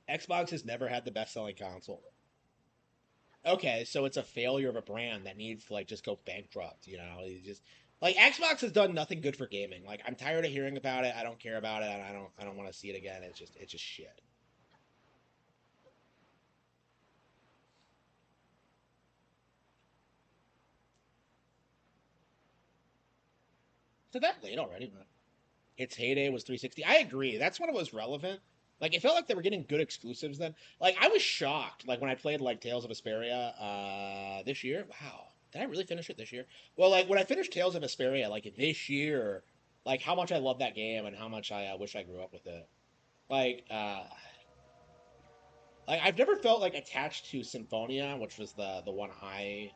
Xbox has never had the best selling console. Okay, so it's a failure of a brand that needs to like just go bankrupt, you know? You just like Xbox has done nothing good for gaming. Like I'm tired of hearing about it. I don't care about it. I don't want to see it again. It's just shit. So that late already, but its heyday was 360. I agree. That's when it was relevant. Like it felt like they were getting good exclusives then. Like I was shocked like when I played like Tales of Vesperia this year. Wow. Did I really finish it this year? Well, like when I finished Tales of Vesperia like this year, like how much I love that game and how much I wish I grew up with it. Like like I've never felt like attached to Symphonia, which was the one I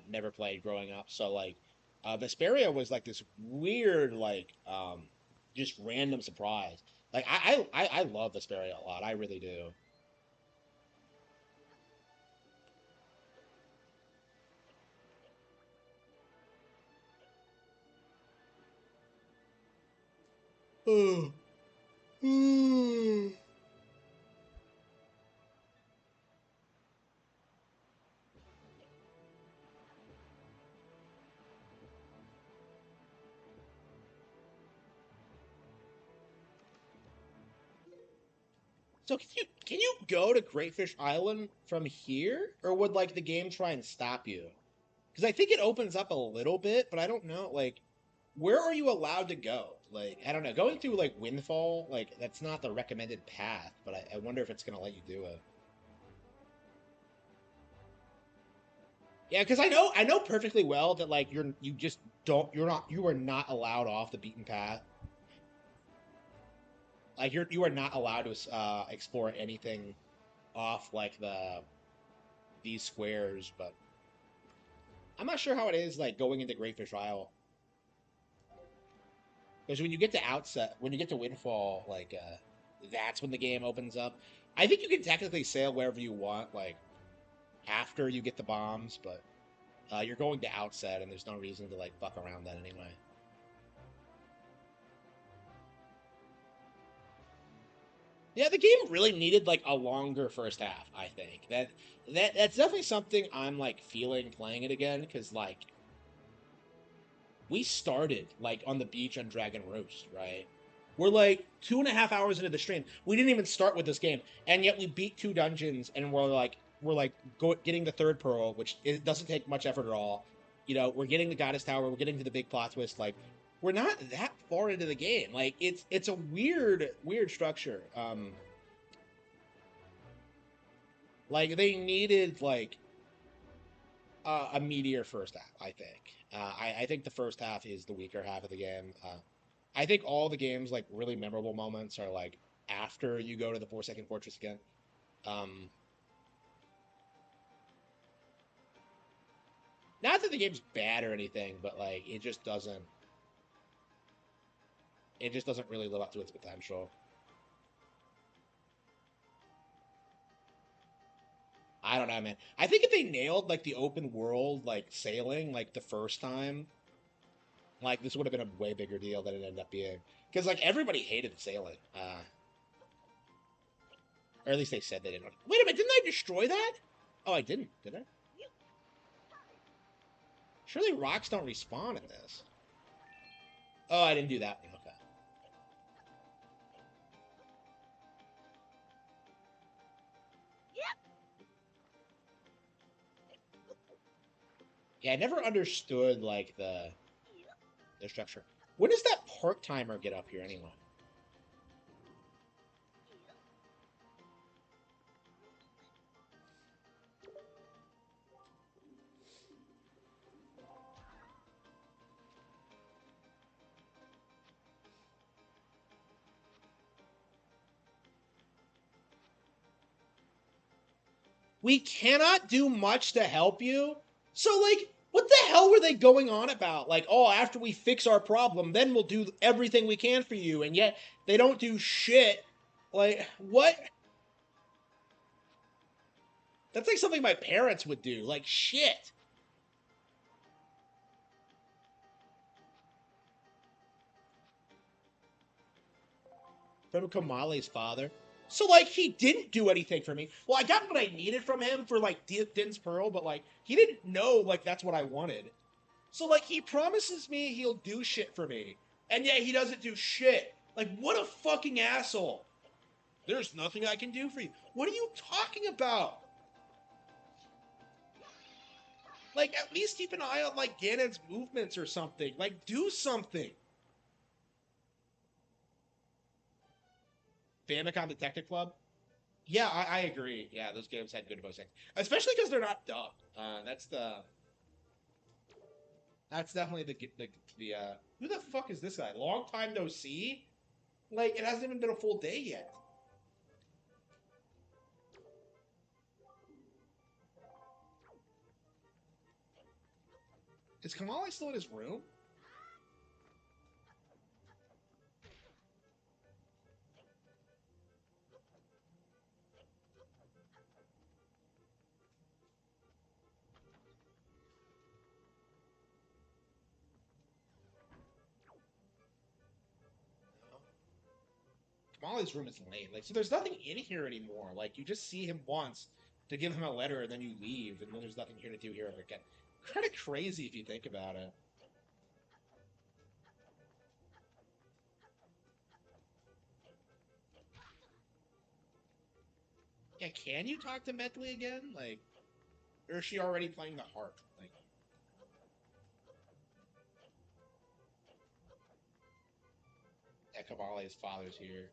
never played growing up. So like Vesperia was like this weird like just random surprise. Like I love Vesperia a lot. I really do. So can you go to Greatfish Island from here, or would like the game try and stop you? Because I think it opens up a little bit, but I don't know. Like, where are you allowed to go? Like, I don't know. Going through like Windfall, like that's not the recommended path, but I wonder if it's gonna let you do it. Yeah, because I know perfectly well that like you just don't you are not allowed off the beaten path. Like you are not allowed to explore anything off like these squares, but I'm not sure how it is like going into Greatfish Isle. Because when you get to Windfall, like that's when the game opens up. I think you can technically sail wherever you want, like after you get the bombs, but you're going to Outset, and there's no reason to like fuck around that anyway. Yeah, the game really needed like a longer first half. I think that's definitely something I'm like feeling playing it again because like we started like on the beach on Dragon Roost, right? We're like 2.5 hours into the stream. We didn't even start with this game, and yet we beat 2 dungeons, and getting the third pearl, which it doesn't take much effort at all. You know, we're getting the Goddess Tower. We're getting to the big plot twist. Like, we're not that far into the game. Like, it's a weird structure. Like they needed like a meteor first half. I think. I think the first half is the weaker half of the game. I think all the game's like really memorable moments are like after you go to the Forsaken Fortress again. Um, Not that the game's bad or anything, but like it just doesn't really live up to its potential. I don't know, man. I think if they nailed like the open world like sailing like the first time, like this would have been a way bigger deal than it ended up being. Because like everybody hated sailing, or at least they said they didn't. Wait a minute, didn't I destroy that? Oh, I didn't, did I? Surely rocks don't respawn in this. Oh, I didn't do that one. Okay. Yeah, I never understood like the structure. When does that part timer get up here anyway? We cannot do much to help you. So, like, what the hell were they going on about? Like, oh, after we fix our problem, then we'll do everything we can for you. And yet, they don't do shit. Like, what? That's like something my parents would do. Like, shit. From Kamale's father. So, like, he didn't do anything for me. Well, I got what I needed from him for, like, Din's Pearl, but, like, he didn't know, like, that's what I wanted. So, like, he promises me he'll do shit for me, and yet he doesn't do shit. Like, what a fucking asshole. There's nothing I can do for you. What are you talking about? Like, at least keep an eye on, like, Ganon's movements or something. Like, do something. Famicom Detective Club? Yeah, I agree. Yeah, those games had good voice acting. Especially because they're not dubbed. That's definitely the who the fuck is this guy? Long time no see? Like, it hasn't even been a full day yet. Is Kamali still in his room? Kamali's room is lame. Like, so there's nothing in here anymore. Like, you just see him once to give him a letter, and then you leave, and then there's nothing here to do here ever again. Kind of crazy if you think about it. Yeah, can you talk to Medley again? Like, or is she already playing the harp? Like, yeah, Kamale's father's here.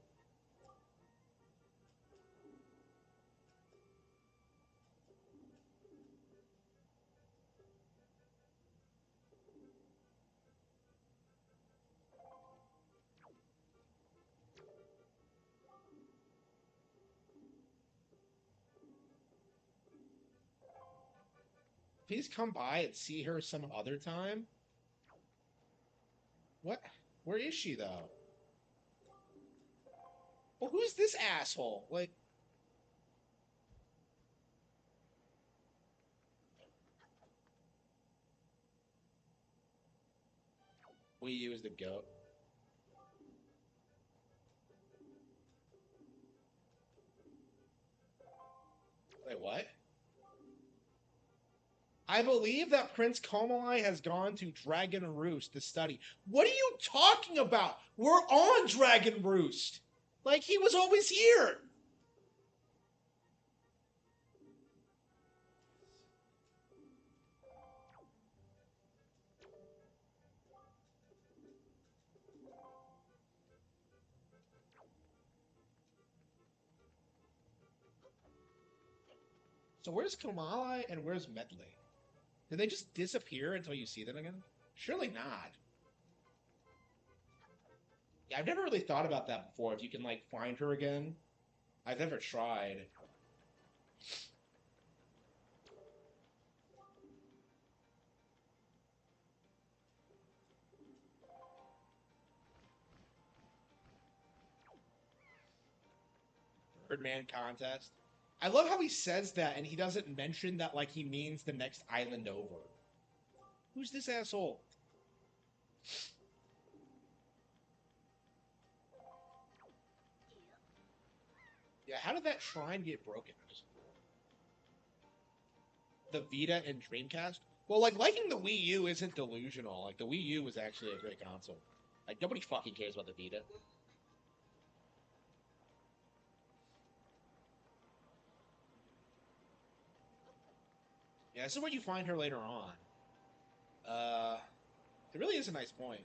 Please come by and see her some other time. What? Where is she though? Well, who's this asshole? Like, Wii U is the goat. Wait, what? I believe that Prince Komalai has gone to Dragon Roost to study. What are you talking about? We're on Dragon Roost. Like, he was always here. So where's Komalai and where's Medley? Did they just disappear until you see them again? Surely not. Yeah, I've never really thought about that before. If you can, like, find her again. I've never tried. Birdman contest. I love how he says that and he doesn't mention that, like, he means the next island over. Who's this asshole? Yeah, how did that shrine get broken? The Vita and Dreamcast? Well, like, liking the Wii U isn't delusional. Like, the Wii U was actually a great console. Like, nobody fucking cares about the Vita. Yeah, this is where you find her later on. It really is a nice point.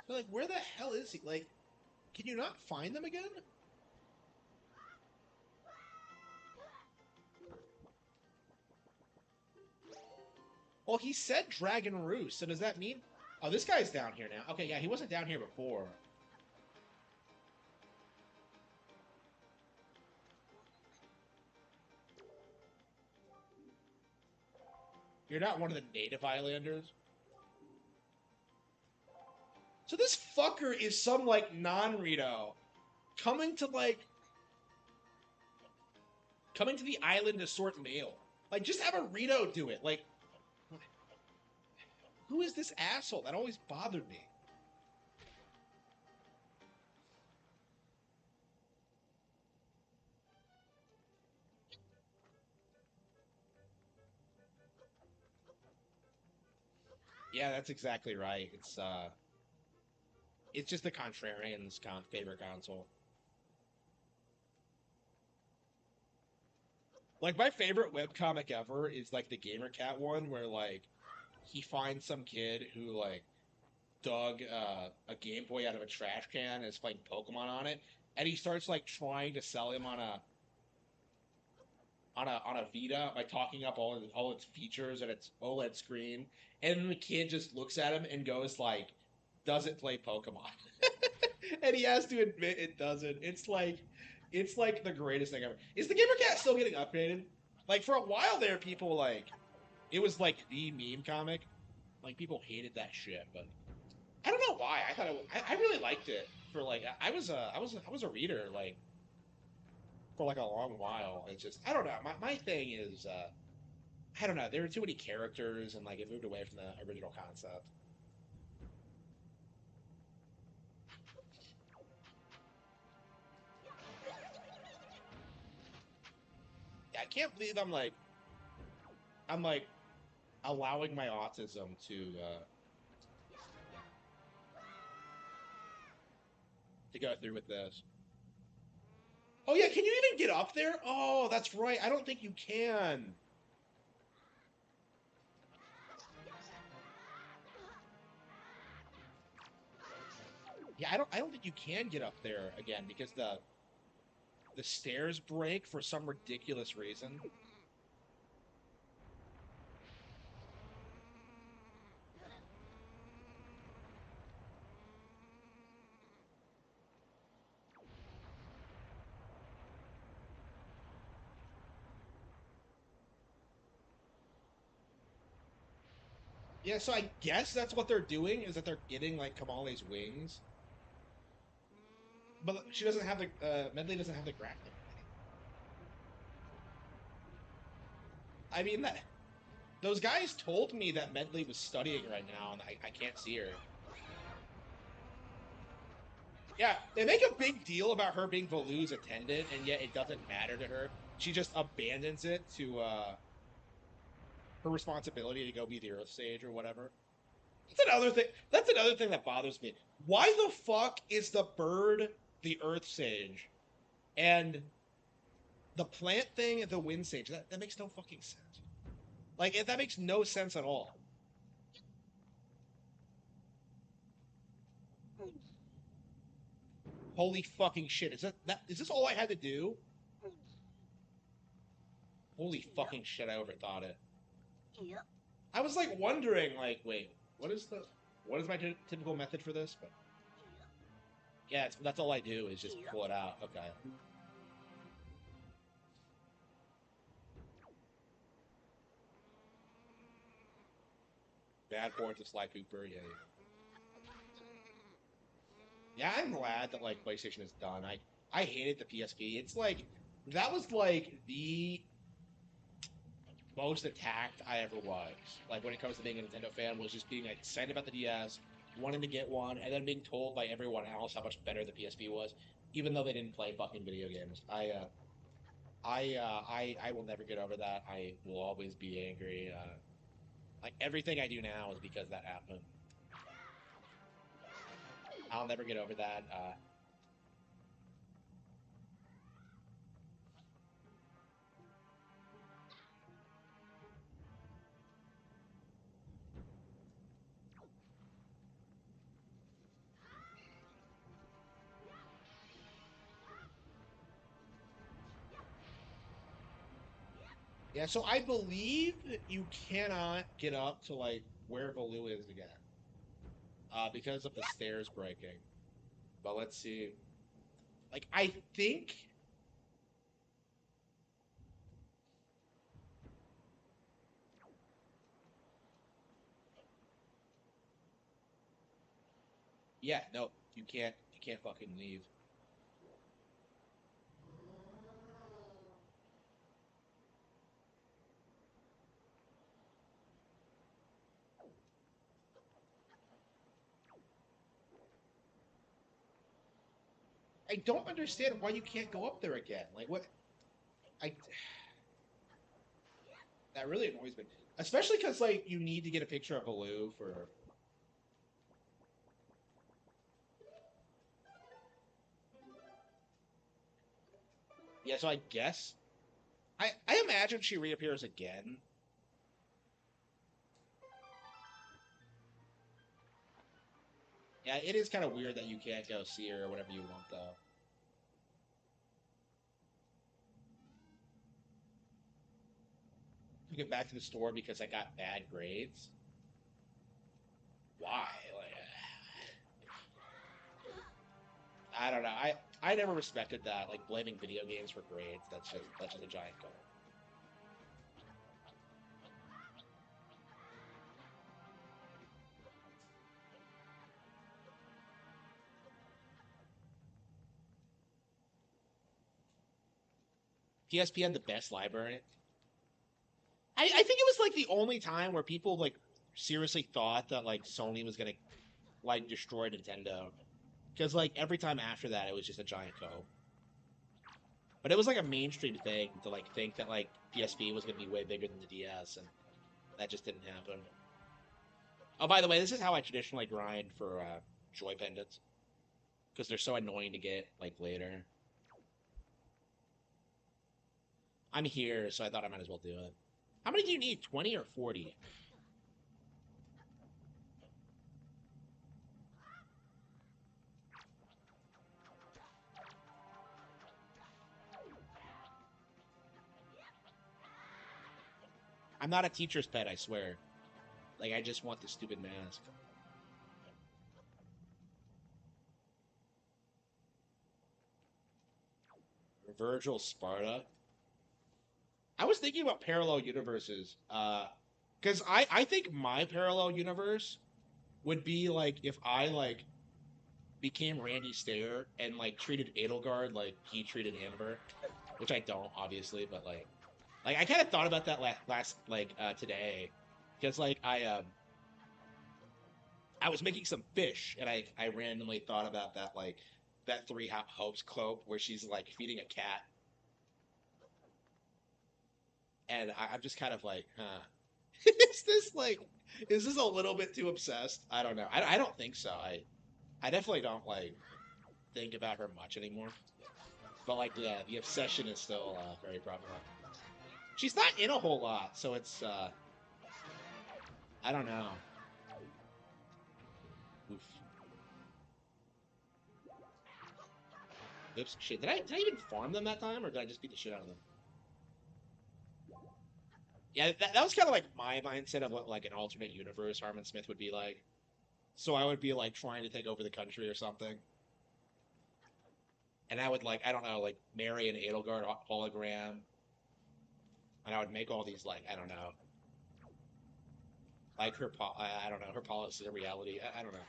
So, like, where the hell is he? Like, can you not find them again? Well, he said Dragon Roost, so does that mean... Oh, this guy's down here now. Okay, yeah, he wasn't down here before. You're not one of the native islanders? So this fucker is some, like, non-Rito coming to, like... coming to the island to sort mail. Like, just have a Rito do it. Like, who is this asshole? That always bothered me. Yeah, that's exactly right. It's just the contrarian's favorite console. Like, my favorite webcomic ever is, like, the Gamer Cat one, where, like, he finds some kid who, like, dug a Game Boy out of a trash can and is playing Pokemon on it, and he starts, like, trying to sell him on a Vita by talking up all its features and its OLED screen, and the kid just looks at him and goes like, "Does it play Pokemon?" And he has to admit it doesn't. It's like the greatest thing ever. Is the Gamer Cat still getting updated? Like, for a while there, people, like, it was like the meme comic. Like, people hated that shit, but I don't know why. I really liked it for, like, I was a reader, like, for like a long while. It's just, I don't know. My thing is, I don't know. There were too many characters, and, like, it moved away from the original concept. Yeah, I can't believe I'm like allowing my autism to go through with this. Oh yeah, can you even get up there? Oh, that's right. I don't think you can. Yeah, I don't think you can get up there again because the stairs break for some ridiculous reason. Yeah, so I guess that's what they're doing is that they're getting like Kamale's wings, but she doesn't have the Medley doesn't have the grappling. I mean that those guys told me that Medley was studying right now, and I can't see her. Yeah, they make a big deal about her being Valu's attendant, and yet it doesn't matter to her. She just abandons it to her responsibility to go be the Earth Sage or whatever. That's another thing. That's another thing that bothers me. Why the fuck is the bird the Earth Sage, and the plant thing the Wind Sage? That makes no fucking sense. Like that makes no sense at all. Holy fucking shit! Is this all I had to do? Holy fucking shit! I overthought it. Yep. I was like wondering, like, wait, what is my typical method for this? But yeah, that's all I do is just pull it out. Okay. Bad board to Sly Cooper. Yeah, yeah. I'm glad that like PlayStation is done. I hated the PSP. It's like that was like the most attacked I ever was. Like when it comes to being a Nintendo fan, was just being like, excited about the DS, wanting to get one, and then being told by everyone else how much better the PSP was, even though they didn't play fucking video games. I will never get over that. I will always be angry. Like everything I do now is because that happened. I'll never get over that. Yeah, so I believe you cannot get up to like where Baloo is again, because of the stairs breaking. But let's see. Like I think, yeah, no, you can't. You can't fucking leave. I don't understand why you can't go up there again. Like what? I That really annoys me, especially because like you need to get a picture of Baloo for. Yeah, so I guess I imagine she reappears again. Yeah, it is kind of weird that you can't go see her or whatever you want though. To get back to the store because I got bad grades. Why? Like, I don't know. I never respected that. Like blaming video games for grades. That's just a giant goal. PSP had the best library. I think it was like the only time where people like seriously thought that like Sony was gonna like destroy Nintendo. Because like every time after that, it was just a giant co. But it was like a mainstream thing to like think that like PSP was gonna be way bigger than the DS, and that just didn't happen. Oh, by the way, this is how I traditionally grind for joy pendants. because they're so annoying to get like later. I'm here, so I thought I might as well do it. How many do you need? 20 or 40? I'm not a teacher's pet, I swear. Like, I just want the stupid mask. Virgil Sparta. I was thinking about parallel universes, because I think my parallel universe would be like if I like became Randy Stair and like treated Edelgard like he treated Amber, which I don't obviously, but like I kind of thought about that last today, because like I was making some fish and I randomly thought about that like that Three Hopes cloak where she's like feeding a cat, and I'm just kind of like, huh. Is this a little bit too obsessed? I don't know. I don't think so. I definitely don't like think about her much anymore. But like, yeah, the obsession is still very prevalent. She's not in a whole lot, so it's I don't know. Oof. Oops, shit. Did I even farm them that time, or did I just beat the shit out of them? Yeah, that was kind of like my mindset of what like an alternate universe Harman Smith would be like. So I would be like trying to take over the country or something, and I would like I don't know like marry an Edelgard hologram, and I would make all these like I don't know like I don't know her policy of reality. I don't know.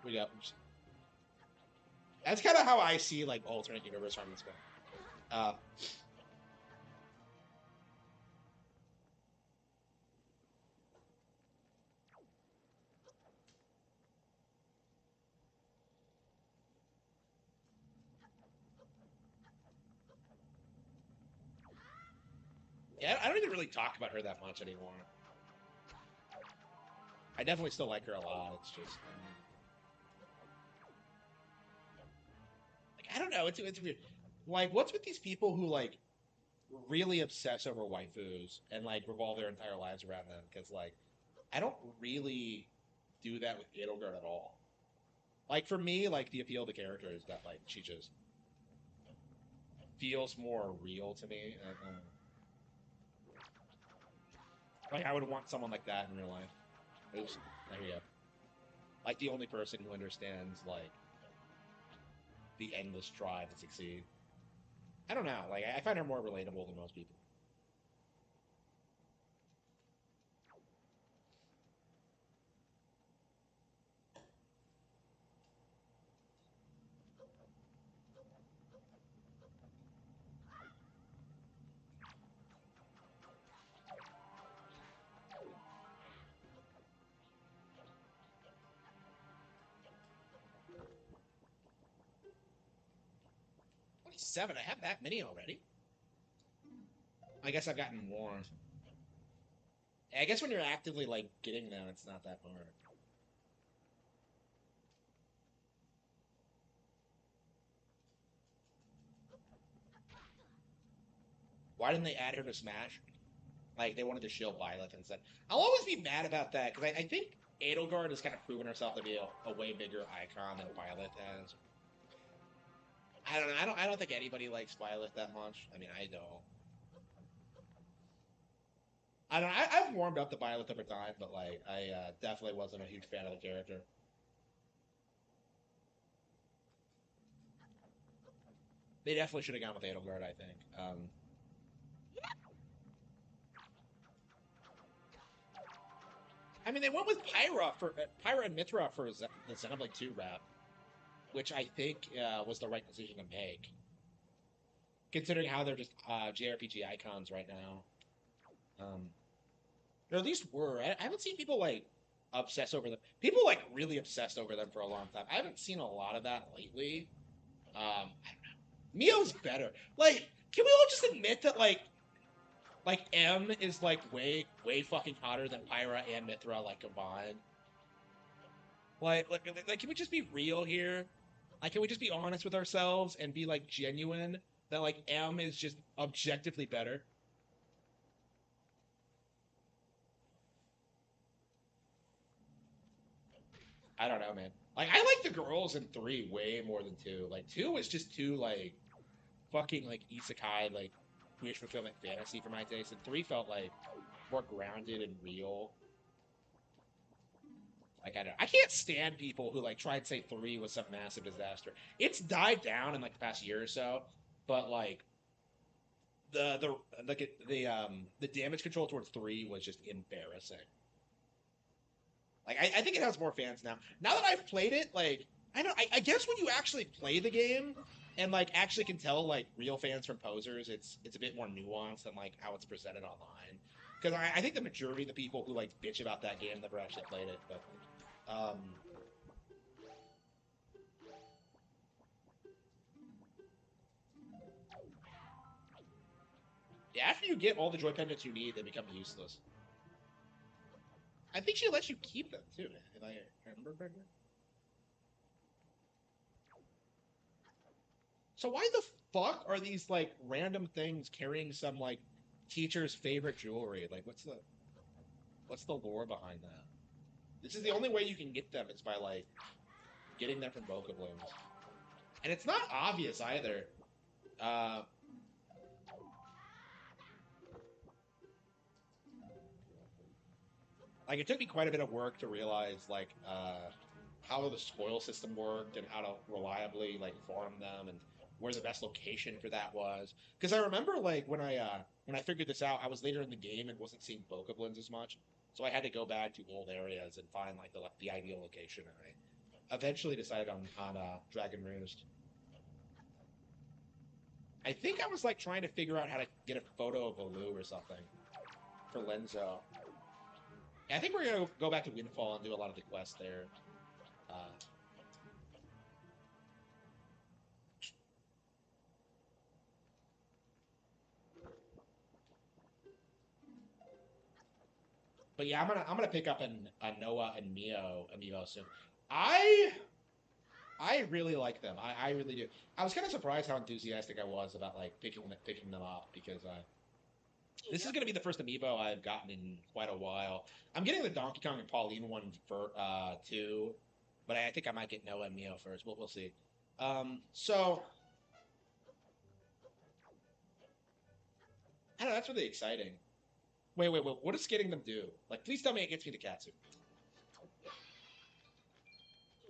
We got. That's kind of how I see like alternate universe Harman Smith. Uh, yeah, I don't even really talk about her that much anymore. I definitely still like her a lot. It's just like I don't know. It's weird. Like, what's with these people who like really obsess over waifus and like revolve their entire lives around them? Because like I don't really do that with Edelgard at all. Like for me, like the appeal of the character is that like she just feels more real to me. And, like I would want someone like that in real life. Oops, there you go. Like the only person who understands like the endless drive to succeed. I don't know. Like I find her more relatable than most people. 27. I have that many already. I guess I've gotten more. I guess when you're actively like getting them, it's not that hard. Why didn't they add her to Smash? Like they wanted to shield Byleth instead. I'll always be mad about that because I think Edelgard has kind of proven herself to be a way bigger icon than Byleth has. I don't know. I don't think anybody likes Byleth that much. I mean, I don't. I don't. I've warmed up to Byleth over time, but like I definitely wasn't a huge fan of the character. They definitely should have gone with Edelgard. I think. I mean, they went with Pyra and Mithra for the Xenoblade 2 rap, which I think was the right decision to make, considering how they're just JRPG icons right now. Or at least were. I haven't seen people like obsess over them. People like really obsessed over them for a long time. I haven't seen a lot of that lately. I don't know. Mio's better. Like, can we all just admit that like M is like way fucking hotter than Pyra and Mithra like combined? Like, can we just be real here? Like, can we just be honest with ourselves and be like genuine that like M is just objectively better? I don't know, man. Like, I like the girls in 3 way more than 2. Like, 2 was just too like fucking like isekai, like wish fulfillment fantasy for my taste, and 3 felt like more grounded and real. Like, I can't stand people who like try and say 3 was some massive disaster. It's died down in like the past year or so, but like the damage control towards 3 was just embarrassing. Like, I think it has more fans now. Now that I've played it, like I guess when you actually play the game and like actually can tell like real fans from posers, it's a bit more nuanced than like how it's presented online. Because I think the majority of the people who like bitch about that game never actually played it, but um, yeah, after you get all the joy pendants you need, they become useless. I think she lets you keep them too, if I remember correctly. So why the fuck are these like random things carrying some like teacher's favorite jewelry? Like, what's the lore behind that? This is the only way you can get them is by like getting them from Bokoblins, and it's not obvious either. Uh, like it took me quite a bit of work to realize like how the spoil system worked and how to reliably like farm them and where the best location for that was. Because I remember like when I figured this out, I was later in the game and wasn't seeing Bokoblins as much, so I had to go back to old areas and find like the ideal location. And I eventually decided on Dragon Roost. I think I was like trying to figure out how to get a photo of Alu or something for Lenzo. Yeah, I think we're gonna go back to Windfall and do a lot of the quests there. Uh, but yeah, I'm gonna pick up a Noah and Mio amiibo soon. I I really like them. I really do. I was kind of surprised how enthusiastic I was about like picking them up because this is gonna be the first amiibo I've gotten in quite a while. I'm getting the Donkey Kong and Pauline one for too, but I think I might get Noah and Mio first. We'll see. So I don't know. That's really exciting. Wait. What does getting them do? Like, please tell me it gets me to Katsu.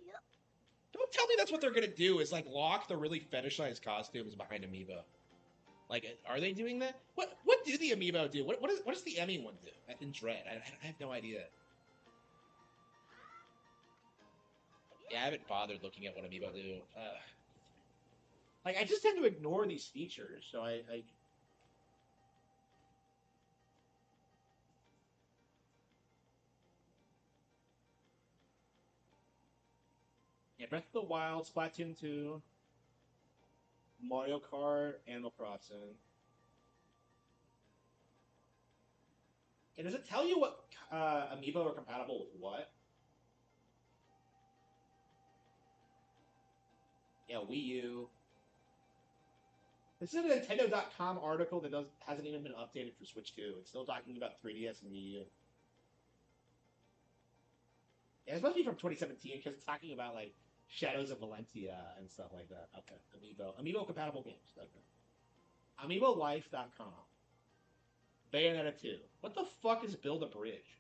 Yep. Don't tell me that's what they're gonna do. Is like lock the really fetishized costumes behind amiibo. Like, are they doing that? What do the amiibo do? What does the Emmy one do in Dread? I have no idea. Yeah, I haven't bothered looking at what amiibo do. Like, I just tend to ignore these features. So I yeah, Breath of the Wild, Splatoon 2, Mario Kart, Animal Crossing. And does it tell you what amiibo are compatible with what? Yeah, Wii U. This is a Nintendo.com article that hasn't even been updated for Switch 2. It's still talking about 3DS and Wii U. Yeah, it must be from 2017 because it's talking about like Shadows of Valentia and stuff like that. Okay, Amiibo compatible games. Okay. AmiiboLife.com. Bayonetta 2. What the fuck is Build a Bridge?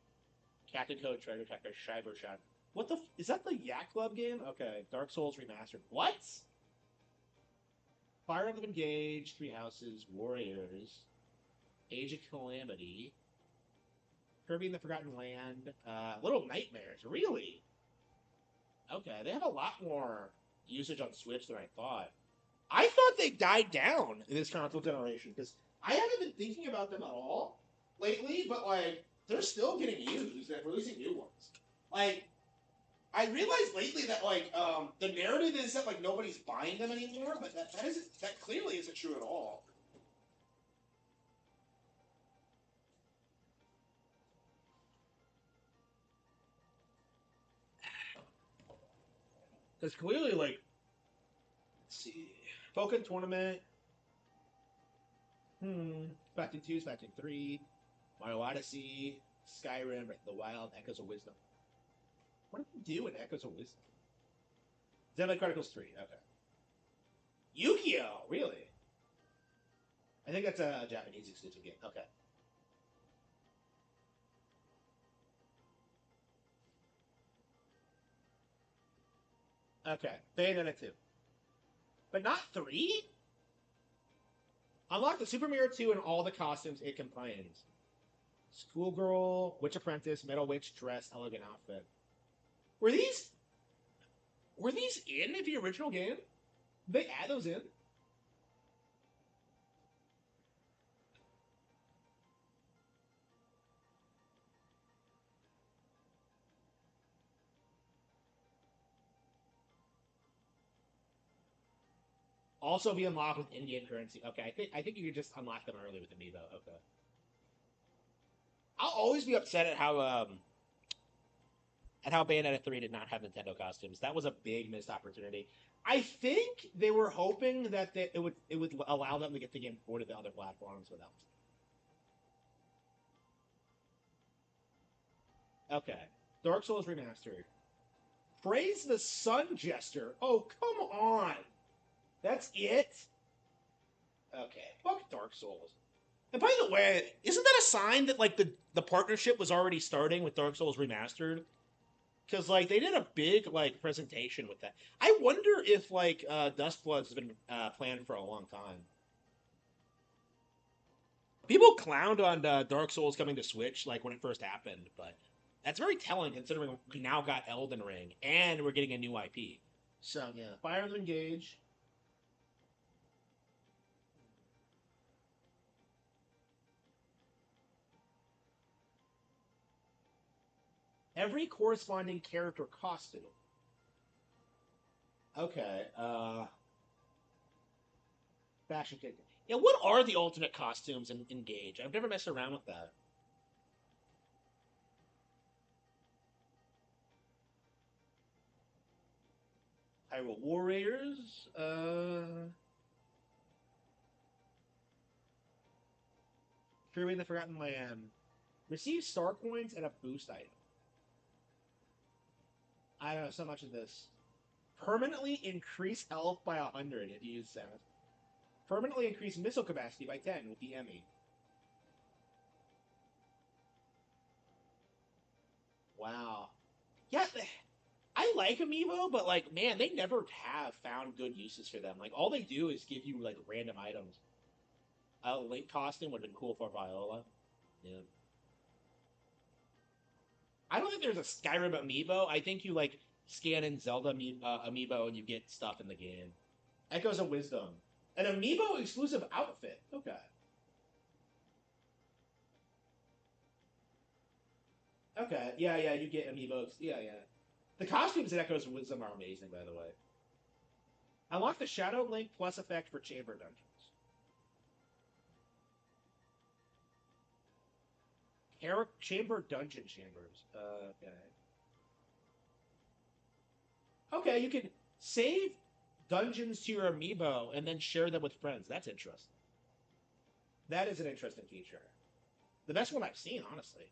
Captain Code, Treasure Tracker, Shiver Shot. What the is that the Yak Club game? Okay, Dark Souls Remastered. What? Fire Emblem Engage, Three Houses, Warriors, Age of Calamity, Kirby and the Forgotten Land, Little Nightmares. Really? Okay, they have a lot more usage on Switch than I thought. I thought they died down in this console generation because I haven't been thinking about them at all lately, but like they're still getting used and releasing new ones. Like I realized lately that like the narrative is that like nobody's buying them anymore, but that clearly isn't true at all. Because clearly, like, let's see, Pokken Tournament. Splatoon 2, Splatoon 3, Mario Odyssey, Skyrim, Breath of the Wild, Echoes of Wisdom. What did we do in Echoes of Wisdom? Xenoblade Chronicles 3, okay. Yu-Gi-Oh! Really? I think that's a Japanese exclusive game. Okay. Okay. Bayonetta 2. But not 3? Unlock the Super Mirror 2 and all the costumes it contains. Schoolgirl, Witch Apprentice, Metal Witch, Dress, Elegant Outfit. Were these in the original game? Did they add those in? Also be unlocked with Indian currency. Okay, I think you could just unlock them early with Amiibo. Okay. I'll always be upset at how Bayonetta 3 did not have Nintendo costumes. That was a big missed opportunity. I think they were hoping that it would allow them to get the game ported to other platforms without. Okay. Dark Souls Remastered. Praise the Sun Jester. Oh, come on. That's it? Okay. Fuck Dark Souls. And by the way, isn't that a sign that like the partnership was already starting with Dark Souls Remastered? Because like they did a big like presentation with that. I wonder if like Dustbloods has been planned for a long time. People clowned on Dark Souls coming to Switch like when it first happened, but that's very telling considering we now got Elden Ring and we're getting a new IP. So yeah, Fire and Engage. Every corresponding character costume. Okay, fashion kit. Yeah, what are the alternate costumes in Engage? I've never messed around with that. Hyrule Warriors. Fury in the Forgotten Land. Receive star coins and a boost item. I don't know so much of this. Permanently increase health by 100 if you use Samus. Permanently increase missile capacity by 10 with the Emmy. Wow. Yeah, I like Amiibo, but like, man, they never have found good uses for them. Like, all they do is give you like random items. A Link costume would have been cool for Viola. Yeah. I don't think there's a Skyrim Amiibo. I think you like scan in Zelda Amiibo and you get stuff in the game. Echoes of Wisdom. An Amiibo exclusive outfit. Okay. Okay. Yeah, yeah, you get Amiibos. Yeah, yeah. The costumes in Echoes of Wisdom are amazing, by the way. Unlock the Shadow Link Plus effect for Chamber Dungeons. Chamber Dungeon Chambers. Okay. Okay, you can save dungeons to your Amiibo and then share them with friends. That's interesting. That is an interesting feature. The best one I've seen, honestly.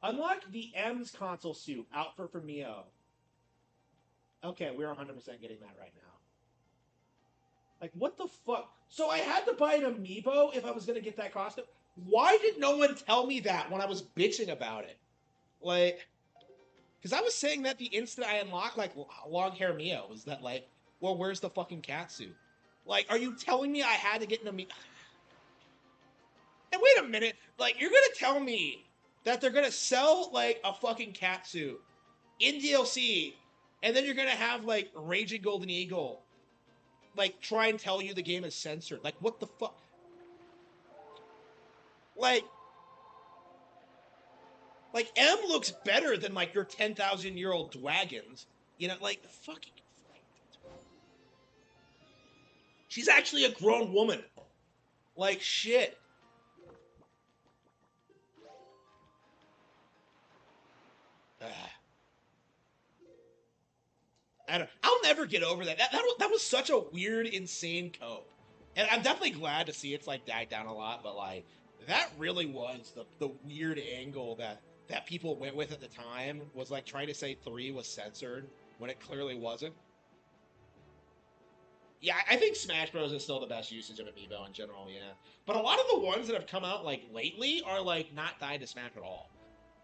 Unlock the M's console suit out for Mio. Okay, we're 100% getting that right now. Like, what the fuck? So I had to buy an Amiibo if I was going to get that costume? Why did no one tell me that when I was bitching about it? Like, because I was saying that the instant I unlocked, like, long hair Mio was that, like, well, where's the fucking cat suit? Like, are you telling me I had to get an Amiibo? And wait a minute. Like, you're going to tell me that they're going to sell, like, a fucking cat suit in DLC, and then you're going to have, like, Raging Golden Eagle, like, try and tell you the game is censored. Like, what the fuck? Like, M looks better than, like, your 10,000-year-old wagons. You know, like, fucking... She's actually a grown woman. Like, shit. I'll never get over that. That was such a weird, insane cope, and I'm definitely glad to see it's like died down a lot. But like that really was the weird angle that people went with at the time was like trying to say 3 was censored when it clearly wasn't. Yeah, I think Smash Bros is still the best usage of Amiibo in general. Yeah, but a lot of the ones that have come out like lately are like not tied to Smash at all.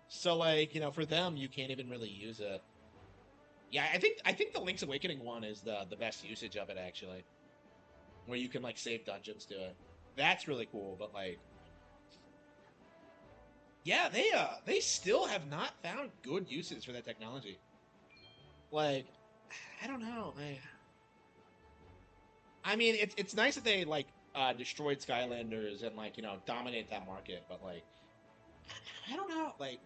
So like for them, you can't even really use it. Yeah, I think the Link's Awakening one is the best usage of it actually, where you can like save dungeons to it. That's really cool. But like, yeah, they still have not found good uses for that technology. Like, I don't know. I mean, it's nice that they like destroyed Skylanders and like dominate that market, but like, I don't know. Like,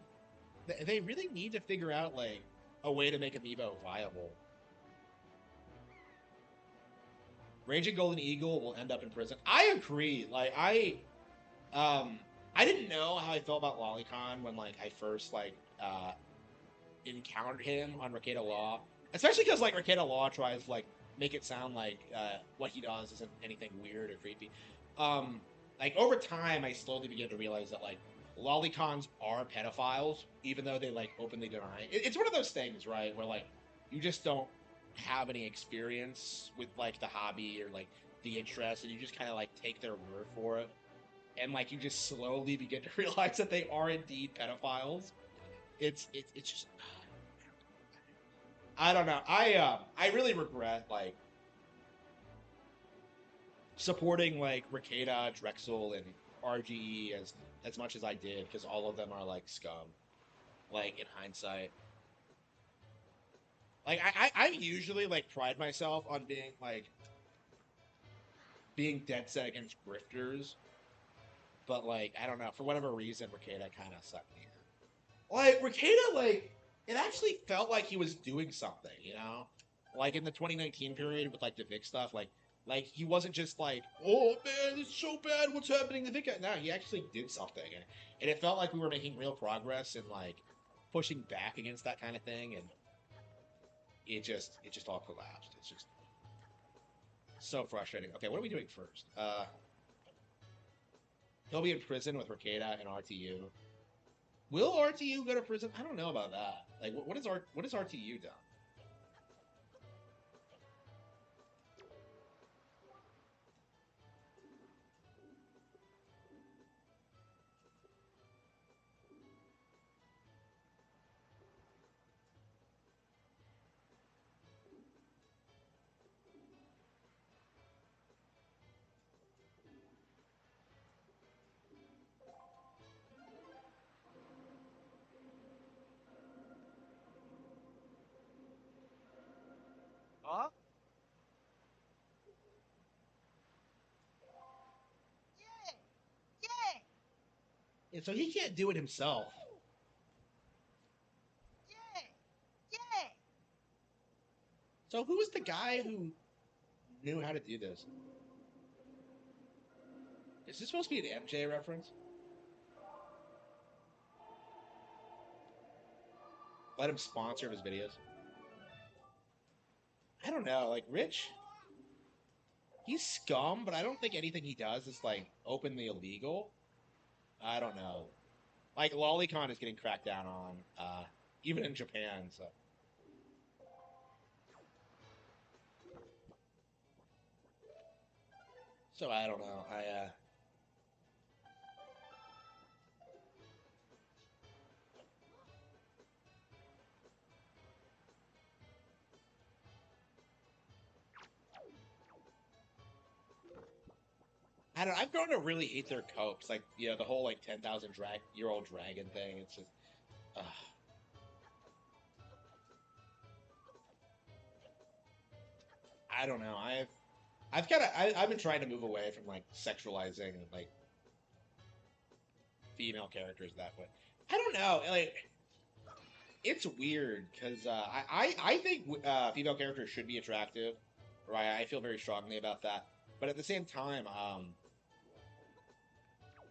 they really need to figure out like a way to make Amiibo viable. Raging Golden Eagle will end up in prison. I agree. Like um I didn't know how I felt about Lolicon when like I first like encountered him on Rekieta Law. Especially because like Rekieta Law tries to like make it sound like what he does isn't anything weird or creepy. Like over time I slowly began to realize that like lolicons are pedophiles, even though they like openly deny it. It's one of those things, right, where like you just don't have any experience with like the hobby or like the interest, and you just kind of like take their word for it, and like you just slowly begin to realize that they are indeed pedophiles. It's just I don't know. I really regret like supporting like Rekieta, Drexel, and RGE as much as I did because all of them are like scum. Like in hindsight, like I usually like pride myself on being dead set against grifters, but like I don't know for whatever reason Rekieta kind of sucked me in. Like Rekieta, like it actually felt like he was doing something, like in the 2019 period with like the Vic stuff, like he wasn't just like, oh man, it's so bad, what's happening to Vic? No, he actually did something, and it felt like we were making real progress and like pushing back against that kind of thing, and it just all collapsed. It's just so frustrating. Okay, what are we doing first? He'll be in prison with Rekieta and RTU. Will RTU go to prison? I don't know about that. Like, what has RTU done? Huh? And so he can't do it himself. So who was the guy who knew how to do this? Is this supposed to be an MJ reference? Let him sponsor his videos. I don't know. Like Rich, he's scum, but I don't think anything he does is like openly illegal. I don't know. Like Lolicon is getting cracked down on, even in Japan. So I don't know. I don't. I've grown to really hate their copes. Like the whole like 10,000-year-old dragon thing. It's just. Ugh. I don't know. I've been trying to move away from like sexualizing like female characters that way. I don't know. Like it's weird because I think female characters should be attractive, right? I feel very strongly about that. But at the same time,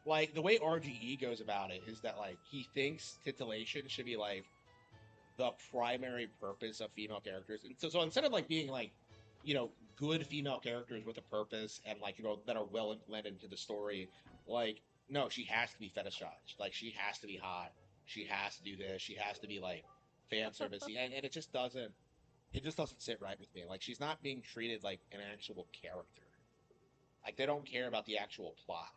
like the way RGE goes about it is that like he thinks titillation should be like the primary purpose of female characters. And so instead of like being like, good female characters with a purpose and like, that are well implemented into the story, like, no, she has to be fetishized. Like, she has to be hot. She has to do this. She has to be like fan servicey, and it just doesn't sit right with me. Like, she's not being treated like an actual character. Like, they don't care about the actual plot.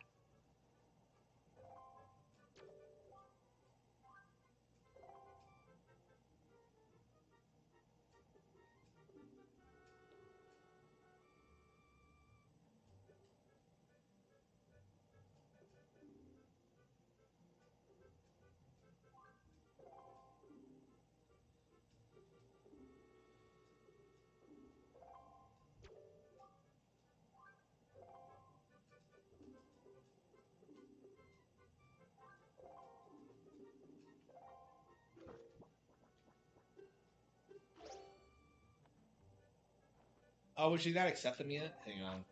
Oh, was she not accept them yet? Hang on.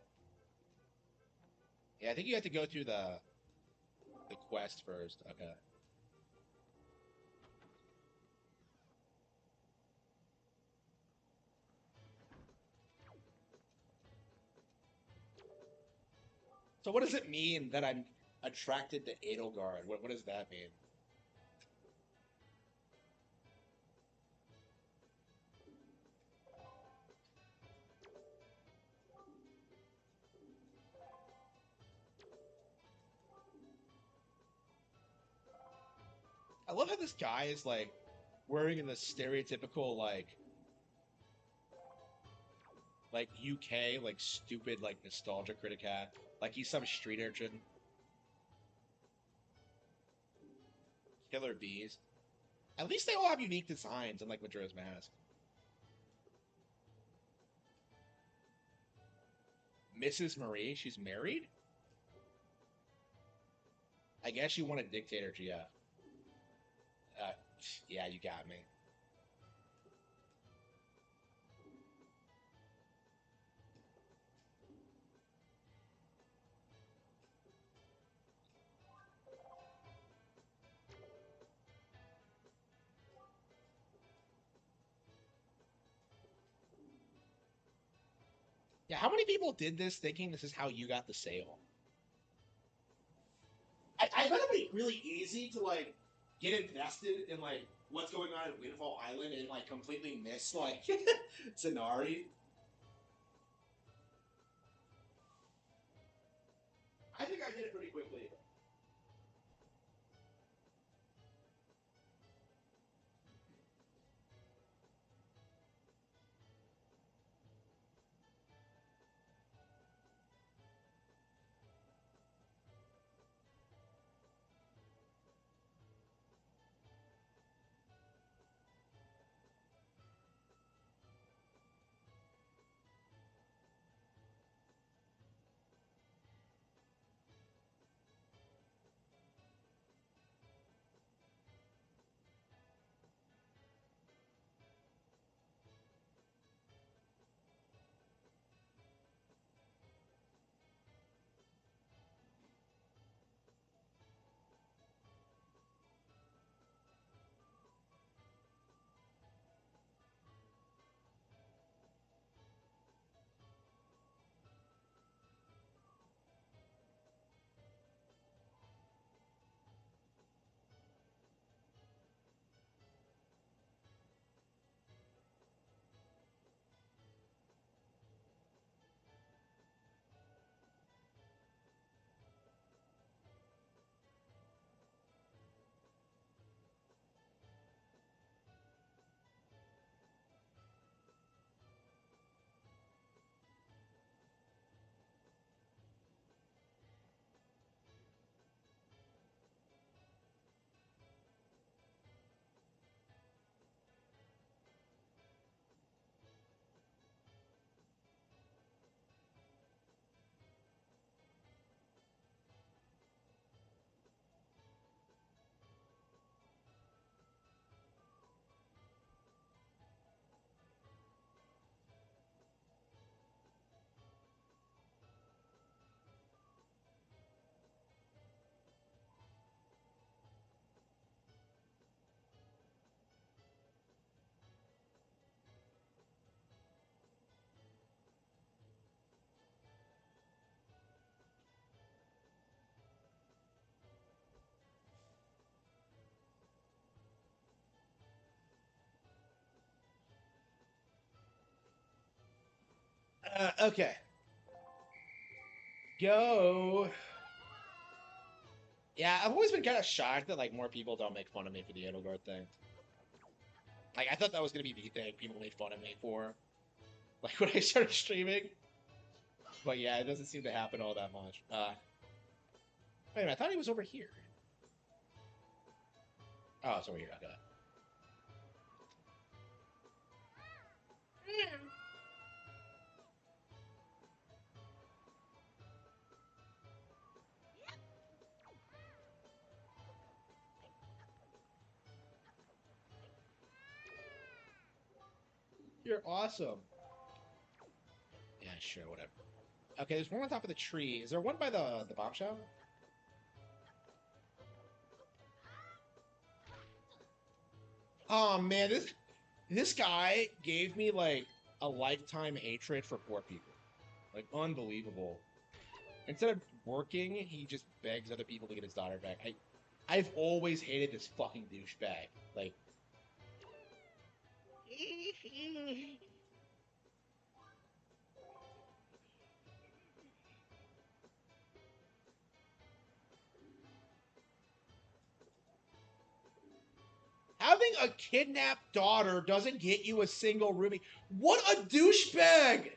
Yeah, I think you have to go through the quest first. Okay. So what does it mean that I'm attracted to Edelgard? What does that mean? I love how this guy is like wearing in the stereotypical like UK like stupid like nostalgia critic hat. Like he's some street urchin. Killer bees. At least they all have unique designs, unlike Majora's Mask. Mrs. Marie, she's married? I guess you want a dictator, GF. Uh, yeah, you got me. Yeah, how many people did this thinking this is how you got the sale? I bet it would be really easy to like get invested in like what's going on at Windfall Island and like completely miss like Zanari. I think I did it pretty quickly. Okay. Go. Yeah, I've always been kind of shocked that like more people don't make fun of me for the Edelgard thing. Like I thought that was gonna be the thing people made fun of me for, like when I started streaming. But yeah, it doesn't seem to happen all that much. Wait a minute, I thought he was over here. Oh, it's over here. Okay. You're awesome. Yeah, sure, whatever. Okay, there's one on top of the tree. Is there one by the bomb shell? Oh man, this guy gave me like a lifetime hatred for poor people. Like unbelievable. Instead of working, he just begs other people to get his daughter back. I've always hated this fucking douchebag. Like having a kidnapped daughter doesn't get you a single ruby. What a douchebag!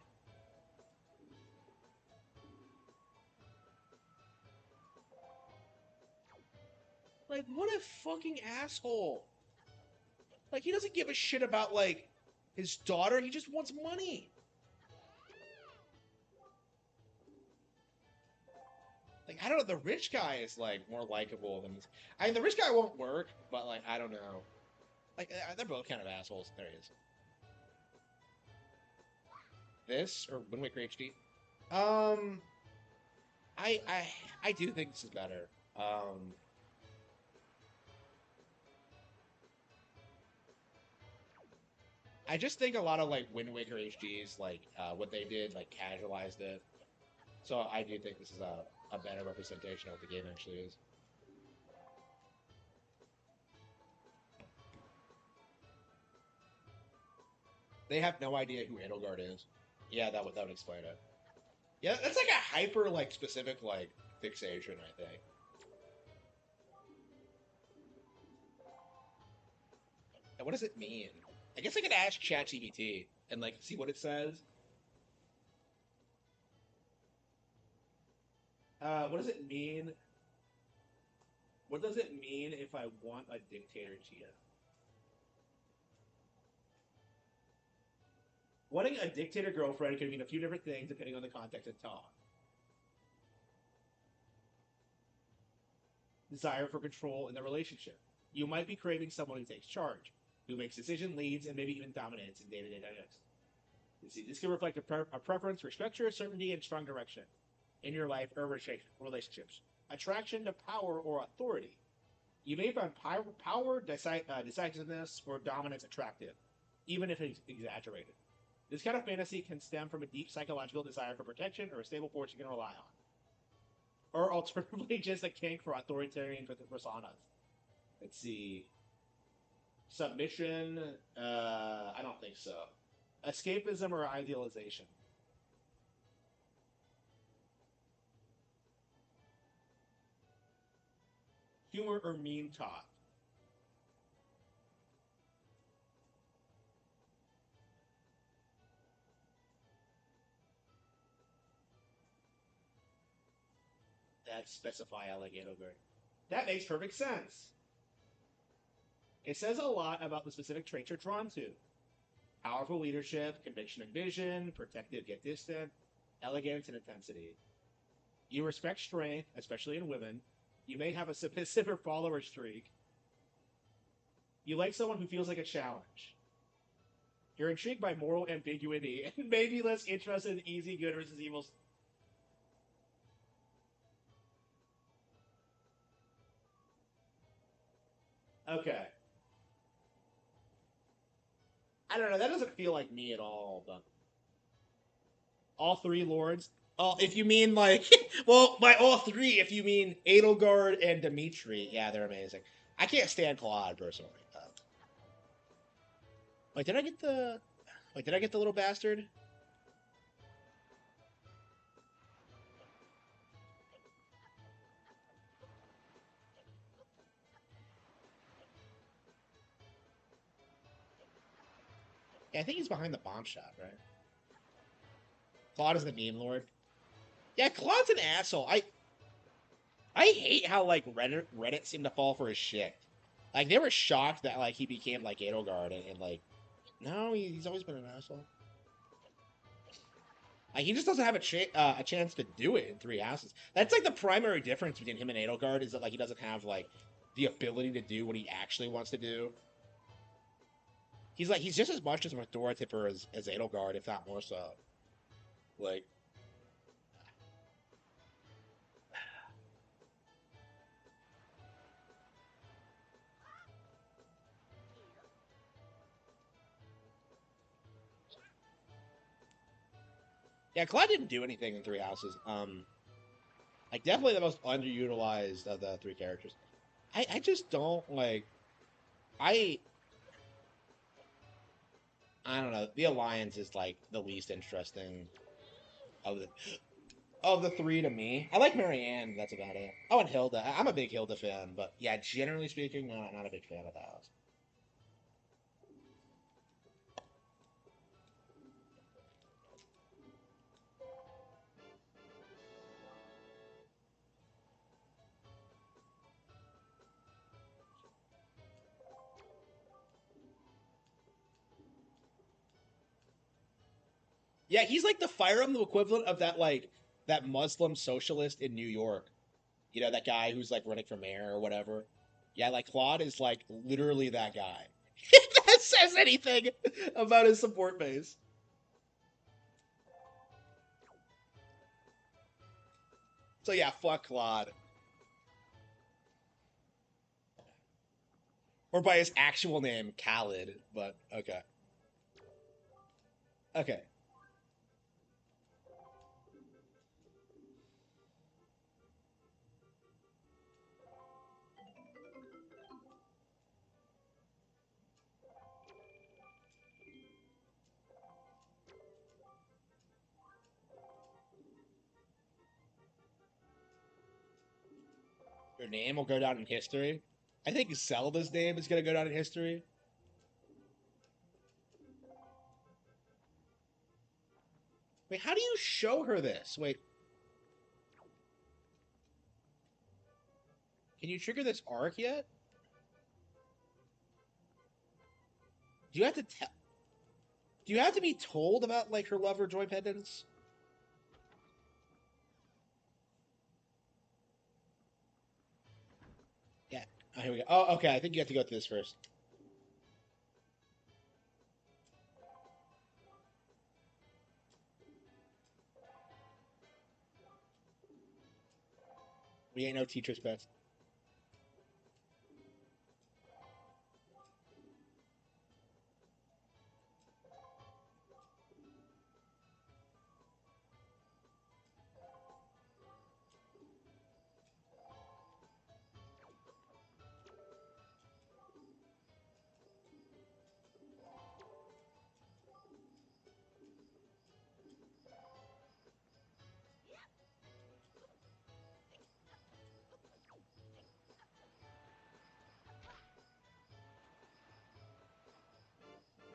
Like, what a fucking asshole. Like, he doesn't give a shit about, like, his daughter. He just wants money. Like, I don't know. The rich guy is, like, more likable than this. I mean, the rich guy won't work, but, like, I don't know. Like, they're both kind of assholes. There he is. This, or Wind Waker HD? Um, I, I, I do think this is better. I just think a lot of like Wind Waker HDs, like what they did, like casualized it. So I do think this is a better representation of what the game actually is. They have no idea who Edelgard is. Yeah, that would explain it. Yeah, that's like a hyper like specific like fixation, I think. And what does it mean? I guess I could ask ChatGPT and like see what it says. What does it mean? What does it mean if I want a dictator Chia? Wanting a dictator girlfriend could mean a few different things depending on the context and tone. Desire for control in the relationship. You might be craving someone who takes charge, who makes decision leads, and maybe even dominates in day-to-day dynamics. You see, this can reflect a preference for structure, certainty, and strong direction in your life or relationships. Attraction to power or authority. You may find power, decisiveness, or dominance attractive, even if it's exaggerated. This kind of fantasy can stem from a deep psychological desire for protection or a stable force you can rely on. Or alternatively, just a kink for authoritarian personas. Let's see. Submission? I don't think so. Escapism or idealization? Humor or meme talk? That specify alligator bird. That makes perfect sense. It says a lot about the specific traits you're drawn to. Powerful leadership, conviction and vision, protective yet distant, elegance and intensity. You respect strength, especially in women. You may have a submissive or follower streak. You like someone who feels like a challenge. You're intrigued by moral ambiguity and maybe less interested in easy good versus evil. Okay. I don't know. That doesn't feel like me at all, but all three lords. Oh, if you mean like, well, by all three, if you mean Edelgard and Dimitri, yeah, they're amazing. I can't stand Claude personally. Wait, did I get the? Wait, did I get the little bastard? Yeah, I think he's behind the bomb shot, right? Claude is the meme lord. Yeah, Claude's an asshole. I hate how like Reddit seemed to fall for his shit. Like they were shocked that like he became like Edelgard and like no, he's always been an asshole. Like he just doesn't have a chance to do it in Three Houses. That's like the primary difference between him and Edelgard is that like he doesn't have like the ability to do what he actually wants to do. He's just as much as an authoritative as Edelgard, if not more so. Like yeah, Claude didn't do anything in Three Houses. Like definitely the most underutilized of the three characters. I just don't like I I don't know. The Alliance is like the least interesting of the three to me. I like Marianne. That's about it. Oh, and Hilda. I'm a big Hilda fan, but yeah, generally speaking, not a big fan of the house. Yeah, he's like the Fire Emblem equivalent of that Muslim socialist in New York. You know, that guy who's like running for mayor or whatever. Yeah, like Claude is like literally that guy. If that says anything about his support base. So yeah, fuck Claude. Or by his actual name, Khalid, but okay. Okay. Your name will go down in history. I think Zelda's name is gonna go down in history. Wait, how do you show her this? Wait, can you trigger this arc yet? Do you have to tell? Do you have to be told about like her love or joy pendants? Yeah. Oh, here we go. Oh, okay. I think you have to go through this first. We ain't no teacher's pets.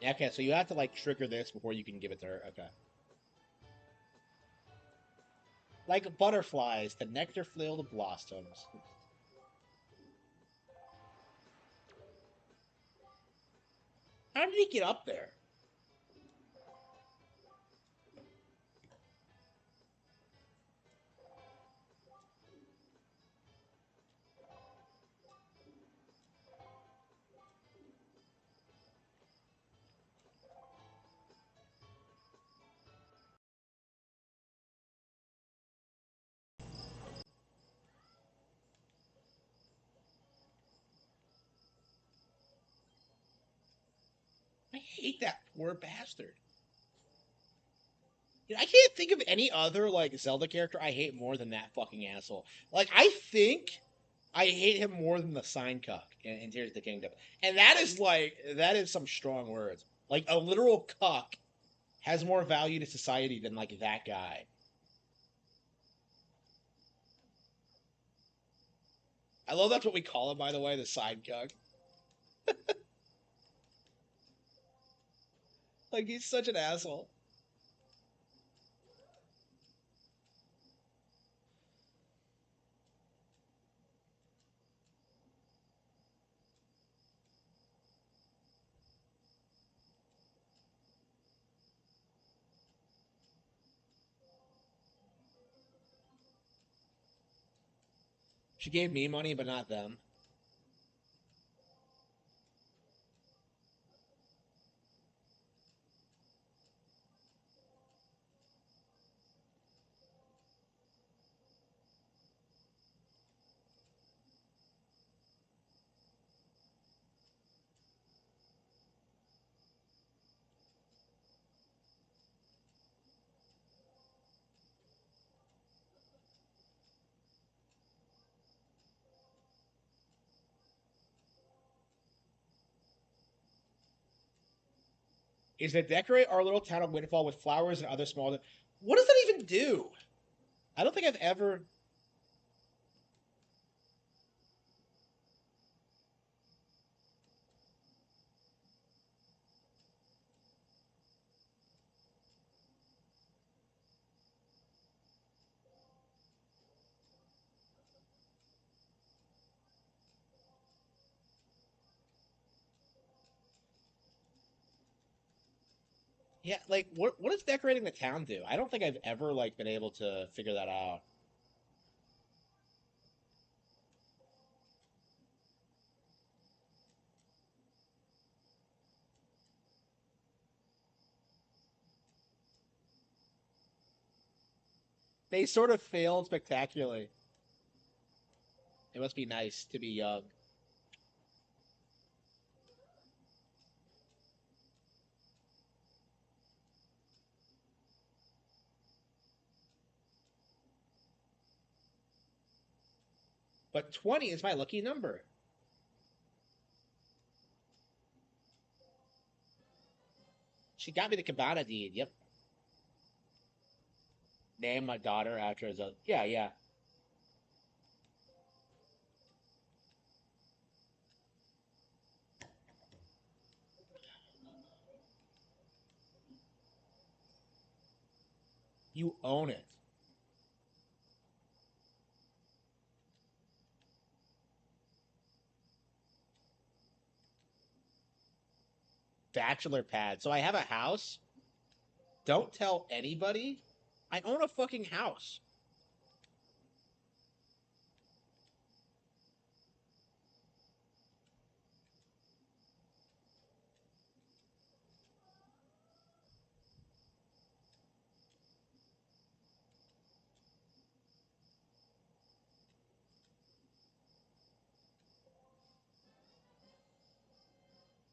Okay, so you have to like trigger this before you can give it to her. Okay. Like butterflies, the nectar filled blossoms. How did he get up there? I hate that poor bastard. You know, I can't think of any other like Zelda character I hate more than that fucking asshole. Like I think I hate him more than the sign cuck in Tears of the Kingdom, and that is some strong words. Like a literal cuck has more value to society than like that guy. I love that's what we call him, by the way, the side cuck. Like he's such an asshole. She gave me money, but not them. Is to decorate our little town of Windfall with flowers and other small. What does that even do? I don't think I've ever. Yeah, like what does decorating the town do? I don't think I've ever like been able to figure that out. They sort of failed spectacularly. It must be nice to be young. But 20 is my lucky number. She got me the Cabana deed. Yep. Name my daughter after his own. Yeah, yeah. You own it. Bachelor pad. So I have a house. Don't tell anybody. I own a fucking house.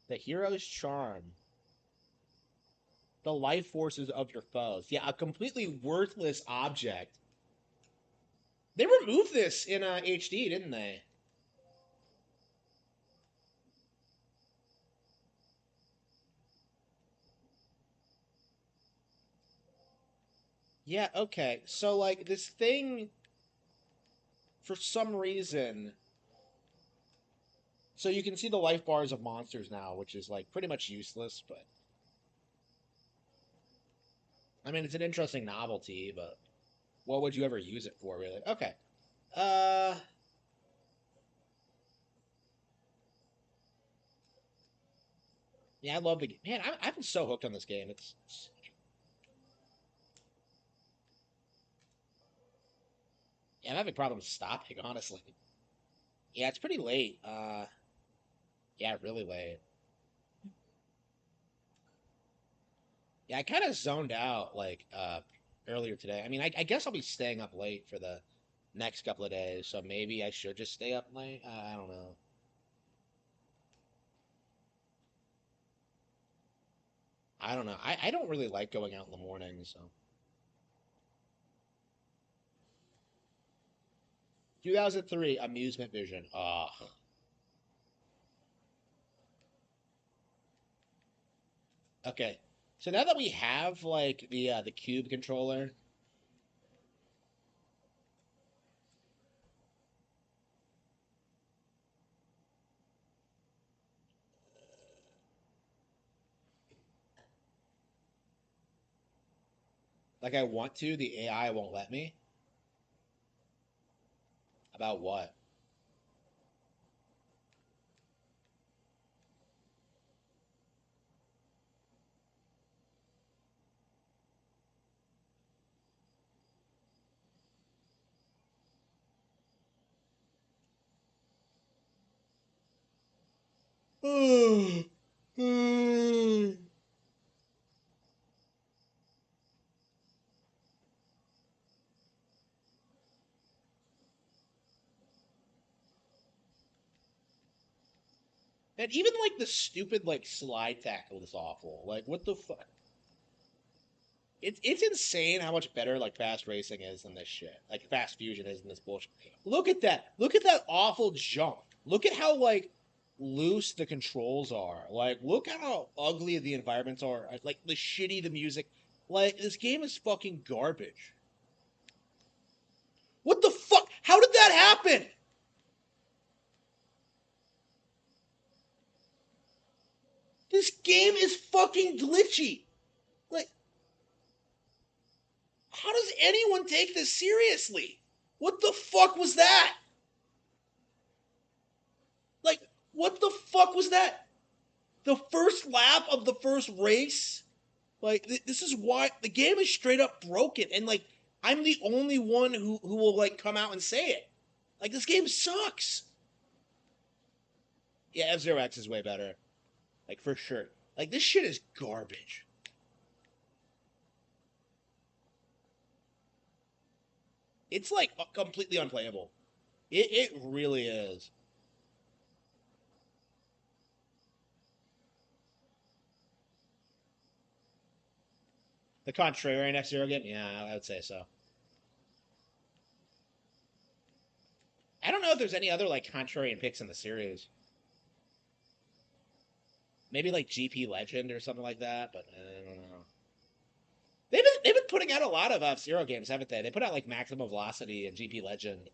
The hero's charm. The life forces of your foes. Yeah, a completely worthless object. They removed this in HD, didn't they? Yeah, okay. So like this thing for some reason so you can see the life bars of monsters now, which is like pretty much useless, but I mean it's an interesting novelty, but what would you ever use it for really? Okay. Uh yeah, I love the game. Man, I've been so hooked on this game. Yeah, I'm having problems stopping, honestly. Yeah, it's pretty late. Yeah, really late. Yeah, I kind of zoned out like earlier today. I mean, I guess I'll be staying up late for the next couple of days, so maybe I should just stay up late. I don't know. I don't know. I don't really like going out in the morning, so 2003 Amusement Vision. Ugh. Okay. So now that we have like the cube controller, Like I want to, the AI won't let me. About what? And even like the stupid like slide tackle is awful. Like what the fuck? It's insane how much better like fast racing is than this shit. Like fast fusion is than this bullshit. Look at that. Look at that awful jump. Look at how like loose the controls are. Like look at how ugly the environments are. Like the shitty the music. Like this game is fucking garbage. What the fuck? How did that happen? This game is fucking glitchy. Like how does anyone take this seriously? What the fuck was that? Like, what the fuck was that? The first lap of the first race? Like, this is why the game is straight up broken. And, like, I'm the only one who will, like, come out and say it. Like, this game sucks. Yeah, F-Zero X is way better. Like, for sure. Like, this shit is garbage. It's, like, completely unplayable. It really is. The Contrarian F-Zero game? Yeah, I would say so. I don't know if there's any other, like, Contrarian picks in the series. Maybe, like, GP Legend or something like that, but I don't know. They've been putting out a lot of F-Zero games, haven't they? They put out, like, Maximum Velocity and GP Legend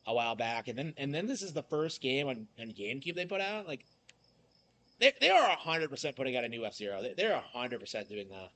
a while back, and then this is the first game on GameCube they put out. Like, they are 100% putting out a new F-Zero. They're 100% doing that.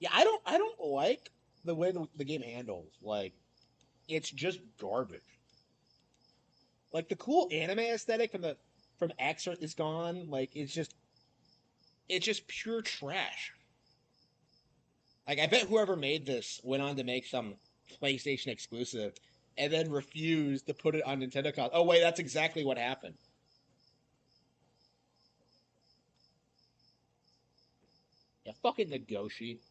Yeah, I don't like the way the game handles. Like, it's just garbage. Like the cool anime aesthetic from X is gone. Like it's just pure trash. Like I bet whoever made this went on to make some PlayStation exclusive and then refused to put it on Nintendo console. Oh wait, that's exactly what happened. Yeah, fucking negotiate.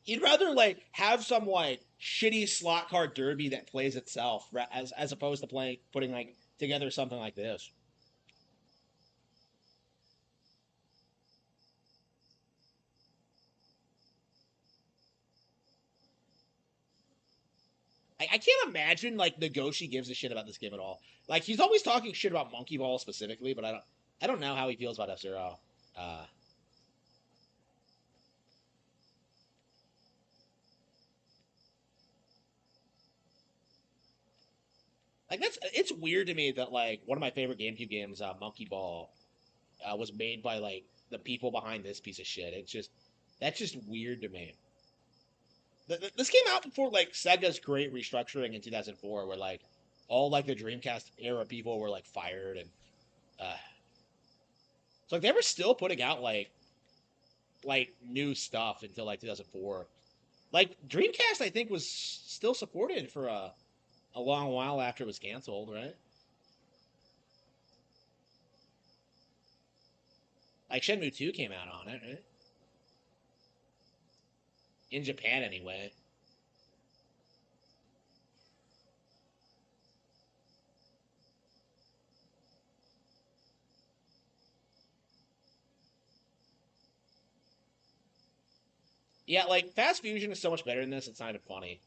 You'd rather like have some like shitty slot car derby that plays itself as opposed to playing putting like together something like this. I can't imagine like Nagoshi gives a shit about this game at all. Like he's always talking shit about Monkey Ball specifically, but I don't know how he feels about F Zero. Uh, like it's weird to me that like one of my favorite GameCube games, Monkey Ball, was made by like the people behind this piece of shit. That's just weird to me. This came out before like Sega's great restructuring in 2004, where like all like the Dreamcast era people were like fired and uh, so like they were still putting out like new stuff until like 2004. Like Dreamcast, I think was still supported for a long while after it was canceled, right? Like Shenmue 2 came out on it, right? In Japan, anyway. Yeah, like Fast Fusion is so much better than this. It's not even funny.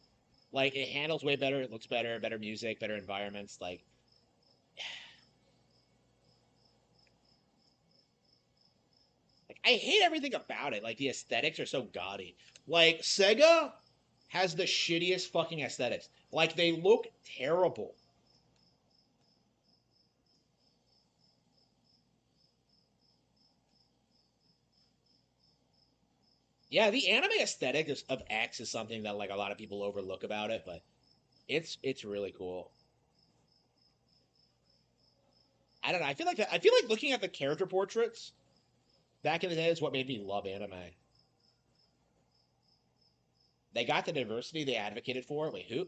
Like it handles way better. It looks better. Better music. Better environments. Like I hate everything about it. Like the aesthetics are so gaudy. Like Sega has the shittiest fucking aesthetics. Like they look terrible. Yeah, the anime aesthetic of X is something that like a lot of people overlook about it, but it's really cool. I don't know. I feel like that. I feel like looking at the character portraits back in the day is what made me love anime. They got the diversity they advocated for. Wait, who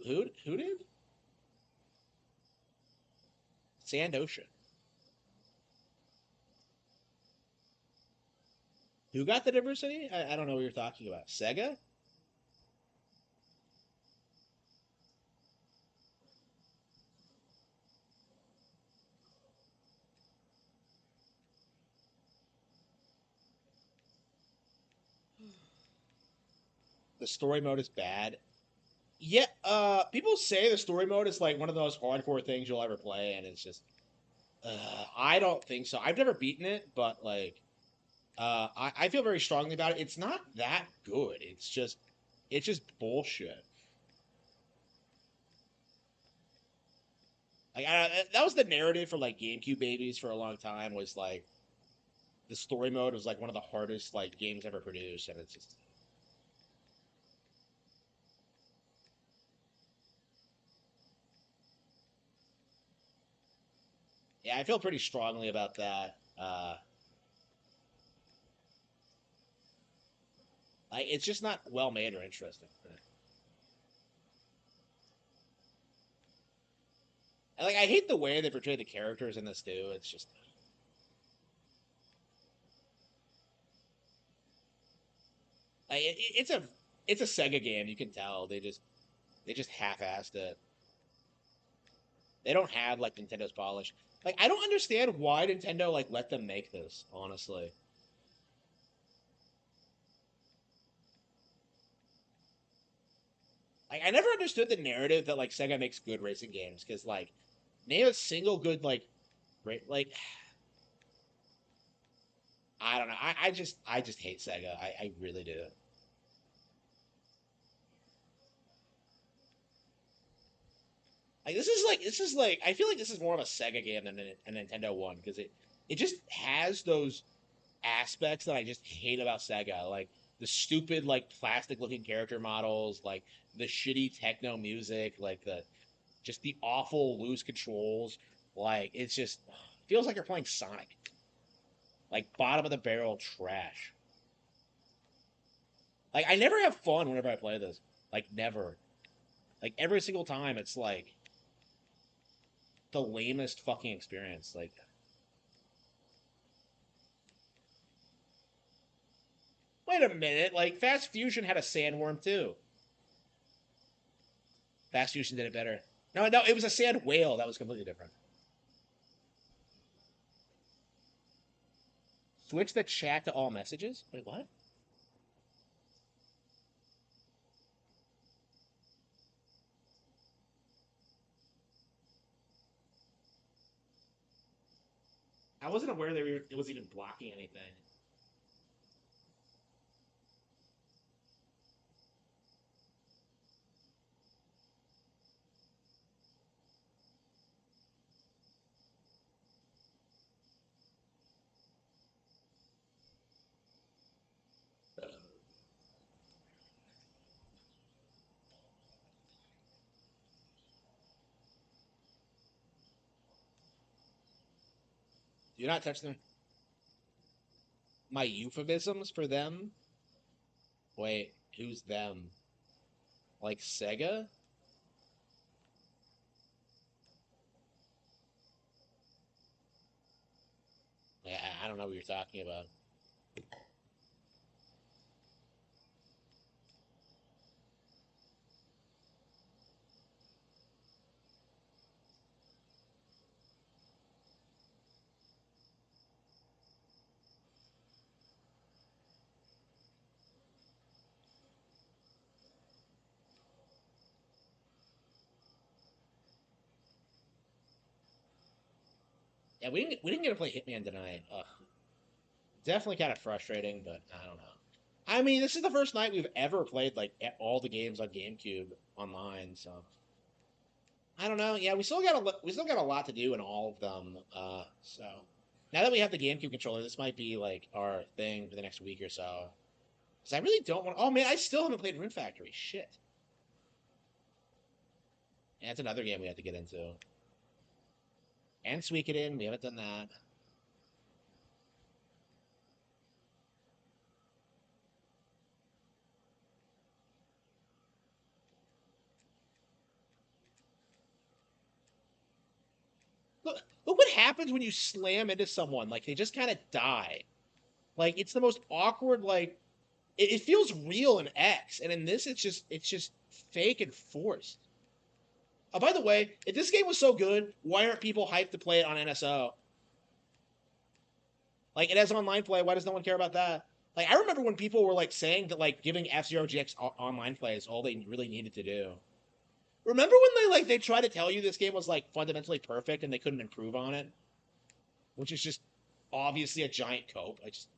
did? Sand Ocean. Who got the diversity? I don't know what you're talking about. Sega? The story mode is bad. Yeah, people say the story mode is like one of the most hardcore things you'll ever play, and it's just, I don't think so. I've never beaten it, but like, I feel very strongly about it. It's not that good. It's just bullshit. Like, that was the narrative for like GameCube babies for a long time. Was like the story mode was like one of the hardest like games ever produced, and it's just yeah, I feel pretty strongly about that. Like it's just not well made or interesting. And, like I hate the way they portray the characters in this too. It's just like it's a Sega game. You can tell they just half-assed it. They don't have like Nintendo's polish. Like I don't understand why Nintendo like let them make this. Honestly, like I never understood the narrative that like Sega makes good racing games because like name a single good like great like I don't know. I just hate Sega. I really do. Like this is like I feel like this is more of a Sega game than a Nintendo one because it just has those aspects that I just hate about Sega, like the stupid like plastic looking character models, like the shitty techno music, like the just the awful loose controls. Like it's just feels like you're playing Sonic, like bottom of the barrel trash. Like I never have fun whenever I play this. Like never. Like every single time, it's like the lamest fucking experience. Like wait a minute, like Fast Fusion had a sandworm too. Fast Fusion did it better. No, it was a sand whale. That was completely different. Switch the chat to all messages? Wait, what? I wasn't aware that it was even blocking anything. Do not touch them. My euphemisms for them? Wait, who's them? Like Sega? I don't know what you're talking about. Yeah, we didn't get to play Hitman tonight. Ugh. Definitely kind of frustrating, but I don't know. I mean, this is the first night we've ever played like all the games on GameCube online, so I don't know. Yeah, we still got a lot to do in all of them. So now that we have the GameCube controller, this might be like our thing for the next week or so. Because I really don't want. Oh man, I still haven't played Rune Factory. Shit. Yeah, that's another game we have to get into. And Suikoden, we haven't done that. Look what happens when you slam into someone. Like they just kind of die. Like it's the most awkward. Like it feels real in X, and in this, it's just fake and forced. Oh, by the way, if this game was so good, why aren't people hyped to play it on NSO? Like it has online play. Why does no one care about that? Like I remember when people were like saying that like giving F Zero GX online play is all they really needed to do. Remember when they tried to tell you this game was like fundamentally perfect and they couldn't improve on it, which is just obviously a giant cope. I just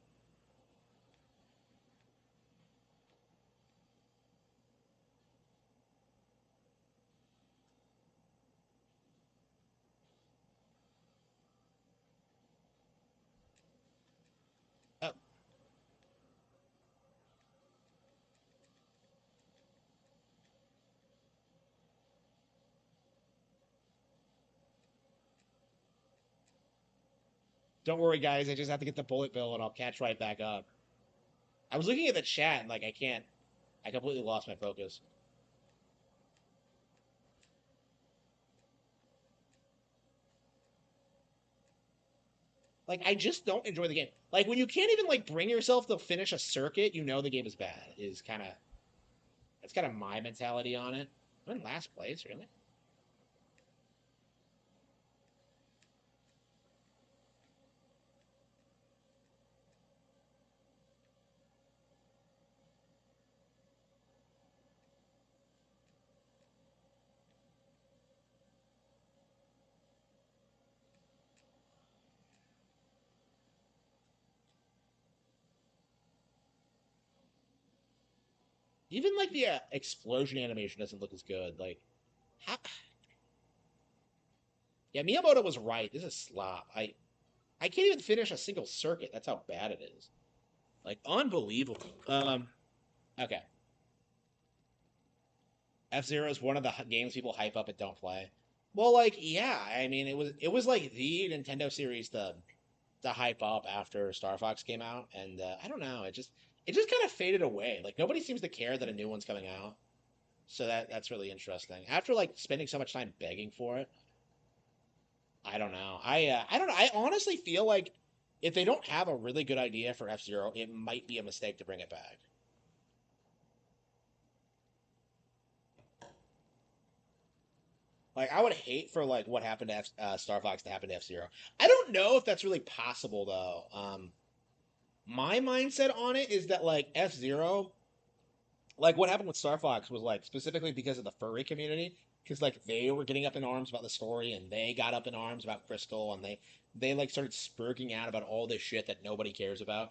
uh, don't worry, guys. I just have to get the bullet bill and I'll catch right back up. I was looking at the chat and like I can't. I completely lost my focus. Like I just don't enjoy the game. Like when you can't even like bring yourself to finish a circuit, you know the game is bad. Is kind of that's kind of my mentality on it. I'm in last place, really. Even like the explosion animation doesn't look as good. Like, how... yeah, Miyamoto was right. This is slop. I can't even finish a single circuit. That's how bad it is. Like unbelievable. Okay. F Zero is one of the games people hype up and don't play. Well, like, yeah, I mean, it was like the Nintendo series to hype up after Star Fox came out, and I don't know, it just kind of faded away. Like nobody seems to care that a new one's coming out, so that's really interesting. After like spending so much time begging for it, I don't know. I don't know. I honestly feel like if they don't have a really good idea for F Zero, it might be a mistake to bring it back. Like I would hate for like what happened to Star Fox to happen to F Zero. I don't know if that's really possible though. My mindset on it is that like F Zero, like what happened with Star Fox was like specifically because of the furry community, because like they were getting up in arms about the story, and they got up in arms about Crystal, and they like started spurging out about all this shit that nobody cares about.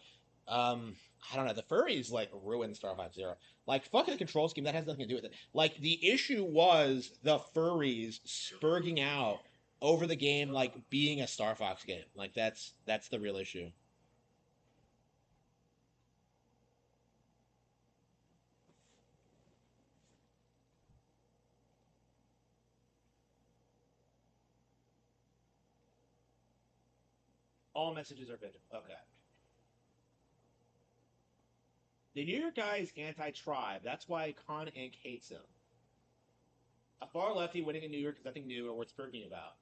Um, I don't know. The furries like ruined Star Fox Zero. Like fucking the control scheme that has nothing to do with it. Like the issue was the furries spurging out over the game like being a Star Fox game. Like that's the real issue. All messages are good. Okay. The New York guy is anti-tribe. That's why Con Inc. hates him. A far lefty winning in New York is nothing new or worth speaking about.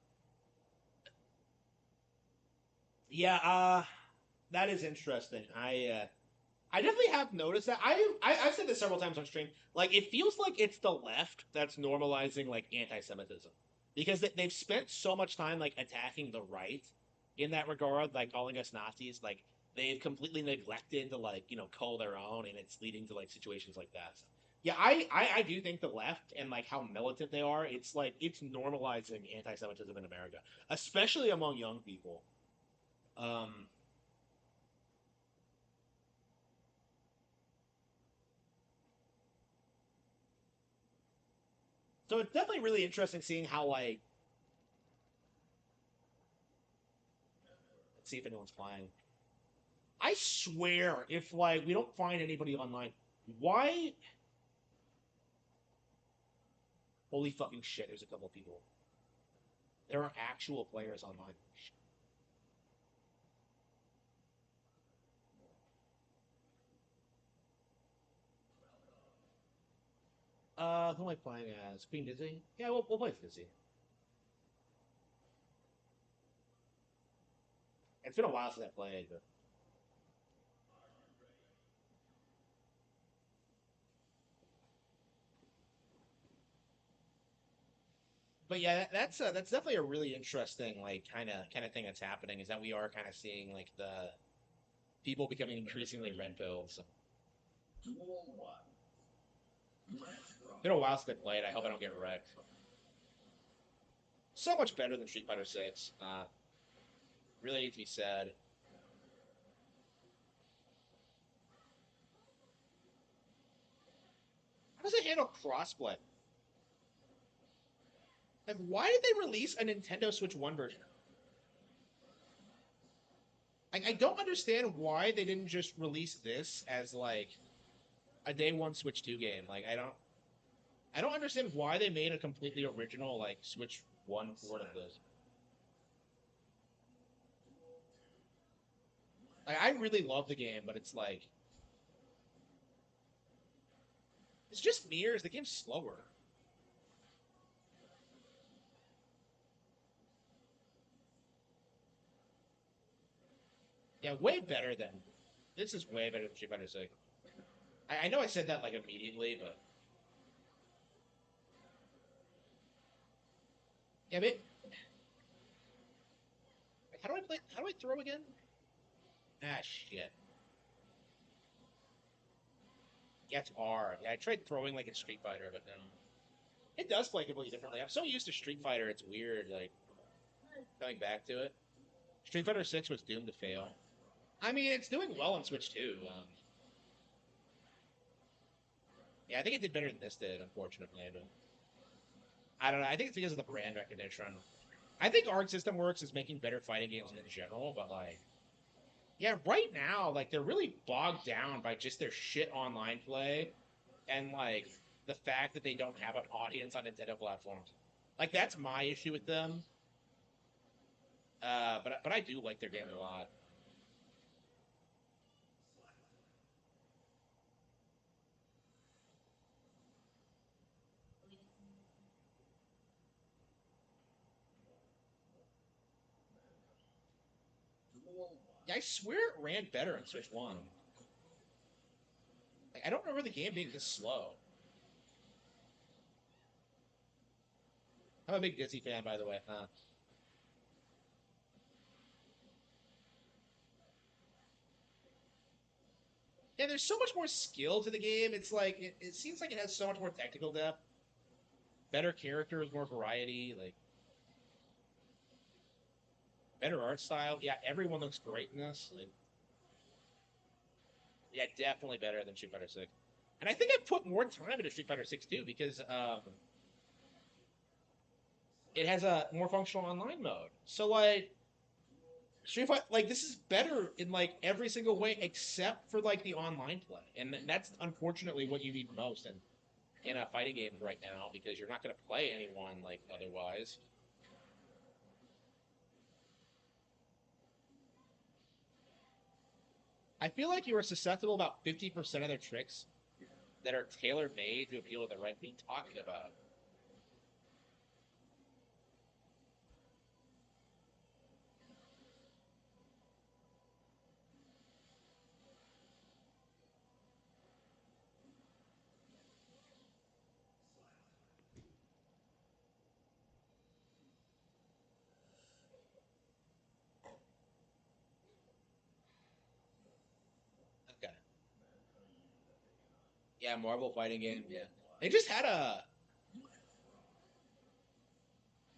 Yeah, that is interesting. I definitely have noticed that. I've said this several times on stream. Like, it feels like it's the left that's normalizing like anti-Semitism because they've spent so much time like attacking the right in that regard, like calling us Nazis. Like, they've completely neglected to like call their own, and it's leading to like situations like that. So, yeah, I do think the left and like how militant they are. It's like it's normalizing anti-Semitism in America, especially among young people. Um, So it's definitely really interesting seeing how like. Let's see if anyone's playing. I swear, if like we don't find anybody online, why? Holy fucking shit! There's a couple of people. There are actual players online. Who am I playing as? Queen Dizzy? Yeah, we'll play Dizzy. It's been a while since I played, but yeah, that's definitely a really interesting like kind of thing that's happening is that we are kind of seeing like the people becoming increasingly red pilled. So. Been a while since I played. I hope I don't get wrecked. So much better than Street Fighter 6. Really needs to be said. How does it handle crossplay? Like, why did they release a Nintendo Switch 1 version? I don't understand why they didn't just release this as like a day one Switch 2 game. Like I don't understand why they made a completely original like Switch 1 port of this. Like, I really love the game, but it's like it's just mirrors. The game's slower. Yeah, way better than this is way better than Street Fighter 6. I know I said that like immediately, but yeah, but how do I play? How do I throw again? Ah, shit. Yeah, it's R. Yeah, I tried throwing like in Street Fighter, but no. It does play completely differently. I'm so used to Street Fighter, it's weird, like, coming back to it. Street Fighter 6 was doomed to fail. I mean, it's doing well on Switch too. Yeah, I think it did better than this did, unfortunately. But I don't know. I think it's because of the brand recognition. I think Arc System Works is making better fighting games in general, but like, yeah, right now, like, they're really bogged down by just their shit online play and like the fact that they don't have an audience on Nintendo platforms. Like, that's my issue with them. But I do like their game a lot. Yeah, I swear it ran better on Switch One. Like, I don't remember the game being this slow. I'm a big Disney fan, by the way. Yeah, there's so much more skill to the game. It's like it seems like it has so much more technical depth, better characters, more variety, like better art style. Yeah, everyone looks great in this. Like, yeah, definitely better than Street Fighter 6. And I think I put more time into Street Fighter 6 too because it has a more functional online mode. So like Street Fighter, like this is better in like every single way except for like the online play, and that's unfortunately what you need most in a fighting game right now because you're not going to play anyone like otherwise. I feel like you are susceptible about 50% of their tricks that are tailor made to appeal to the right. What are you talking about? Okay. Yeah, Marvel fighting game. Yeah, they just had a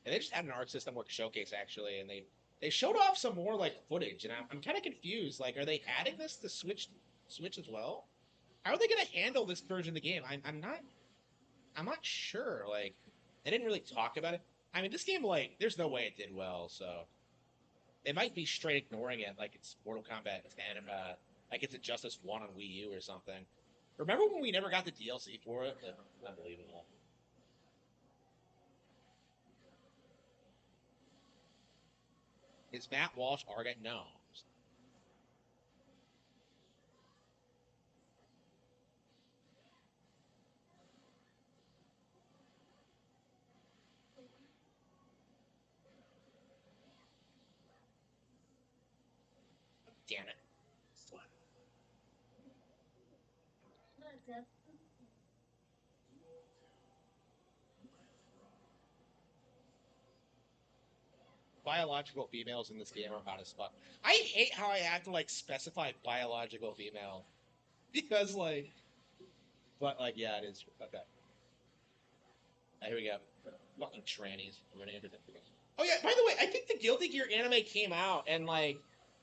they just had an Arc System Works showcase actually, and they showed off some more like footage, and I'm kind of confused. Like, are they adding this to Switch as well? How are they going to handle this version of the game? I'm not sure. Like, They didn't really talk about it. I mean, this game, like, there's no way it did well, so they might be straight ignoring it, like it's Mortal Kombat like it's Injustice 1 on Wii U or something. Remember when we never got the DLC for it? Unbelievable. Is Matt Walsh Argent? No. Damn it. Biological females in this game are hot as fuck. I hate how I have to like specify biological female because but like yeah, it is okay. Here we go. Fucking trannies running into them. Oh yeah, by the way, I think the Guilty Gear anime came out and like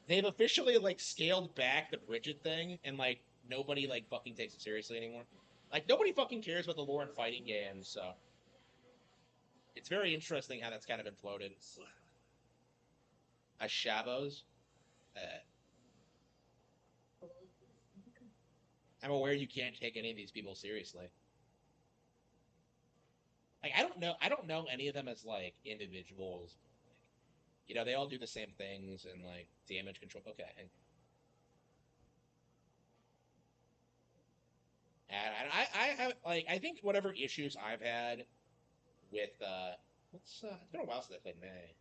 they've officially like scaled back the Bridget thing and like nobody like fucking takes it seriously anymore. Like nobody fucking cares about the lore in fighting games, so it's very interesting how that's kind of imploded. As Shabos, uh, I'm aware you can't take any of these people seriously. Like I don't know any of them as like individuals. You know, they all do the same things and like damage control. Okay, and I have like I think whatever issues I've had with it's been a while since I played May.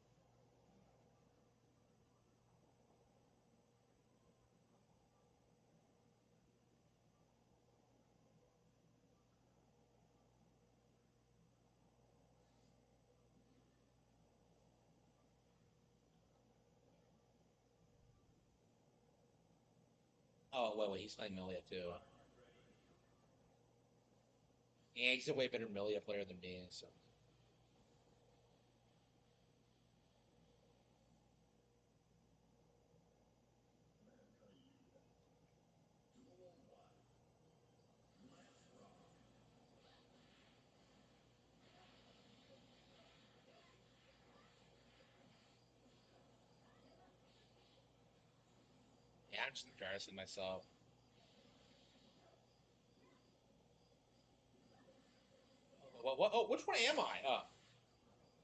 Oh wait, he's playing Milia too. Yeah, he's a way better Milia player than me. So yeah, I'm just embarrassing myself. What? Oh, which one am I?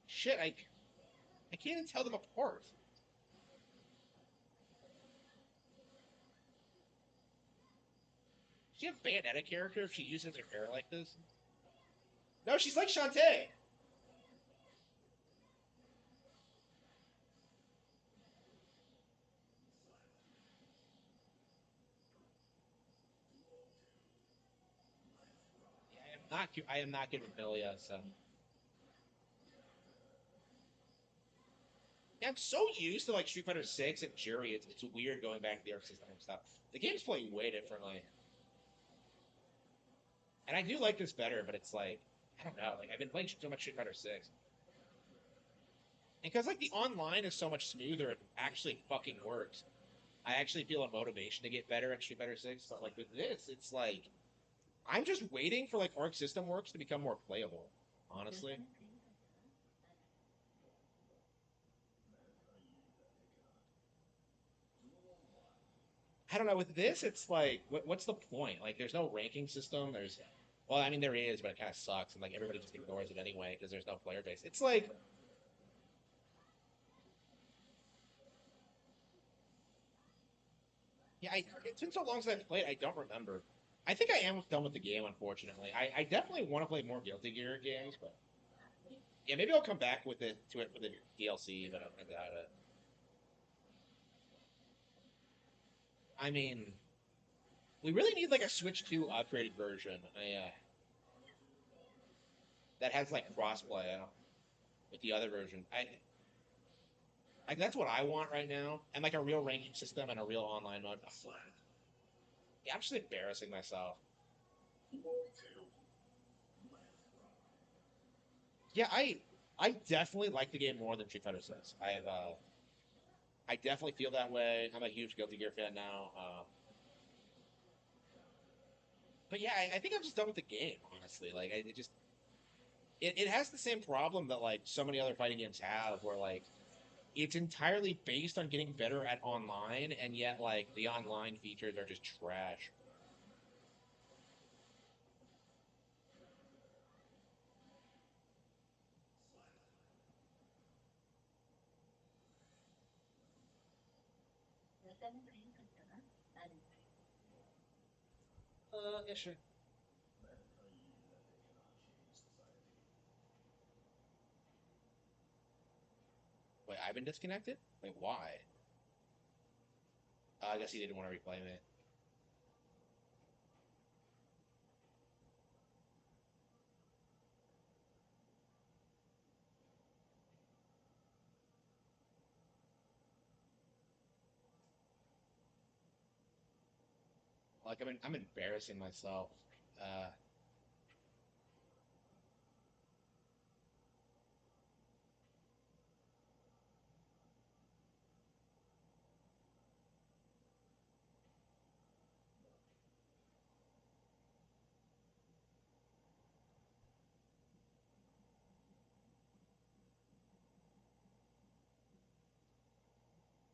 Shit, I can't even tell them apart. Does she have Bayonetta character if she uses her hair like this? No, she's like Shantae. Yeah, I am not. I am not good with Milia. So yeah, I'm so used to like Street Fighter 6 and Jury. It's weird going back to the Arc system and stuff. The game's playing way differently, and I do like this better. But it's like I don't know. Like I've been playing so much Street Fighter 6, and because like the online is so much smoother, it actually fucking works. I actually feel a motivation to get better at Street Fighter 6. But like with this, it's like I'm just waiting for like Arc System Works to become more playable. Honestly, I don't know. With this, it's like, what's the point? Like, there's no ranking system. Well, I mean, there is, but it kind of sucks, and like everybody just ignores it anyway because there's no player base. It's like, yeah, it's been so long since I've played. I don't remember. I think I am done with the game, unfortunately. I definitely want to play more Guilty Gear games, but yeah, maybe I'll come back with it to it with the DLC, but I doubt it. I mean, we really need like a Switch 2 upgraded version. That has like crossplay with the other version. I like that's what I want right now, and like a real ranking system and a real online mode. Yeah, I'm just embarrassing myself. Yeah, I definitely like the game more than Street Fighter 6. I definitely feel that way. I'm a huge Guilty Gear fan now. But yeah, I think I'm just done with the game. Honestly, like it just it has the same problem that like so many other fighting games have, where like it's entirely based on getting better at online, and yet like the online features are just trash. Yeah, sure. Wait, I've been disconnected? Wait, why? I guess he didn't want to replay it. Like I'm embarrassing myself. Uh,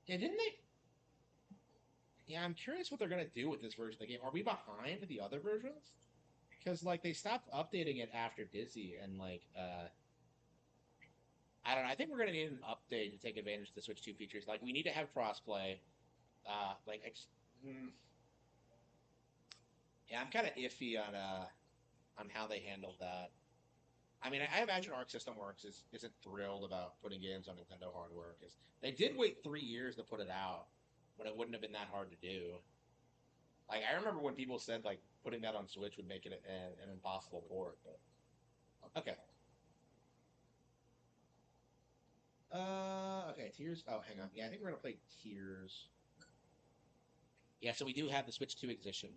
yeah, didn't they? Yeah, I'm curious what they're gonna do with this version of the game. Are we behind the other versions? Because like they stopped updating it after Dizzy, and like I don't know. I think we're gonna need an update to take advantage of the Switch 2 features. Like we need to have crossplay. Like yeah, I'm kind of iffy on how they handled that. I mean, I imagine Arc System Works isn't thrilled about putting games on Nintendo hardware because they did wait 3 years to put it out, but it wouldn't have been that hard to do. Like I remember when people said like putting that on Switch would make it an impossible port. But okay. Okay. Tears. Oh, hang on. Yeah, I think we're gonna play Tears. Yeah, so we do have the Switch 2 edition.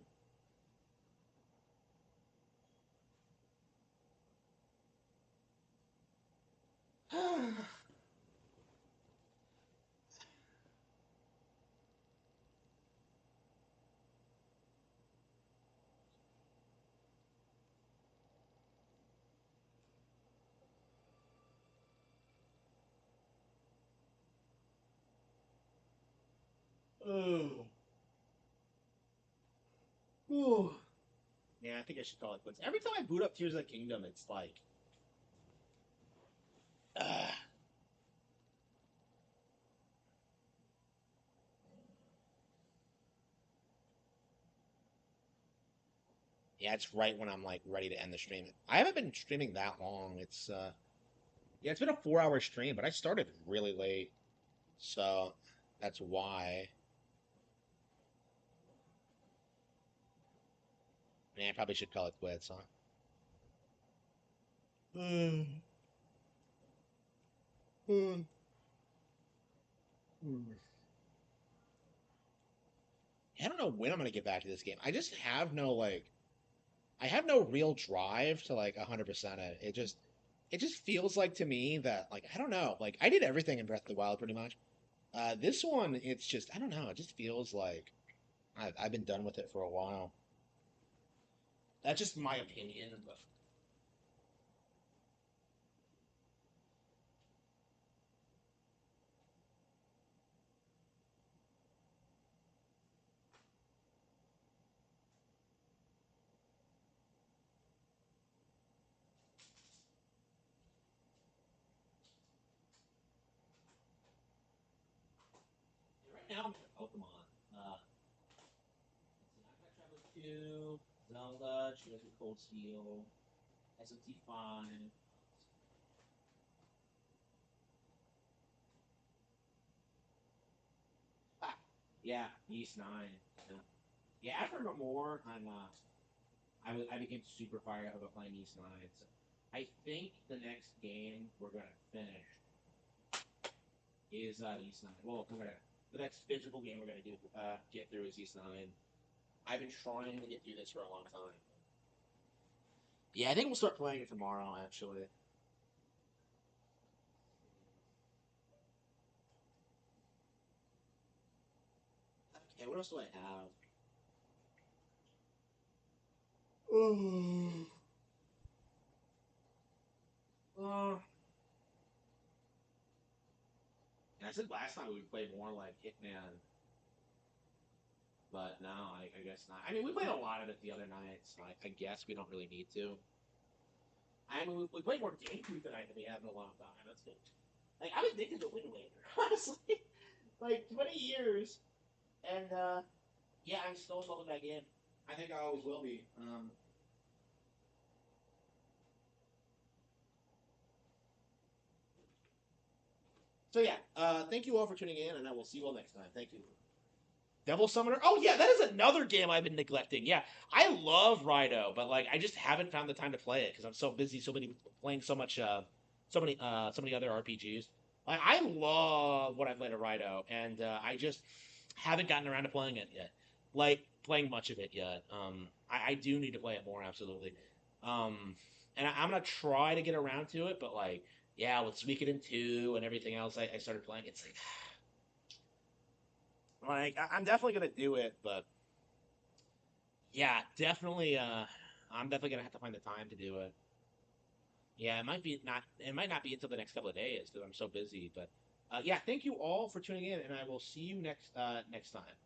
Oh. Ooh. Yeah, I think I should call it quits. Every time I boot up Tears of the Kingdom, it's like, uh, yeah, it's right when I'm like ready to end the stream. I haven't been streaming that long. Yeah, it's been a 4 hour stream, but I started really late, so that's why. Yeah, I probably should call it quits, huh? Mm. Mm. Mm. I don't know when I'm gonna get back to this game. I just have no like I have no real drive to like 100% it. It just feels like to me that like I don't know, like I did everything in Breath of the Wild pretty much. This one, it's just I don't know. It just feels like I've been done with it for a while. That's just my opinion. But right now, I'm into Pokemon. Let's see, I've got Travel 2, Zelda, Geodes of Cold Steel, SMT5. Ah, yeah, East 9. Yeah, yeah after more, I became super fired up about playing East 9. So I think the next game we're gonna finish is East 9. Well, the next physical game we're gonna do get through is East 9. I've been trying to get through this for a long time. Yeah, I think we'll start playing it tomorrow. Actually. Okay, what else do I have? I said last time we would play more like Hitman, but no, I guess not. I mean, we played a lot of it the other night, so I guess we don't really need to. I mean, we played more Game Crew tonight than we have in a long time. That's good. Like, I'm addicted to Wind Waker, honestly. Like, 20 years, and yeah, I'm still in love with that game. I think I always will be. So yeah, thank you all for tuning in, and I will see you all next time. Thank you. Devil Summoner. Oh yeah, that is another game I've been neglecting. Yeah, I love Rido, but like I just haven't found the time to play it because I'm so busy, playing so much, so many other RPGs. Like I love what I played at Rido, and I just haven't gotten around to playing it yet. Like playing much of it yet. I do need to play it more, absolutely. And I'm gonna try to get around to it, but like, yeah, with Suikoden 2 and everything else, I started playing. It's like I'm definitely gonna do it, but yeah, definitely. I'm definitely gonna have to find the time to do it. Yeah, it might be not. It might not be until the next couple of days because I'm so busy. But yeah, thank you all for tuning in, and I will see you next time.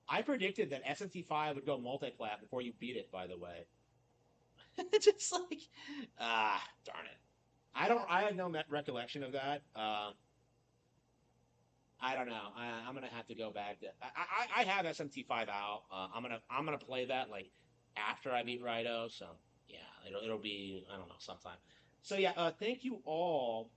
I predicted that SMT5 would go multi-plat before you beat it. By the way, just like darn it. I don't. I have no recollection of that. I don't know. I'm gonna have to go back. I have SMT5 out. I'm gonna play that like after I beat Rido. So yeah, it'll be I don't know sometime. So yeah, thank you all